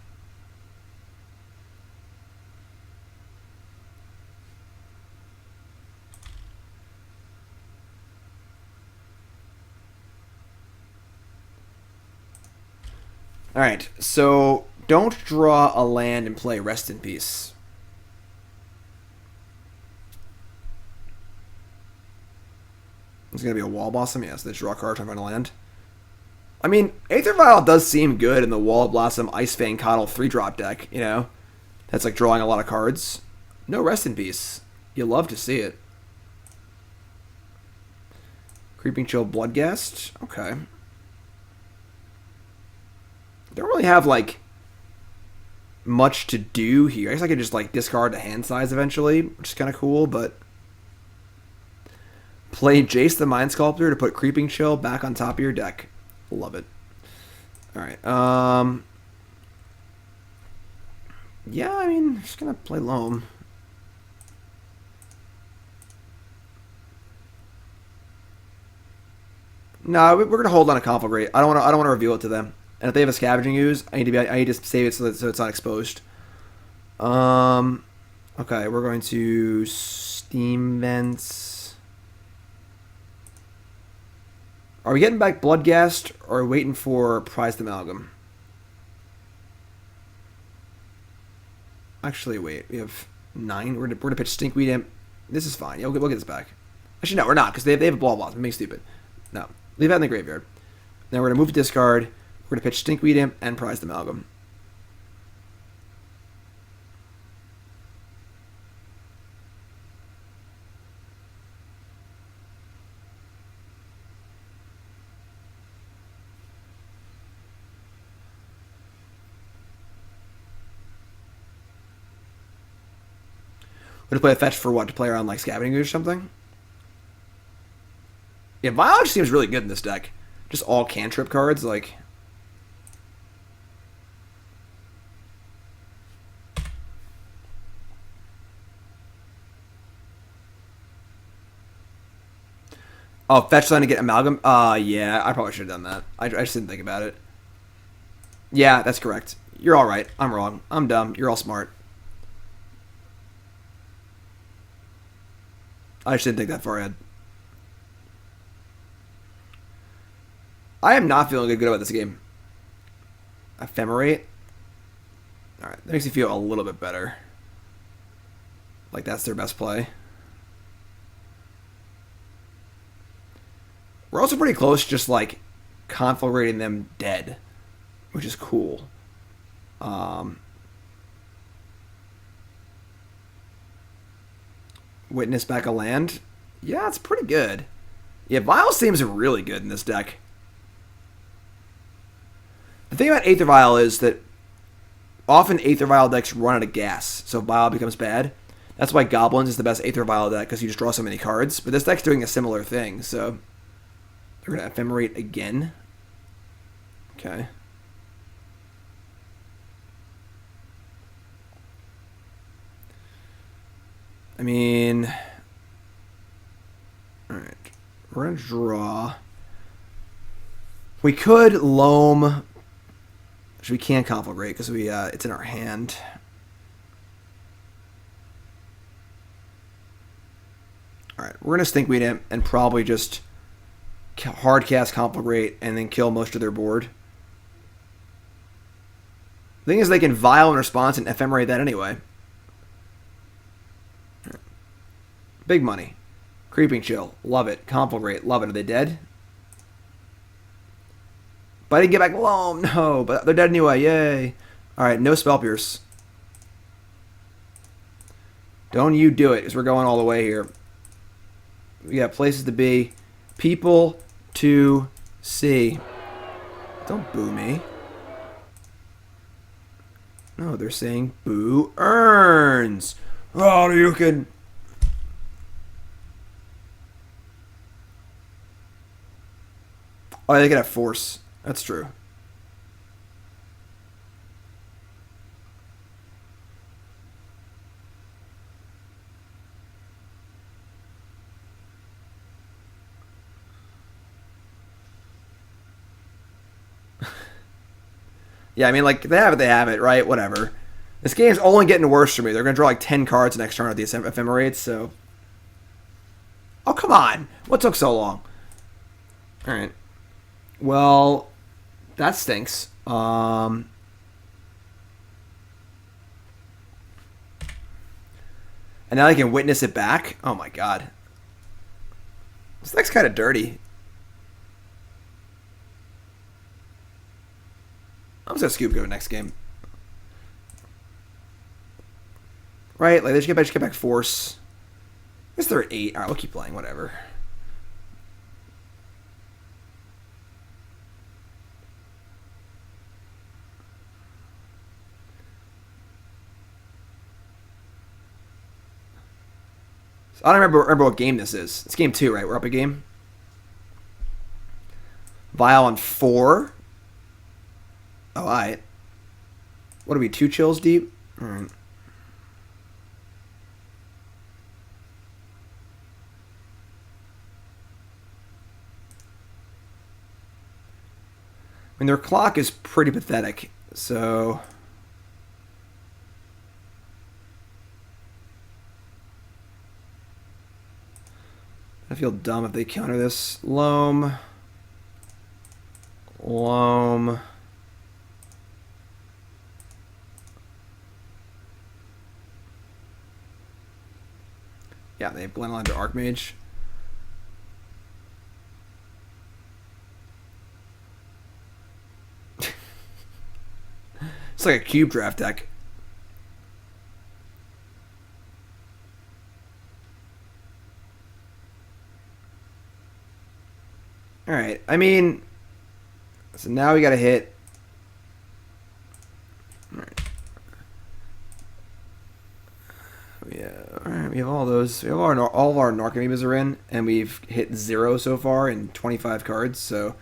Alright, so don't draw a land and play Rest in Peace. It's going to be a Wall Blossom? Yes, they draw a card from a land. I mean, Aether Vial does seem good in the Wall Blossom Ice Fang Coddle 3-drop deck, you know? That's like drawing a lot of cards. No Rest in Peace. You love to see it. Creeping Chill Bloodghast? Okay. Don't really have, like, much to do here. I guess I could just, like, discard the hand size eventually, which is kind of cool, but... Play Jace the Mind Sculptor to put Creeping Chill back on top of your deck. Love it. Alright, yeah, I mean, I'm just gonna play Loam. No, we're gonna hold on a Conflagrate. I don't want to reveal it to them. And if they have a Scavenging Ooze, I need to save it so it's not exposed. Okay, we're going to Steam Vents. Are we getting back Bloodghast or are we waiting for Prized Amalgam? Actually, wait. We have 9. We're gonna pitch Stinkweed Imp. This is fine. Yeah, we'll get this back. Actually, no, we're not because they have a Ball Blossom. I'm being stupid. No, leave that in the graveyard. Then we're gonna move to discard. We're going to pitch Stinkweed Imp and Prized Amalgam. We're going to play a fetch for what? To play around like Scavenging Ooze or something? Yeah, Biology seems really good in this deck. Just all cantrip cards, like... Oh, fetch line to get Amalgam? Yeah, I probably should have done that. I just didn't think about it. Yeah, that's correct. You're all right. I'm wrong. I'm dumb. You're all smart. I just didn't think that far ahead. I am not feeling good about this game. Ephemerate? Alright, that makes me feel a little bit better. Like that's their best play. We're also pretty close just like conflagrating them dead, which is cool. Witness back a land? Yeah, it's pretty good. Yeah, Vial seems really good in this deck. The thing about Aether Vial is that often Aether Vial decks run out of gas, so Vial becomes bad. That's why Goblins is the best Aether Vial deck, because you just draw so many cards. But this deck's doing a similar thing, so... They're going to Ephemerate again. Okay. I mean... Alright. We're going to draw... We could Loam... Which we can't Conflagrate because we it's in our hand. Alright, we're going to Stinkweed Imp and probably just hard cast Conflagrate and then kill most of their board. The thing is they can Vial in response and Ephemerate that anyway. Big money. Creeping Chill. Love it. Conflagrate. Love it. Are they dead? But I didn't get back Loam. No, but they're dead anyway. Yay. Alright, no Spell Pierce. Don't you do it, because we're going all the way here. We got places to be. People to see. Don't boo me. No, they're saying boo earns. Oh, you can... Oh, they can have force. That's true. Yeah, I mean, like, they have it, right? Whatever. This game's only getting worse for me. They're going to draw like 10 cards next turn at the Ephemerates, so... Oh, come on! What took so long? Alright. Well, that stinks. And now I can witness it back? Oh my god. This deck's kind of dirty. I'm just gonna scoop go next game. Right, like they just get back force. I guess they're at 8. Alright, we'll keep playing, whatever. So I don't remember what game this is. It's game 2, right? We're up a game. Vial on 4. Oh, alright. What are we, 2 chills deep? Alright. I mean, their clock is pretty pathetic, so... I feel dumb if they counter this. Loam. Loam. Yeah, they have Glenelond or Archmage. It's like a cube draft deck. Alright, I mean... So now we gotta hit... Alright. Yeah, alright, we have all those. Narcomoebas. We have all of our Narcomoebas are in, and we've hit 0 so far in 25 cards, so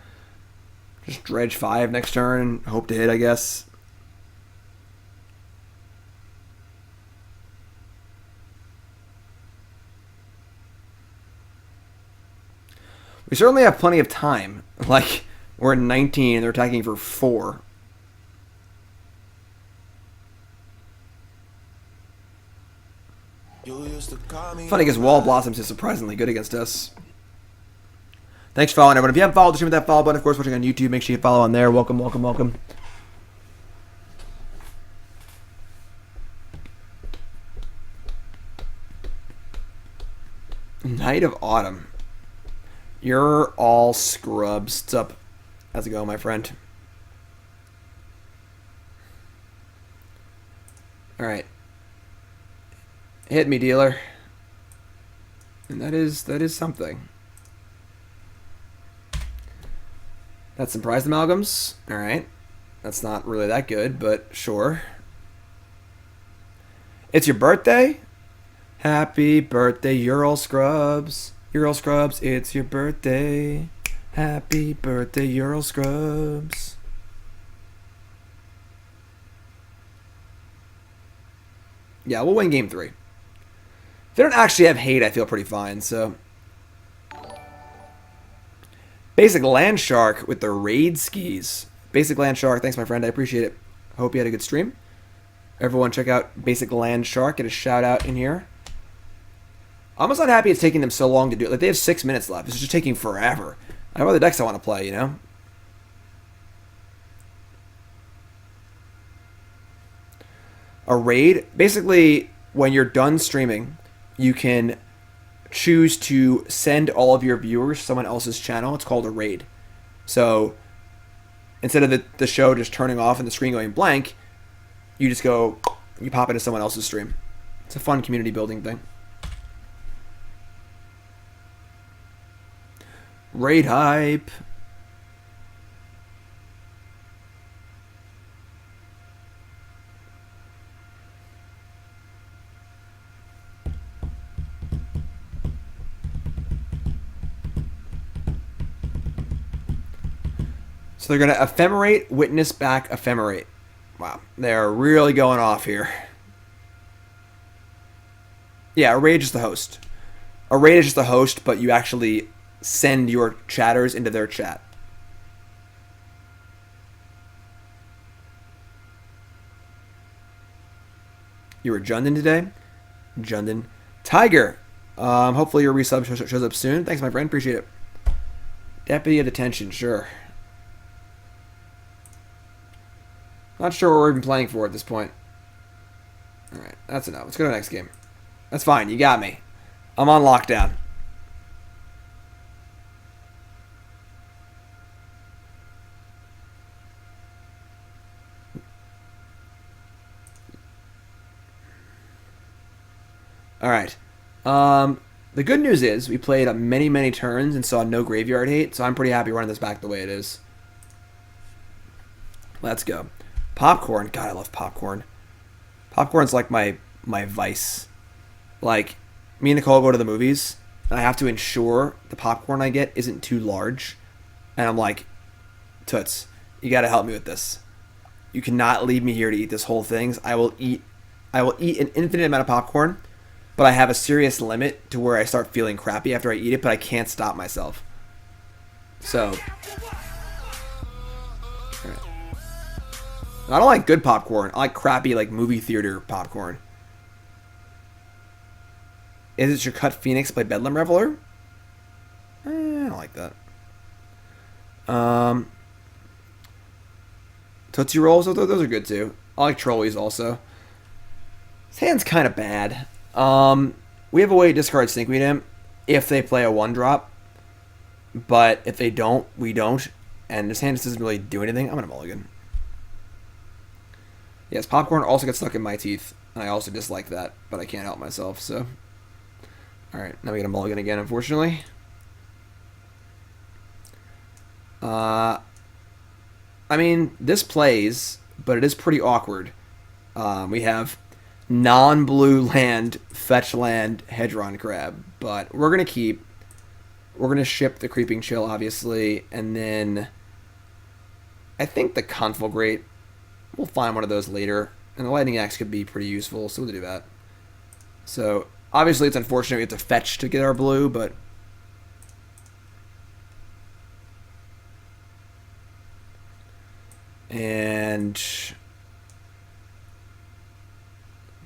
just dredge 5 next turn, hope to hit, I guess. We certainly have plenty of time. Like, we're at 19 and they're attacking for 4. Funny because Wall Blossoms is surprisingly good against us. Thanks for following, everyone. If you haven't followed the stream with that follow button, of course, watching on YouTube, make sure you follow on there. Welcome, welcome, welcome. Night of Autumn. You're all scrubs. What's up? How's it going, my friend? Alright. Hit me, dealer. And that is something. That's some Prized Amalgams. Alright. That's not really that good, but sure. It's your birthday? Happy birthday, you're all scrubs. You're all scrubs, it's your birthday. Happy birthday, you're all scrubs. Yeah, we'll win game 3. If they don't actually have hate, I feel pretty fine, so. Basic Land Shark with the raid skis. Basic Land Shark, thanks my friend, I appreciate it. Hope you had a good stream. Everyone check out Basic Land Shark, get a shout out in here. I'm almost not happy it's taking them so long to do it. Like, they have 6 minutes left. It's just taking forever. I have other decks I want to play, you know? A raid, basically, when you're done streaming, you can choose to send all of your viewers to someone else's channel. It's called a raid. So, instead of the show just turning off and the screen going blank, you just go, you pop into someone else's stream. It's a fun community building thing. Raid hype. So they're going to ephemerate, witness back, ephemerate. Wow, they're really going off here. Yeah, a raid is the host. A raid is just the host, but you actually send your chatters into their chat. You were Jundin today? Jundin. Tiger. Hopefully your resub shows up soon. Thanks, my friend. Appreciate it. Deputy of Detention. Sure. Not sure what we're even playing for at this point. Alright, that's enough. Let's go to the next game. That's fine. You got me. I'm on lockdown. Alright. The good news is we played many, many turns and saw no graveyard hate, so I'm pretty happy running this back the way it is. Let's go. Popcorn. God, I love popcorn. Popcorn's like my vice. Like, me and Nicole go to the movies, and I have to ensure the popcorn I get isn't too large. And I'm like, Toots, you gotta help me with this. You cannot leave me here to eat this whole thing. I will eat an infinite amount of popcorn, but I have a serious limit to where I start feeling crappy after I eat it, but I can't stop myself. So, alright. I don't like good popcorn. I like crappy, like, movie theater popcorn. Is it your cut Phoenix by Bedlam Reveler? I don't like that. Tootsie Rolls, those are good too. I like Trolleys also. This hand's kind of bad. We have a way to discard Stinkweed Imp if they play a 1-drop. But if they don't, we don't. And this hand just doesn't really do anything. I'm going to mulligan. Yes, popcorn also gets stuck in my teeth. And I also dislike that, but I can't help myself, so. Alright, now we get a mulligan again, unfortunately. I mean, this plays, but it is pretty awkward. We have non-blue land, fetch land, Hedron Crab. But we're going to ship the Creeping Chill, obviously, and then I think the Conflagrate, we'll find one of those later, and the Lightning Axe could be pretty useful, so we'll do that. So, obviously it's unfortunate we have to fetch to get our blue, but and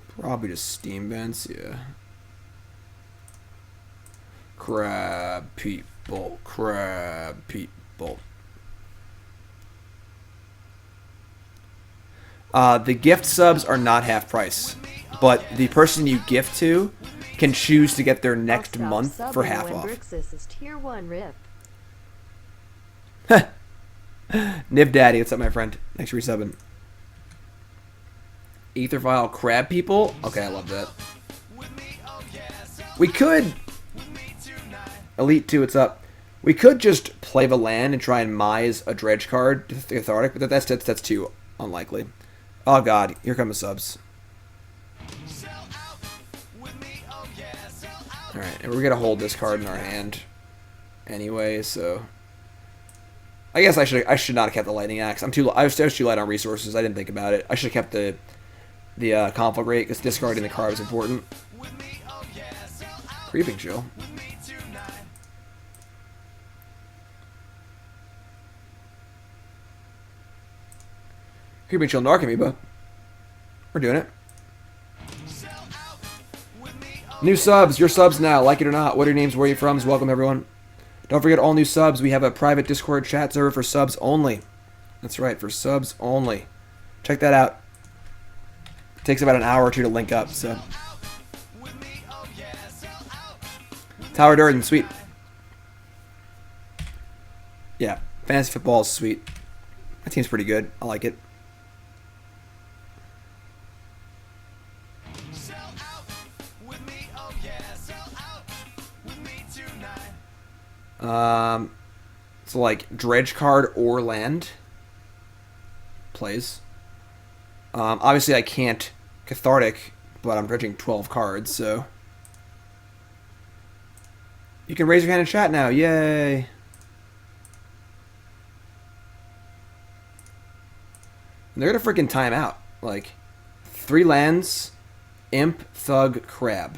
probably just Steam Vents, yeah. Crab people, crab people. The gift subs are not half price, but the person you gift to can choose to get their next month for half off. Is tier 1 rip. Niv Daddy, what's up, my friend? Thanks for resubbing. Aethervile crab people? Okay, I love that. We could... Elite 2, what's up? We could just play the land and try and mise a dredge card to the Cathartic, but that's too unlikely. Oh god, here come the subs. Alright, and we're gonna hold this card in our hand anyway, so I guess I should not have kept the Lightning Axe. I was too light on resources. I didn't think about it. I should have kept the Conflagrate, because discarding the card is important. Creeping Chill. Creeping Chill Narcomoeba. We're doing it. New subs. Your subs now. Like it or not. What are your names? Where are you from? Welcome, everyone. Don't forget all new subs. We have a private Discord chat server for subs only. That's right, for subs only. Check that out. It takes about an hour or two to link up, so. Tower Durden, sweet. Yeah, fantasy football is sweet. My team's pretty good. I like it. So like dredge card or land plays. Obviously I can't Cathartic, but I'm dredging 12 cards, so you can raise your hand in chat now. Yay! And they're gonna freaking time out. Like 3 lands, Imp, Thug, Crab.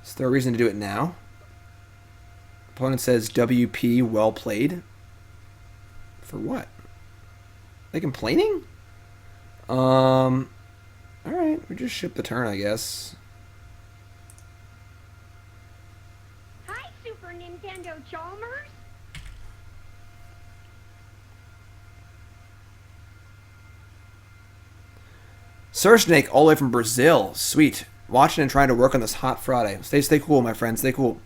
Is there a reason to do it now? Opponent says WP, well played. For what? They complaining? Alright, we just ship the turn, I guess. Hi, Super Nintendo Chalmers. Sir Snake, all the way from Brazil. Sweet. Watching and trying to work on this hot Friday. Stay cool, my friend. Stay cool.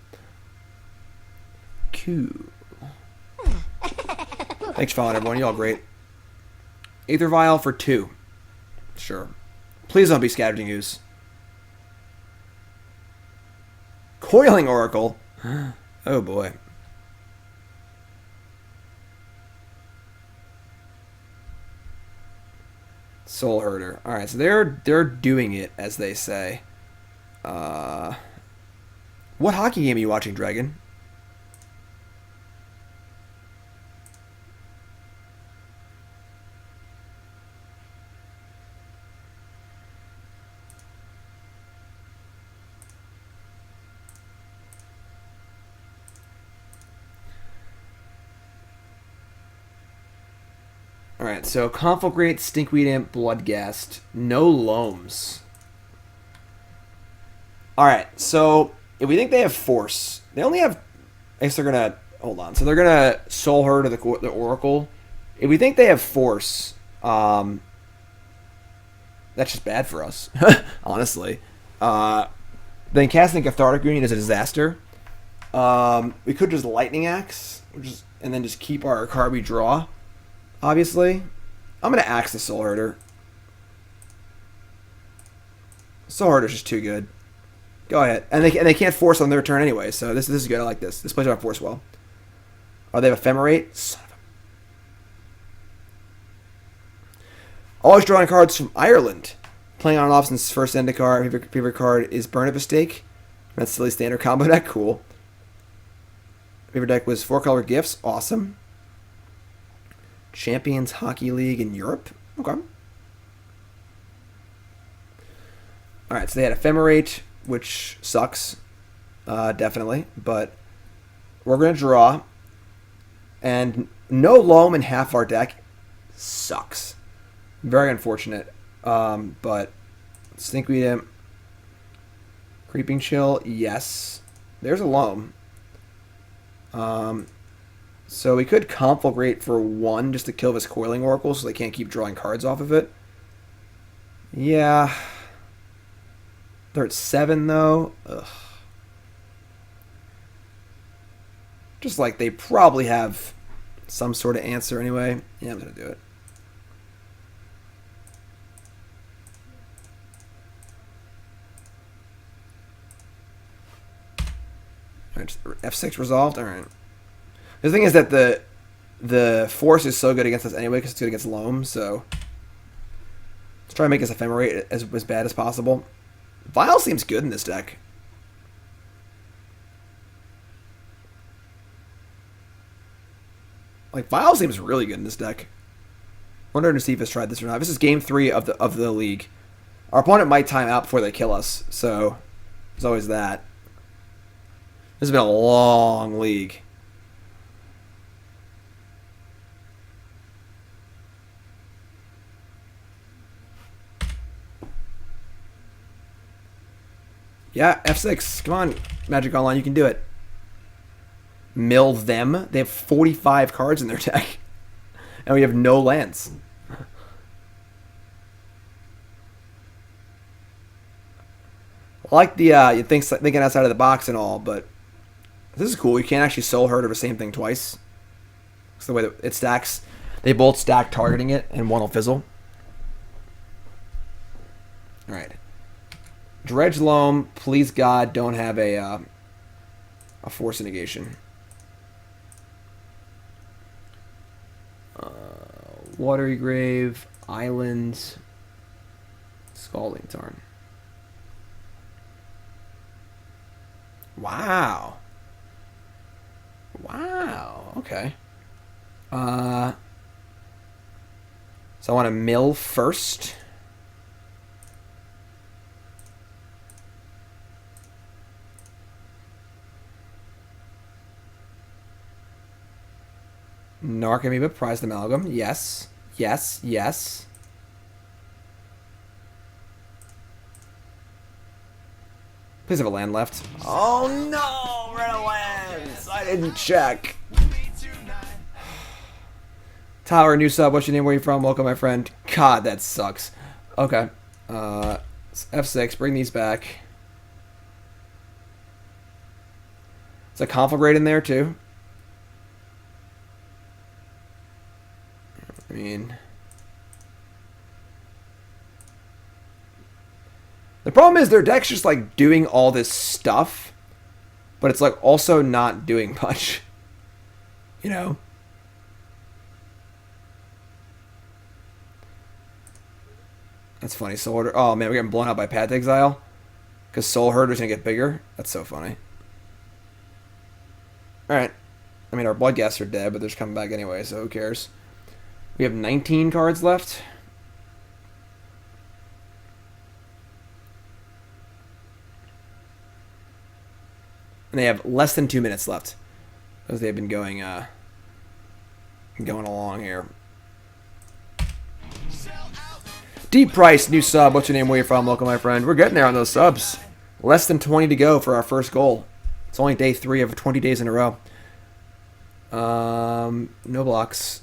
Cool. Thanks for following, everyone. You all great. Aether Vial for 2. Sure. Please don't be Scavenging Ooze. Coiling Oracle. Oh boy. Soul Herder. Alright, so they're doing it, as they say. What hockey game are you watching, Dragon? Alright, so Conflagrate, Stinkweed Imp, Bloodghast, no Loams. Alright, so if we think they have Force, they only have... I guess they're gonna... Hold on. So they're gonna Soul Herder the Oracle. If we think they have Force, that's just bad for us, honestly. Then casting Cathartic Reunion is a disaster. We could just Lightning Axe, and then just keep our card we draw. Obviously, I'm going to axe the Soul Herder. Soul Herder's just too good. Go ahead. And they can't force on their turn anyway, so this is good. I like this. This plays out force well. Oh, they have Ephemerate? Son of Always drawing cards from Ireland. Playing on and off since first end of card. Favorite card is Burn of a Stake. That's silly standard combo deck. Cool. Favorite deck was 4-color Gifts. Awesome. Champions Hockey League in Europe. Okay. Alright, so they had Ephemerate, which sucks. Definitely. But we're going to draw. And no Loam in half our deck sucks. Very unfortunate. But Stinkweed Imp, Creeping Chill, yes. There's a Loam. So we could Conflagrate for 1 just to kill this Coiling Oracle so they can't keep drawing cards off of it. Yeah. They're at 7 though. Ugh. Just like they probably have some sort of answer anyway. Yeah, I'm going to do it. Alright, F6 resolved. Alright. The thing is that the force is so good against us anyway because it's good against Loam, so let's try and make this Ephemerate as bad as possible. Vial seems good in this deck. Like, Vial seems really good in this deck. Wondering to see if it's tried this or not. This is game 3 of the league. Our opponent might time out before they kill us, so there's always that. This has been a long league. Yeah, F6. Come on, Magic Online, you can do it. Mill them. They have 45 cards in their deck. And we have no lands. I like the thinking outside of the box and all, but this is cool. You can't actually Soul Herder the same thing twice. It's the way that it stacks. They both stack targeting it, and one will fizzle. Alright. Dredge Loam, please God, don't have a Force Negation. Watery Grave, Islands, Scalding Tarn. Wow. Wow. Okay. So I want to mill first. Narcomoeba, Prized Amalgam. Yes. Yes. Yes. Please have a land left. Oh no! Red lands! I didn't check. Tyler, new sub. What's your name? Where you from? Welcome, my friend. God, that sucks. Okay. F6. Bring these back. Is a Conflagrate in there too? I mean, the problem is their deck's just like doing all this stuff, but it's like also not doing much. You know? That's funny. Soul Herder. Oh man, we're getting blown out by Path to Exile because Soul Herder's gonna get bigger. That's so funny. Alright. I mean, our Bloodghasts are dead, but they're just coming back anyway, so who cares? We have 19 cards left. And they have less than 2 minutes left. Because they've been going along here. Deep Price, new sub. What's your name? Where you from? Welcome, my friend. We're getting there on those subs. Less than 20 to go for our first goal. It's only day 3 of 20 days in a row. No blocks.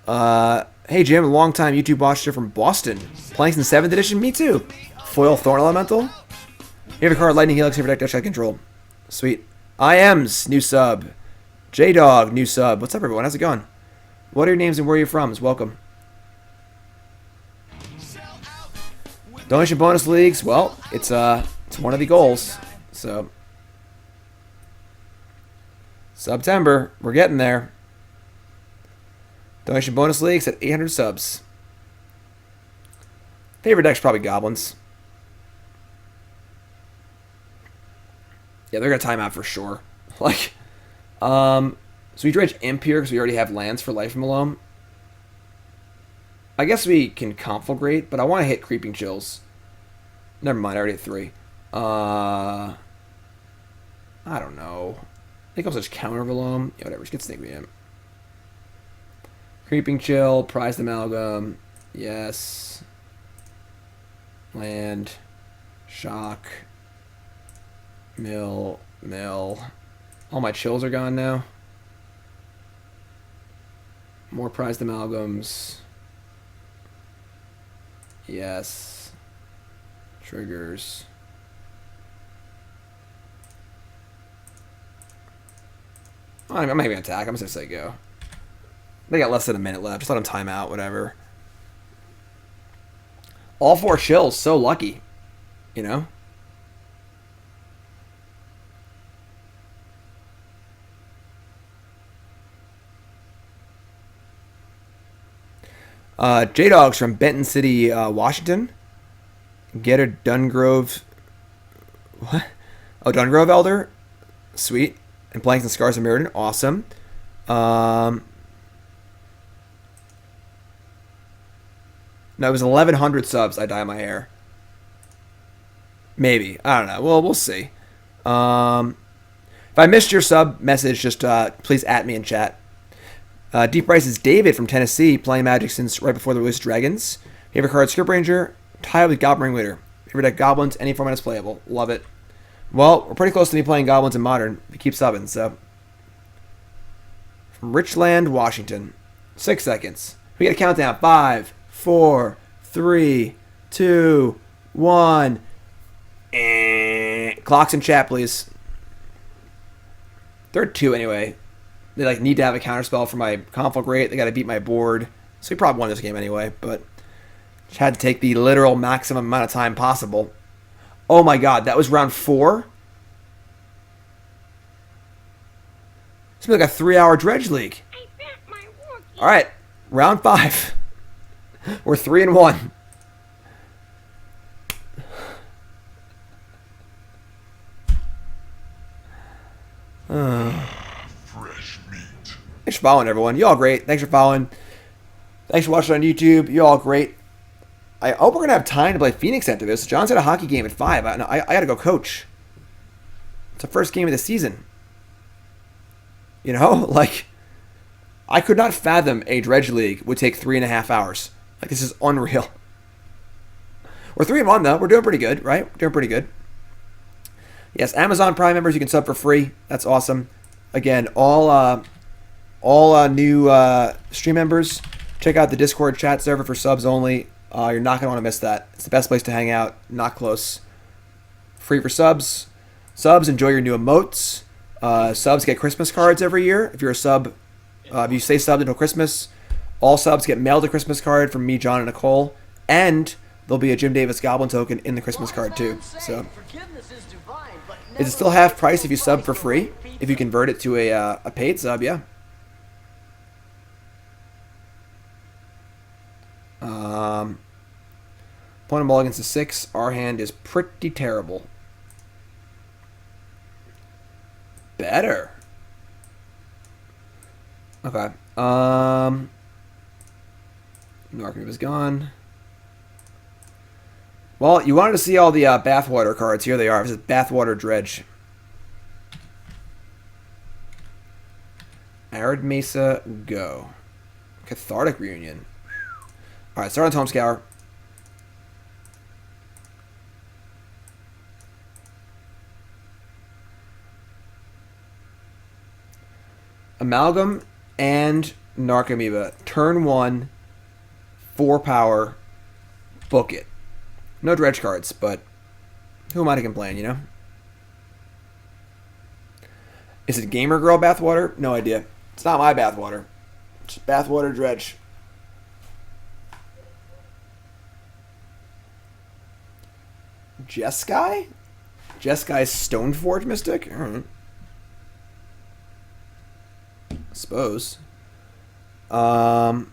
Hey Jim, long time YouTube watcher from Boston. Playing since 7th edition? Me too. Foil Thorn Elemental. Favorite card, Lightning Helix, favorite deck, control. Sweet. IM's new sub. J-Dog, new sub. What's up, everyone? How's it going? What are your names and where are you from? Welcome. Donation bonus leagues. Well, it's one of the goals. So September, we're getting there. Donation bonus leagues at 800 subs. Favorite deck's probably Goblins. Yeah, they're gonna time out for sure. Like, so we dredge Imp here because we already have lands for life from Loam. I guess we can Conflagrate, but I want to hit Creeping Chills. Never mind, I already hit 3. I don't know. I think I'll just counter Loam. Yeah, whatever. Just get Stinkweed Imp. Creeping Chill, Prized Amalgam. Yes. Land. Shock. Mill. All my chills are gone now. More Prized Amalgams. Yes. Triggers. I'm not even gonna attack. I'm just gonna say go. They got less than a minute left. Just let them time out, whatever. All 4 chills, so lucky. You know? J-Dogs from Benton City, Washington. Getter Dungrove. What? Oh, Dungrove Elder. Sweet. And Planks and Scars of Mirrodin. Awesome. No, it was 1,100 subs. I dye my hair. Maybe. I don't know. Well, we'll see. If I missed your sub message, just please at me in chat. Deep Rice is David from Tennessee, playing Magic since right before the release of Dragons. Favorite card, Script Ranger. Tied with Goblin Ringleader. Favorite deck, Goblins. Any format is playable. Love it. Well, we're pretty close to me playing Goblins in Modern. We keep subbing, so. From Richland, Washington. 6 seconds. We get a countdown. 5, 4, 3, 2, 1. Clocks in chat, please. They're 2 anyway. They need to have a counterspell for my Conflagrate. They got to beat my board. So we probably won this game anyway, but just had to take the literal maximum amount of time possible. Oh my god, that was round 4? It's been like a 3-hour dredge league. Alright, round 5. We're 3-1. Fresh meat. Thanks for following, everyone. You all great. Thanks for following. Thanks for watching on YouTube. You all great. I hope we're going to have time to play Phoenix after this. John's had a hockey game at 5. I got to go coach. It's the first game of the season. You know? I could not fathom a dredge league would take 3.5 hours. This is unreal. We're 3-1, though. We're doing pretty good, right? We're doing pretty good. Yes, Amazon Prime members, you can sub for free. That's awesome. Again, all new stream members, check out the Discord chat server for subs only. You're not going to want to miss that. It's the best place to hang out. Not close. Free for subs. Subs, enjoy your new emotes. Subs get Christmas cards every year. If you're a sub, if you stay subbed until Christmas, all subs get mailed a Christmas card from me, John, and Nicole. And there'll be a Jim Davis Goblin token in the Christmas card, too. So, is it still half price if you sub for free? If you convert it to a paid sub, yeah. Opponent mulligans to 6. Our hand is pretty terrible. Better. Okay. Narcomoeba gone. Well, you wanted to see all the Bathwater cards. Here they are. This is Bathwater Dredge. Arid Mesa, go. Cathartic Reunion. Alright, start on Tome Scour. Amalgam and Narcomoeba. Turn 1, 4 power, book it. No dredge cards, but who am I to complain, you know? Is it Gamer Girl Bathwater? No idea. It's not my Bathwater. It's Bathwater Dredge. Jeskai? Jeskai's Stoneforge Mystic? Alright. I suppose. How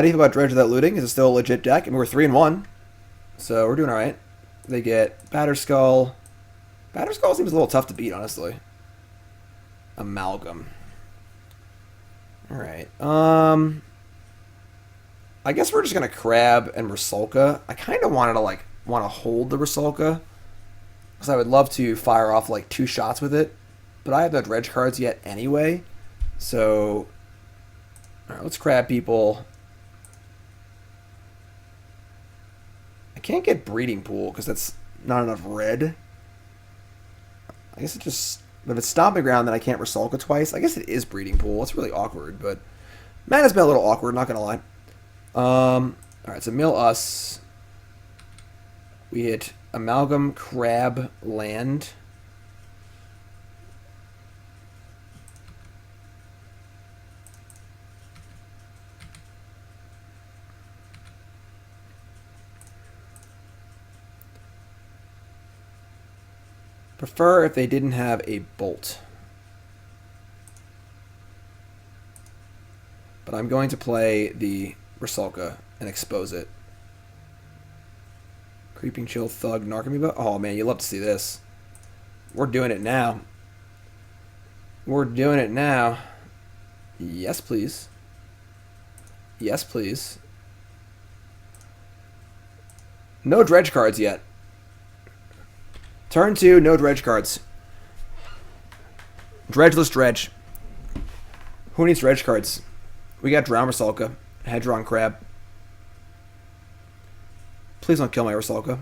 do you feel about Dredge without looting? Is it still a legit deck? I mean, we're 3-1, so we're doing all right. They get Batterskull. Batterskull seems a little tough to beat, honestly. Amalgam. All right. I guess we're just gonna Crab and Rusalka. I kind of wanted to want to hold the Rusalka because I would love to fire off like 2 shots with it, but I have no Dredge cards yet anyway. So, all right, let's Crab people. I can't get Breeding Pool because that's not enough red. I guess it just... If it's Stomping Ground, then I can't Rusalka twice. I guess it is Breeding Pool. It's really awkward, but... Mana's been a little awkward, not going to lie. Alright, so mill us. We hit Amalgam, Crab, Land. Prefer if they didn't have a bolt. But I'm going to play the Rusalka and expose it. Creeping Chill, Thug, Narcomoeba. Oh man, you love to see this. We're doing it now. We're doing it now. Yes, please. Yes, please. No Dredge cards yet. Turn 2, no Dredge cards. Dredgeless Dredge. Who needs Dredge cards? We got Drowned Rusalka, Hedron Crab. Please don't kill my Rusalka.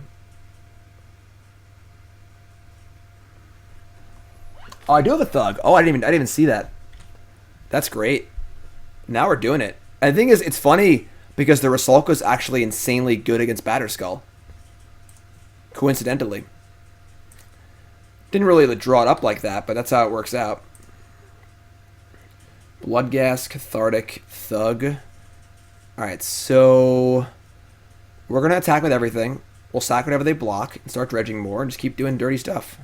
Oh, I do have a Thug. Oh, I didn't even see that. That's great. Now we're doing it. And the thing is, it's funny because the Rusalka is actually insanely good against Batterskull. Coincidentally. Didn't really draw it up like that, but that's how it works out. Bloodghast, Cathartic, Thug. Alright, so... We're going to attack with everything. We'll sack whatever they block and start dredging more and just keep doing dirty stuff.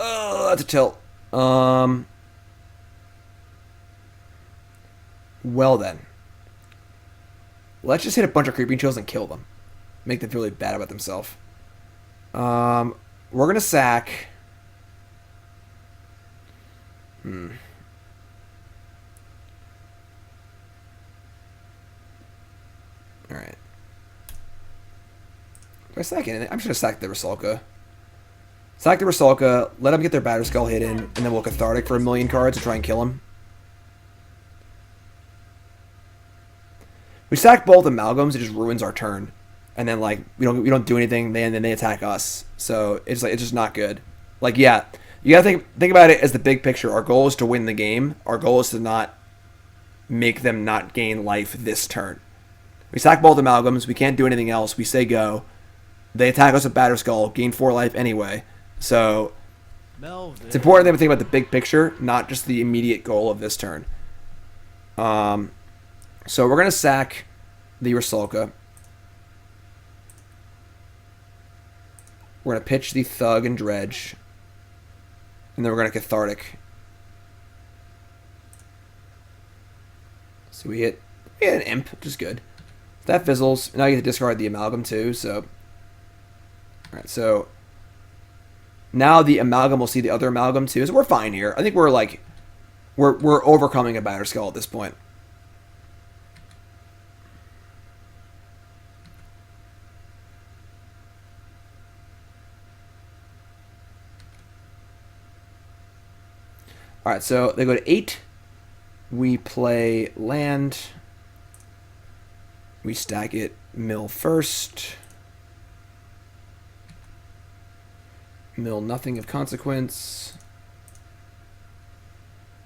Oh, that's a tilt. Well then. Let's just hit a bunch of Creeping Chills and kill them. Make them feel really bad about themselves. We're going to sack. Alright. Do I sack it? I'm just going to sack the Rusalka. Sack the Rusalka, let them get their Batterskull hit in, and then we'll Cathartic for 1,000,000 cards to try and kill him. We sack both Amalgams, it just ruins our turn. And then like we don't do anything, then they attack us. So it's just not good. Like yeah, you gotta think about it as the big picture. Our goal is to win the game. Our goal is to not make them not gain life this turn. We sack both Amalgams, we can't do anything else, we say go. They attack us with Batterskull, gain 4 life anyway. So it's important that we think about the big picture, not just the immediate goal of this turn. So we're going to sack the Rusalka. We're going to pitch the Thug and Dredge. And then we're going to Cathartic. So we hit an Imp, which is good. That fizzles. Now you get to discard the Amalgam too, so... Alright, so... Now the Amalgam will see the other Amalgam too, so we're fine here. I think we're like... We're overcoming a Batterskull at this point. Alright, so they go to 8. We play land. We stack it mill first. Mill nothing of consequence.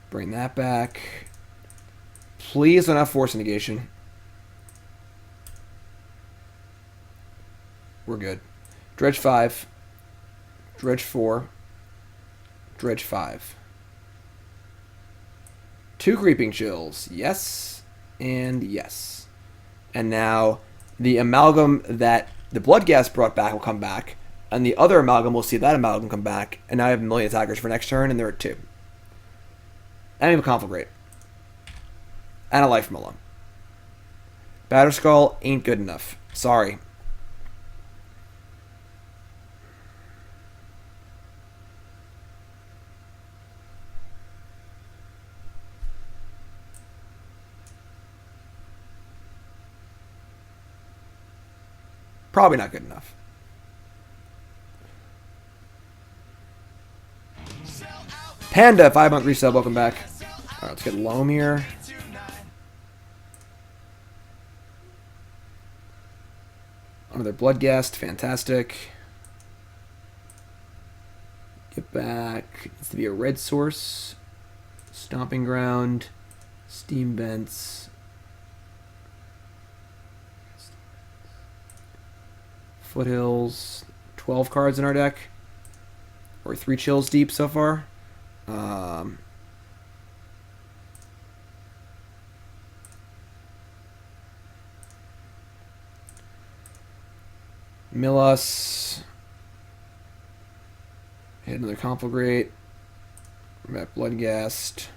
Bring that back. Please don't have force negation. We're good. Dredge 5. Dredge 4. Dredge 5. 2 Creeping Chills. Yes. And yes. And now the Amalgam that the Bloodghast brought back will come back. And the other Amalgam will see that Amalgam come back. And now I have a million attackers for next turn, and there are 2. And I have a Conflagrate. And a life from a Loam. Batterskull ain't good enough. Sorry. Probably not good enough. Panda, 5-month resub, welcome back. Alright, let's get Loam here. Another Bloodghast, fantastic. Get back. Needs to be a red source. Stomping Ground. Steam Vents. Foothills. 12 cards in our deck. We're 3 chills deep so far. Milus. Hit another Conflagrate. We're at Bloodghast.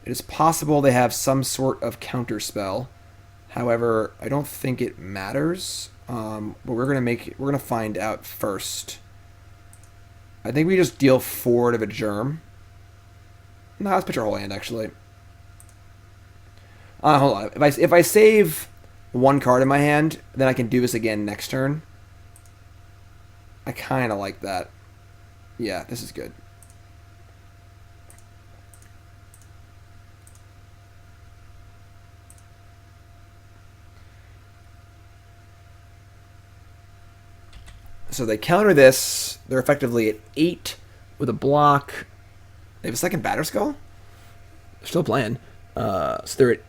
It is possible they have some sort of counter spell. However, I don't think it matters. But we're gonna find out first. I think we just deal 4 to a germ. No, let's pitch our whole hand actually. Hold on. If I save 1 card in my hand, then I can do this again next turn. I kind of like that. Yeah, this is good. So they counter this. They're effectively at 8 with a block. They have a second Batterskull? They're still playing. So they're at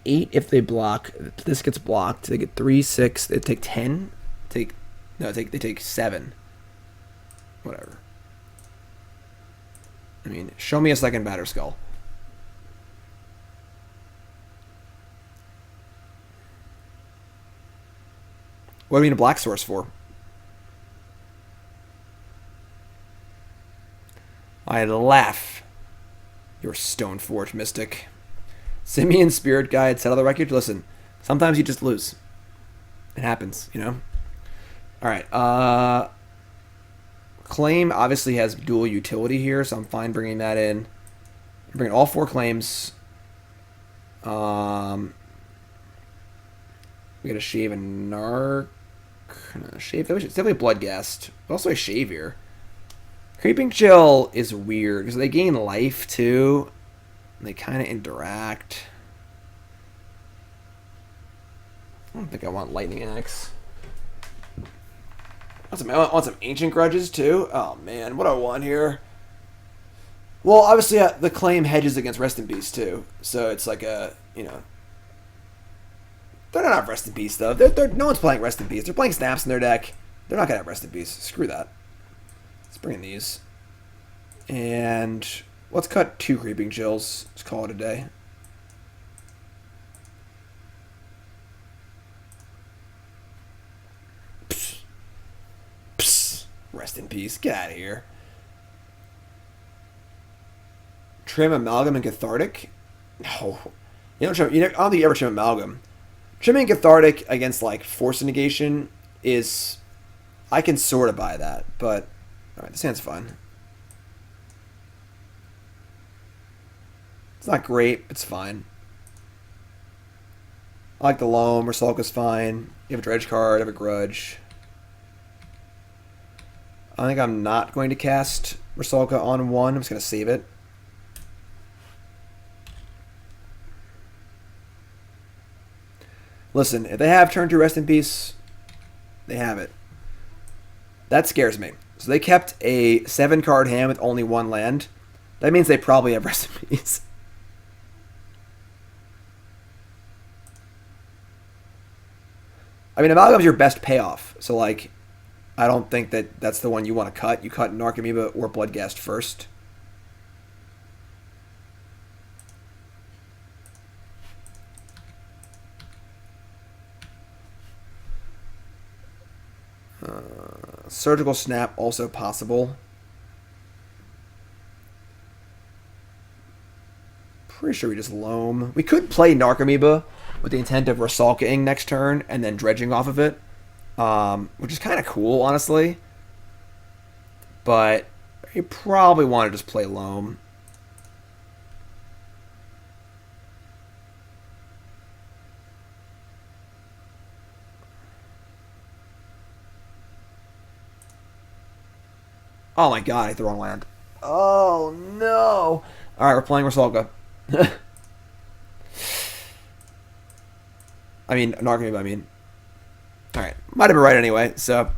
8 if they block. This gets blocked. They get 3, 6. They take 10. They take 7. Whatever. I mean, show me a second Batterskull. What do we need a black source for? I'd laugh. You're Stoneforge Mystic. Simeon Spirit Guide, settle the record. Listen, sometimes you just lose. It happens, you know? Alright, Claim obviously has dual utility here, so I'm fine bringing that in. I'm bringing all 4 claims. We got a Shave and Shave. It's definitely Bloodghast. But also a Shave here. Creeping Chill is weird because they gain life too. And they kind of interact. I don't think I want Lightning Axe. I want some Ancient Grudges too. Oh man, what do I want here? Well, obviously the claim hedges against Rest in Peace too, so it's like a, you know, they're not have Rest in Peace though. No one's playing Rest in Peace. They're playing Snaps in their deck. They're not gonna have Rest in Peace. Screw that. Let's bring in these, and let's cut 2 Creeping Chills. Let's call it a day. Rest in peace. Get out of here. Trim Amalgam and Cathartic? No. I don't think you ever trim Amalgam. Trimming Cathartic against like Force Negation is... I can sort of buy that, but... Alright, this hand's fine. It's not great, it's fine. I like the Loam. Rusalka's fine. You have a Dredge card, I have a Grudge. I think I'm not going to cast Rusalka on 1. I'm just going to save it. Listen, if they have turn 2 Rest in Peace, they have it. That scares me. So they kept a 7-card hand with only 1 land. That means they probably have Rest in Peace. I mean, Amalgam's your best payoff. So, like, I don't think that that's the one you want to cut. You cut Narcomoeba or Bloodghast first. Surgical Snap also possible. Pretty sure we just Loam. We could play Narcomoeba with the intent of Rusalka-ing next turn and then dredging off of it, which is kind of cool, honestly. But you probably want to just play Loam. Oh my god, I hit the wrong land. Oh no! Alright, we're playing Rusalka. I mean, Narcomoeba, I mean. Alright, might have been right anyway, so.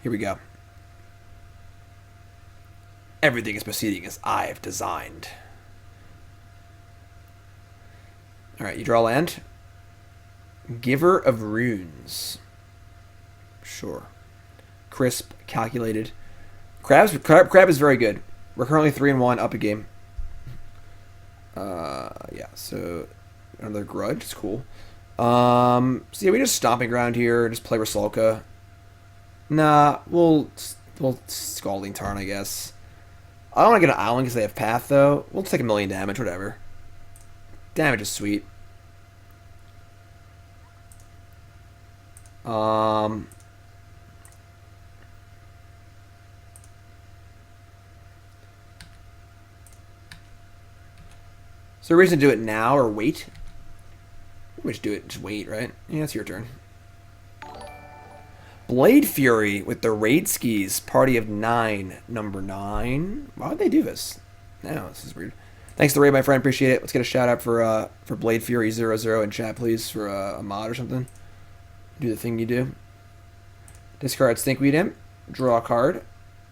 Here we go. Everything is proceeding as I have designed. Alright, you draw land. Giver of Runes. Sure. Crisp, calculated. Crab is very good. We're currently 3-1 up a game. Yeah, so another Grudge. It's cool. So yeah, we just Stomping Ground here. Just play Rusalka. Nah, we'll Scalding Tarn, I guess. I don't want to get an island because they have Path, though. We'll take 1,000,000 damage, whatever. Damage is sweet. Is there a reason to do it now or wait? We just do it, just wait, right? Yeah, it's your turn. Blade Fury with the Raid Skis, party of 9, number 9. Why would they do this? No, this is weird. Thanks to Raid, my friend. Appreciate it. Let's get a shout out for Blade Fury 00 in chat, please, for a mod or something. Do the thing you do. Discard Stinkweed Imp. Draw a card.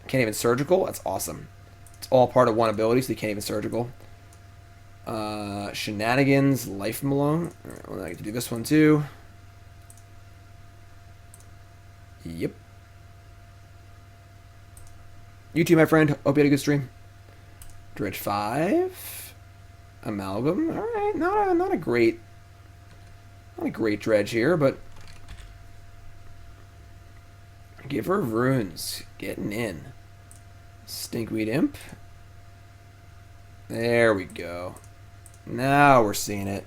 Can't even Surgical. That's awesome. It's all part of one ability, so you can't even Surgical. Shenanigans. Life Malone. Alright, well, I get to do this one too. Yep. You too, my friend. Hope you had a good stream. Dredge 5. Amalgam. Alright, not a great dredge here, but Giver of Runes getting in. Stinkweed Imp. There we go. Now we're seeing it.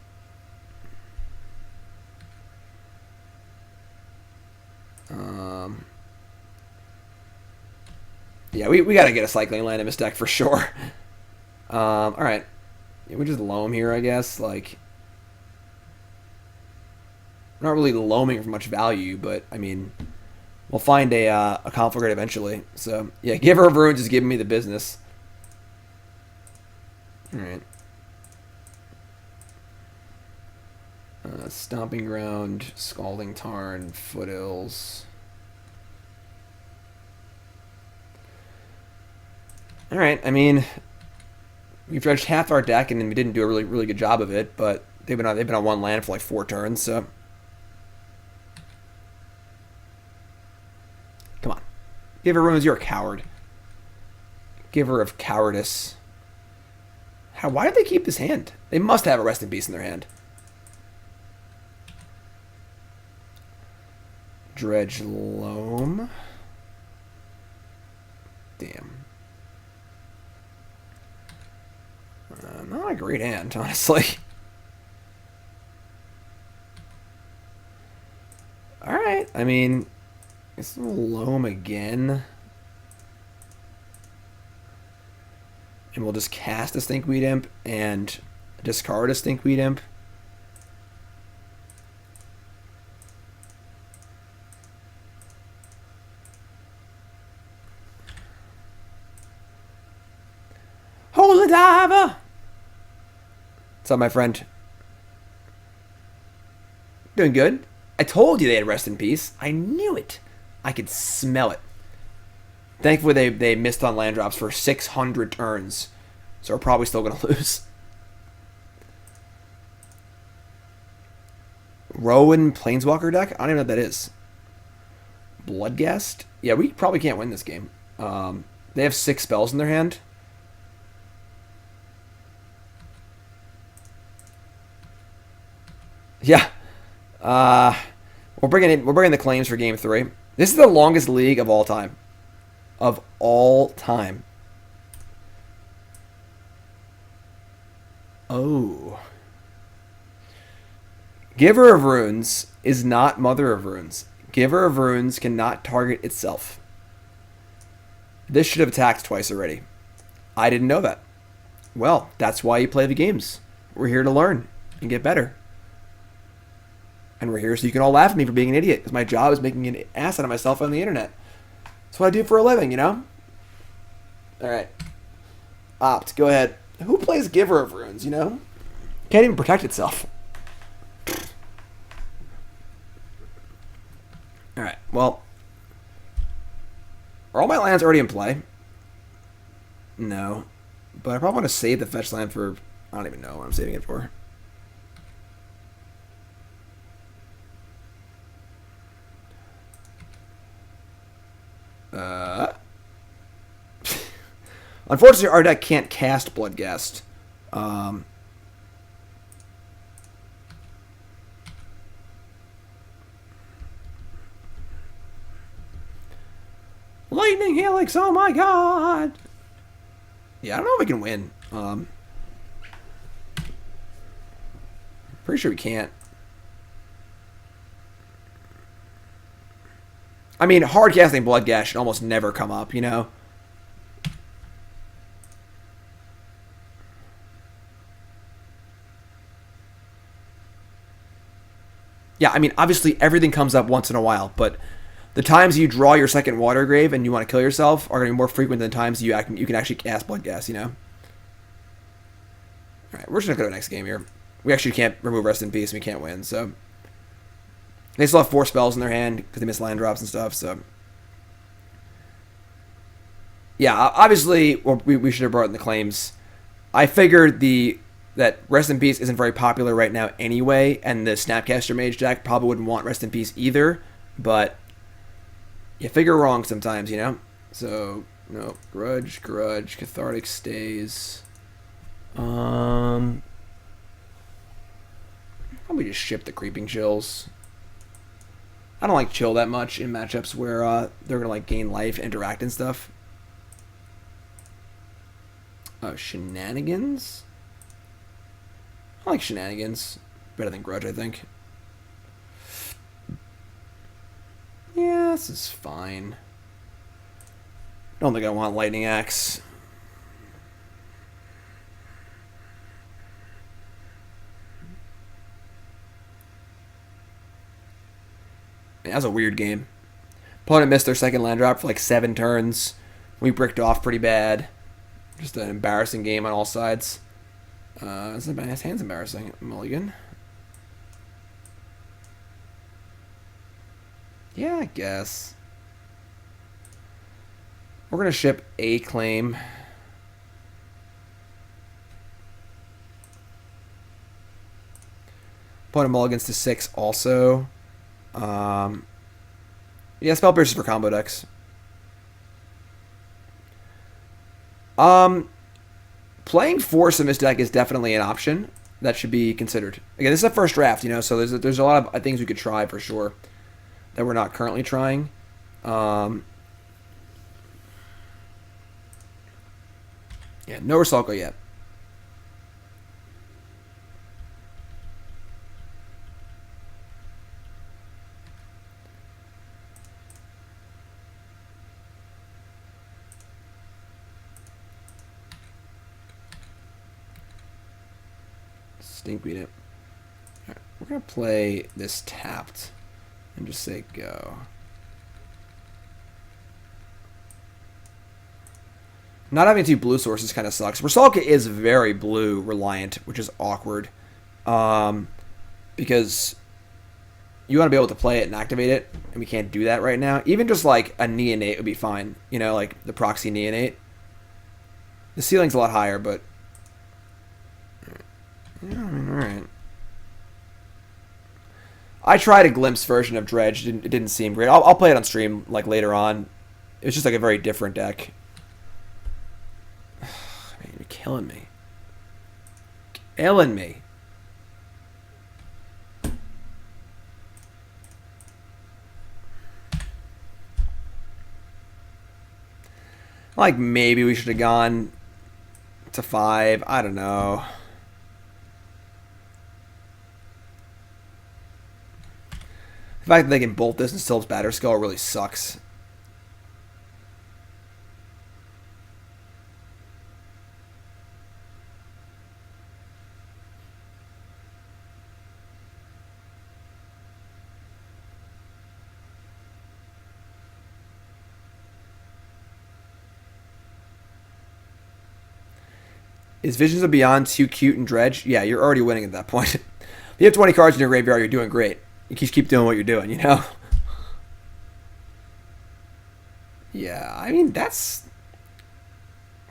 Yeah, we gotta get a cycling land in this deck for sure. Alright. Yeah, we just Loam here, I guess. Like, we're not really Loaming for much value, but, I mean, we'll find a Conflagrate eventually. So, yeah, Giver of Runes is giving me the business. Alright. Stomping Ground, Scalding Tarn, Foothills. Alright, I mean, we've dredged half our deck and we didn't do a really good job of it, but they've been on one land for like 4 turns, so. Come on. Giver of Runes, you're a coward. Giver of Cowardice. Why did they keep this hand? They must have a Rest in Peace in their hand. Dredge Loam. Damn. Not a great hand, honestly. Alright, I mean, it's Loam again. And we'll just cast a Stinkweed Imp and discard a Stinkweed Imp. Holy Diver! What's up, my friend? Doing good. I told you they had Rest in Peace. I knew it. I could smell it. Thankfully, they missed on land drops for 600 turns, so we're probably still going to lose. Rowan Planeswalker deck? I don't even know what that is. Bloodghast? Yeah, we probably can't win this game. They have 6 spells in their hand. Yeah. We're bringing the claims for game 3. This is the longest league of all time. Of all time. Oh. Giver of Runes is not Mother of Runes. Giver of Runes cannot target itself. This should have attacked twice already. I didn't know that. Well, that's why you play the games. We're here to learn and get better. And we're here so you can all laugh at me for being an idiot, because my job is making an ass out of myself on the internet. That's what I do for a living, you know? Alright. Opt, go ahead. Who plays Giver of Runes, you know? Can't even protect itself. Alright, well. Are all my lands already in play? No. But I probably want to save the fetch land for... I don't even know what I'm saving it for. Unfortunately, our deck can't cast Bloodghast. Lightning Helix, oh my god! Yeah, I don't know if we can win. Pretty sure we can't. I mean, hard casting Bloodghast should almost never come up, you know? Yeah, I mean, obviously everything comes up once in a while, but the times you draw your second Watery Grave and you want to kill yourself are going to be more frequent than the times you can actually cast Bloodghast, you know? Alright, we're just going to go to the next game here. We actually can't remove Rest in Peace and we can't win, so... They still have 4 spells in their hand because they miss land drops and stuff, so... Yeah, obviously, well, we should have brought in the claims. I figured that Rest in Peace isn't very popular right now anyway, and the Snapcaster Mage deck probably wouldn't want Rest in Peace either, but you figure wrong sometimes, you know? So, no, Grudge, Cathartic stays. Probably just ship the Creeping Chills. I don't like Chill that much in matchups where they're going to like gain life, interact and stuff. Oh, Shenanigans? I like Shenanigans. Better than Grudge, I think. Yeah, this is fine. Don't think I want Lightning Axe. Man, that was a weird game. Opponent missed their second land drop for like 7 turns. We bricked off pretty bad. Just an embarrassing game on all sides. His hand's embarrassing. Mulligan. Yeah, I guess. We're going to ship a claim. Opponent mulligans to 6 also. Yeah, Spell Pierces for combo decks. Playing Force in this deck is definitely an option that should be considered. Again, this is a first draft, you know, so there's a lot of things we could try for sure that we're not currently trying. Yeah, no Rusalka yet. Stinkweed Imp. Alright, we're going to play this tapped and just say go. Not having 2 blue sources kind of sucks. Rusalka is very blue reliant, which is awkward. Because you want to be able to play it and activate it, and we can't do that right now. Even just like a Neonate would be fine. You know, like the proxy Neonate. The ceiling's a lot higher, but alright. I tried a glimpse version of Dredge. It didn't seem great. I'll play it on stream like later on. It was just like a very different deck. Man, you're killing me. Killing me. Like maybe we should have gone to 5. I don't know. The fact that they can bolt this and still batter skull really sucks. Is Visions of Beyond too cute and Dredge? Yeah, you're already winning at that point. If you have 20 cards in your graveyard, you're doing great. You just keep doing what you're doing, you know? Yeah, I mean, that's...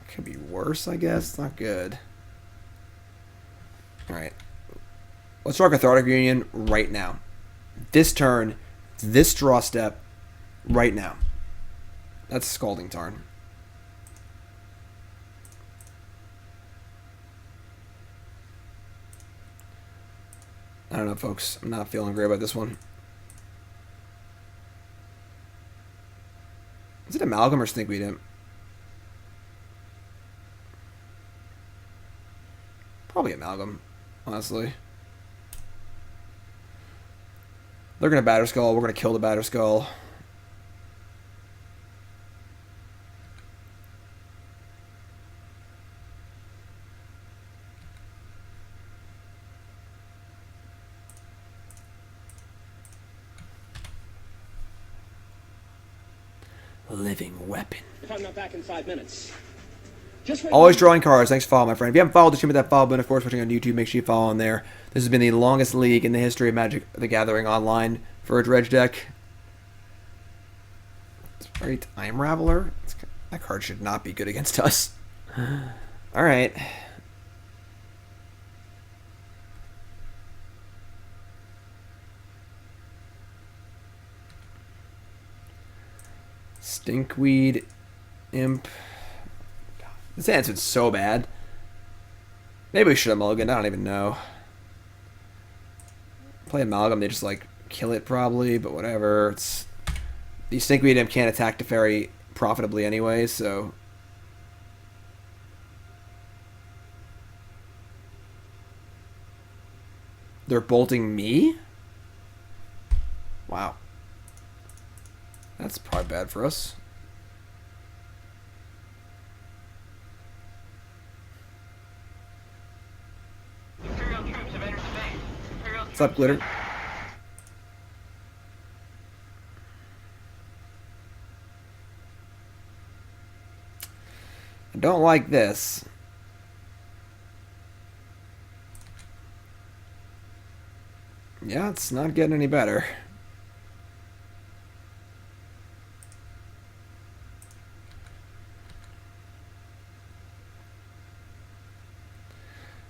could be worse, I guess. It's not good. Alright. Let's draw Cathartic Reunion right now. This turn, this draw step, right now. That's Scalding Tarn. I don't know, folks. I'm not feeling great about this one. Is it Amalgam or Stinkweed Imp? Probably Amalgam, honestly. They're going to Batter Skull. We're going to kill the Batter Skull. Living weapon. If I'm not back in 5 minutes. Always drawing cards. Thanks for following, my friend. If you haven't followed the stream with that follow button, of course, watching on YouTube, make sure you follow on there. This has been the longest league in the history of Magic the Gathering online for a Dredge deck. It's very Time Raveler. That card should not be good against us. Alright. Stinkweed Imp. God, this answer's so bad. Maybe we should have mulligan. I don't even know. Play Amalgam, they just like kill it probably, but whatever. It's the Stinkweed Imp can't attack Teferi profitably anyway, so they're bolting me? Wow. That's probably bad for us. What's up, Glitter? I don't like this. Yeah, it's not getting any better.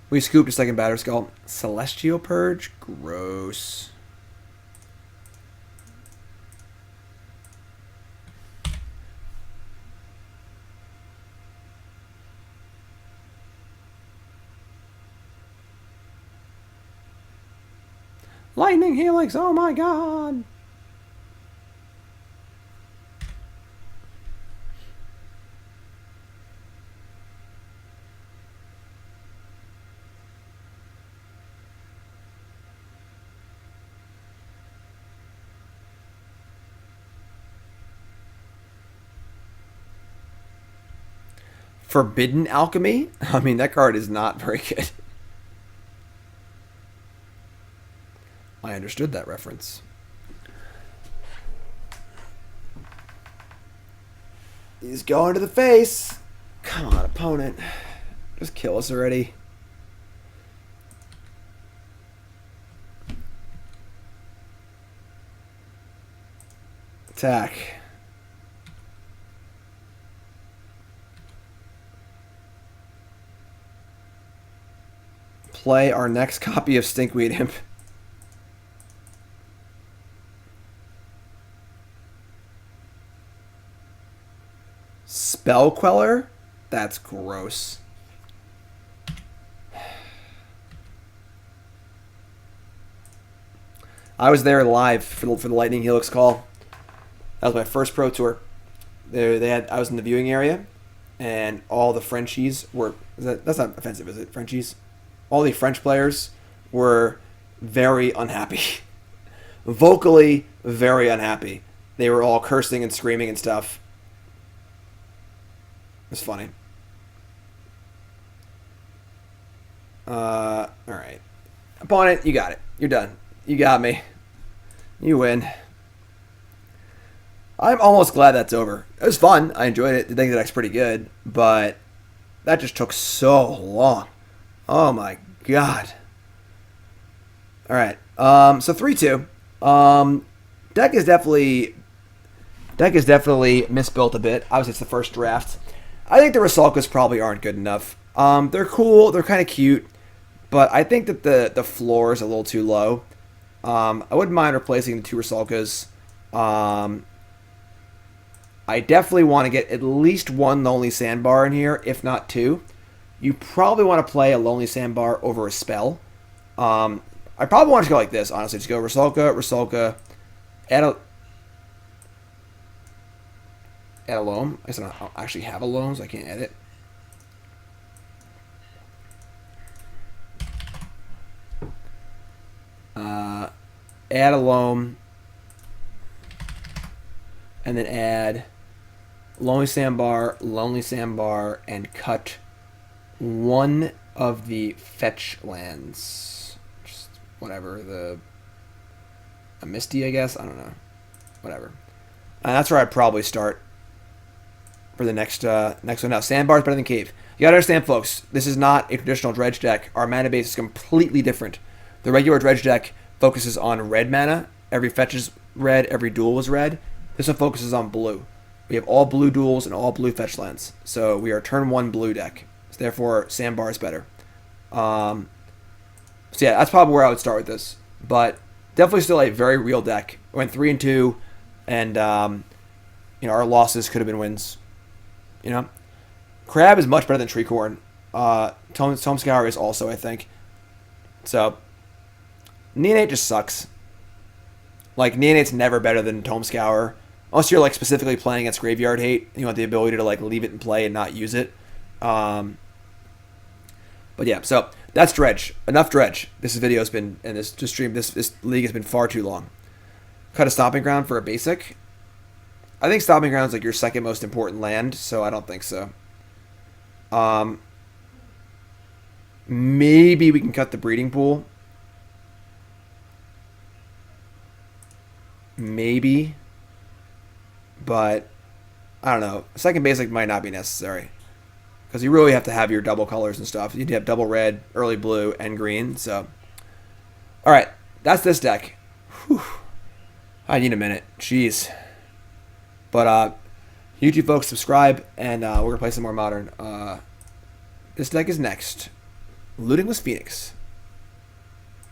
We scooped a second Batter Skull. Celestial Purge? Gross. Lightning Helix, oh my god! Forbidden Alchemy? I mean, that card is not very good. I understood that reference. He's going to the face. Come on, opponent. Just kill us already. Attack. Play our next copy of Stinkweed Imp. Spell Queller? That's gross. I was there live for the Lightning Helix call. That was my first pro tour. I was in the viewing area, and all the Frenchies were. That's not offensive, is it? Frenchies? All the French players were very unhappy. Vocally, very unhappy. They were all cursing and screaming and stuff. It was funny. Alright. Opponent, you got it. You're done. You got me. You win. I'm almost glad that's over. It was fun. I enjoyed it. I think the deck's pretty good. But that just took so long. Oh my god. Alright. So 3-2. Deck is definitely misbuilt a bit. Obviously, it's the first draft. I think the Rusalkas probably aren't good enough. They're cool. They're kind of cute. But I think that the floor is a little too low. I wouldn't mind replacing the 2 Rusalkas. I definitely want to get at least 1 Lonely Sandbar in here, if not 2. You probably want to play a Lonely Sandbar over a spell. I probably want to go like this, honestly. Just go Rusalka, add a Loam. I guess I don't actually have a Loam, so I can't add it. Add a Loam, and then add Lonely Sandbar, and cut 1 of the fetch lands. Just whatever, a Misty, I guess? I don't know. Whatever. And that's where I'd probably start for the next one. Now, Sandbar is better than Cave. You gotta understand, folks, this is not a traditional Dredge deck. Our mana base is completely different. The regular Dredge deck focuses on red mana. Every fetch is red. Every duel is red. This one focuses on blue. We have all blue duels and all blue fetch lands. So we are turn 1 blue deck. So therefore, Sandbar is better. So yeah, that's probably where I would start with this. But definitely still a very real deck. We went 3-2, and our losses could have been wins. Crab is much better than Treecorn. Tome Scour is also, I think. So Neonate just sucks. Like, Neonate's never better than Tome Scour. Unless you're, like, specifically playing against Graveyard Hate. You want the ability to, like, leave it in play and not use it. But yeah, so that's Dredge. Enough Dredge. This video has been, and this league has been far too long. Cut a Stomping Ground for a basic. I think Stomping Ground is, like, your second most important land, so I don't think so. Maybe we can cut the Breeding Pool. Maybe. But I don't know. Second basic might not be necessary. Because you really have to have your double colors and stuff. You need to have double red, early blue, and green. So, alright. That's this deck. Whew. I need a minute. Jeez. But, YouTube folks, subscribe. And we're going to play some more Modern. This deck is next. Lootingless Phoenix.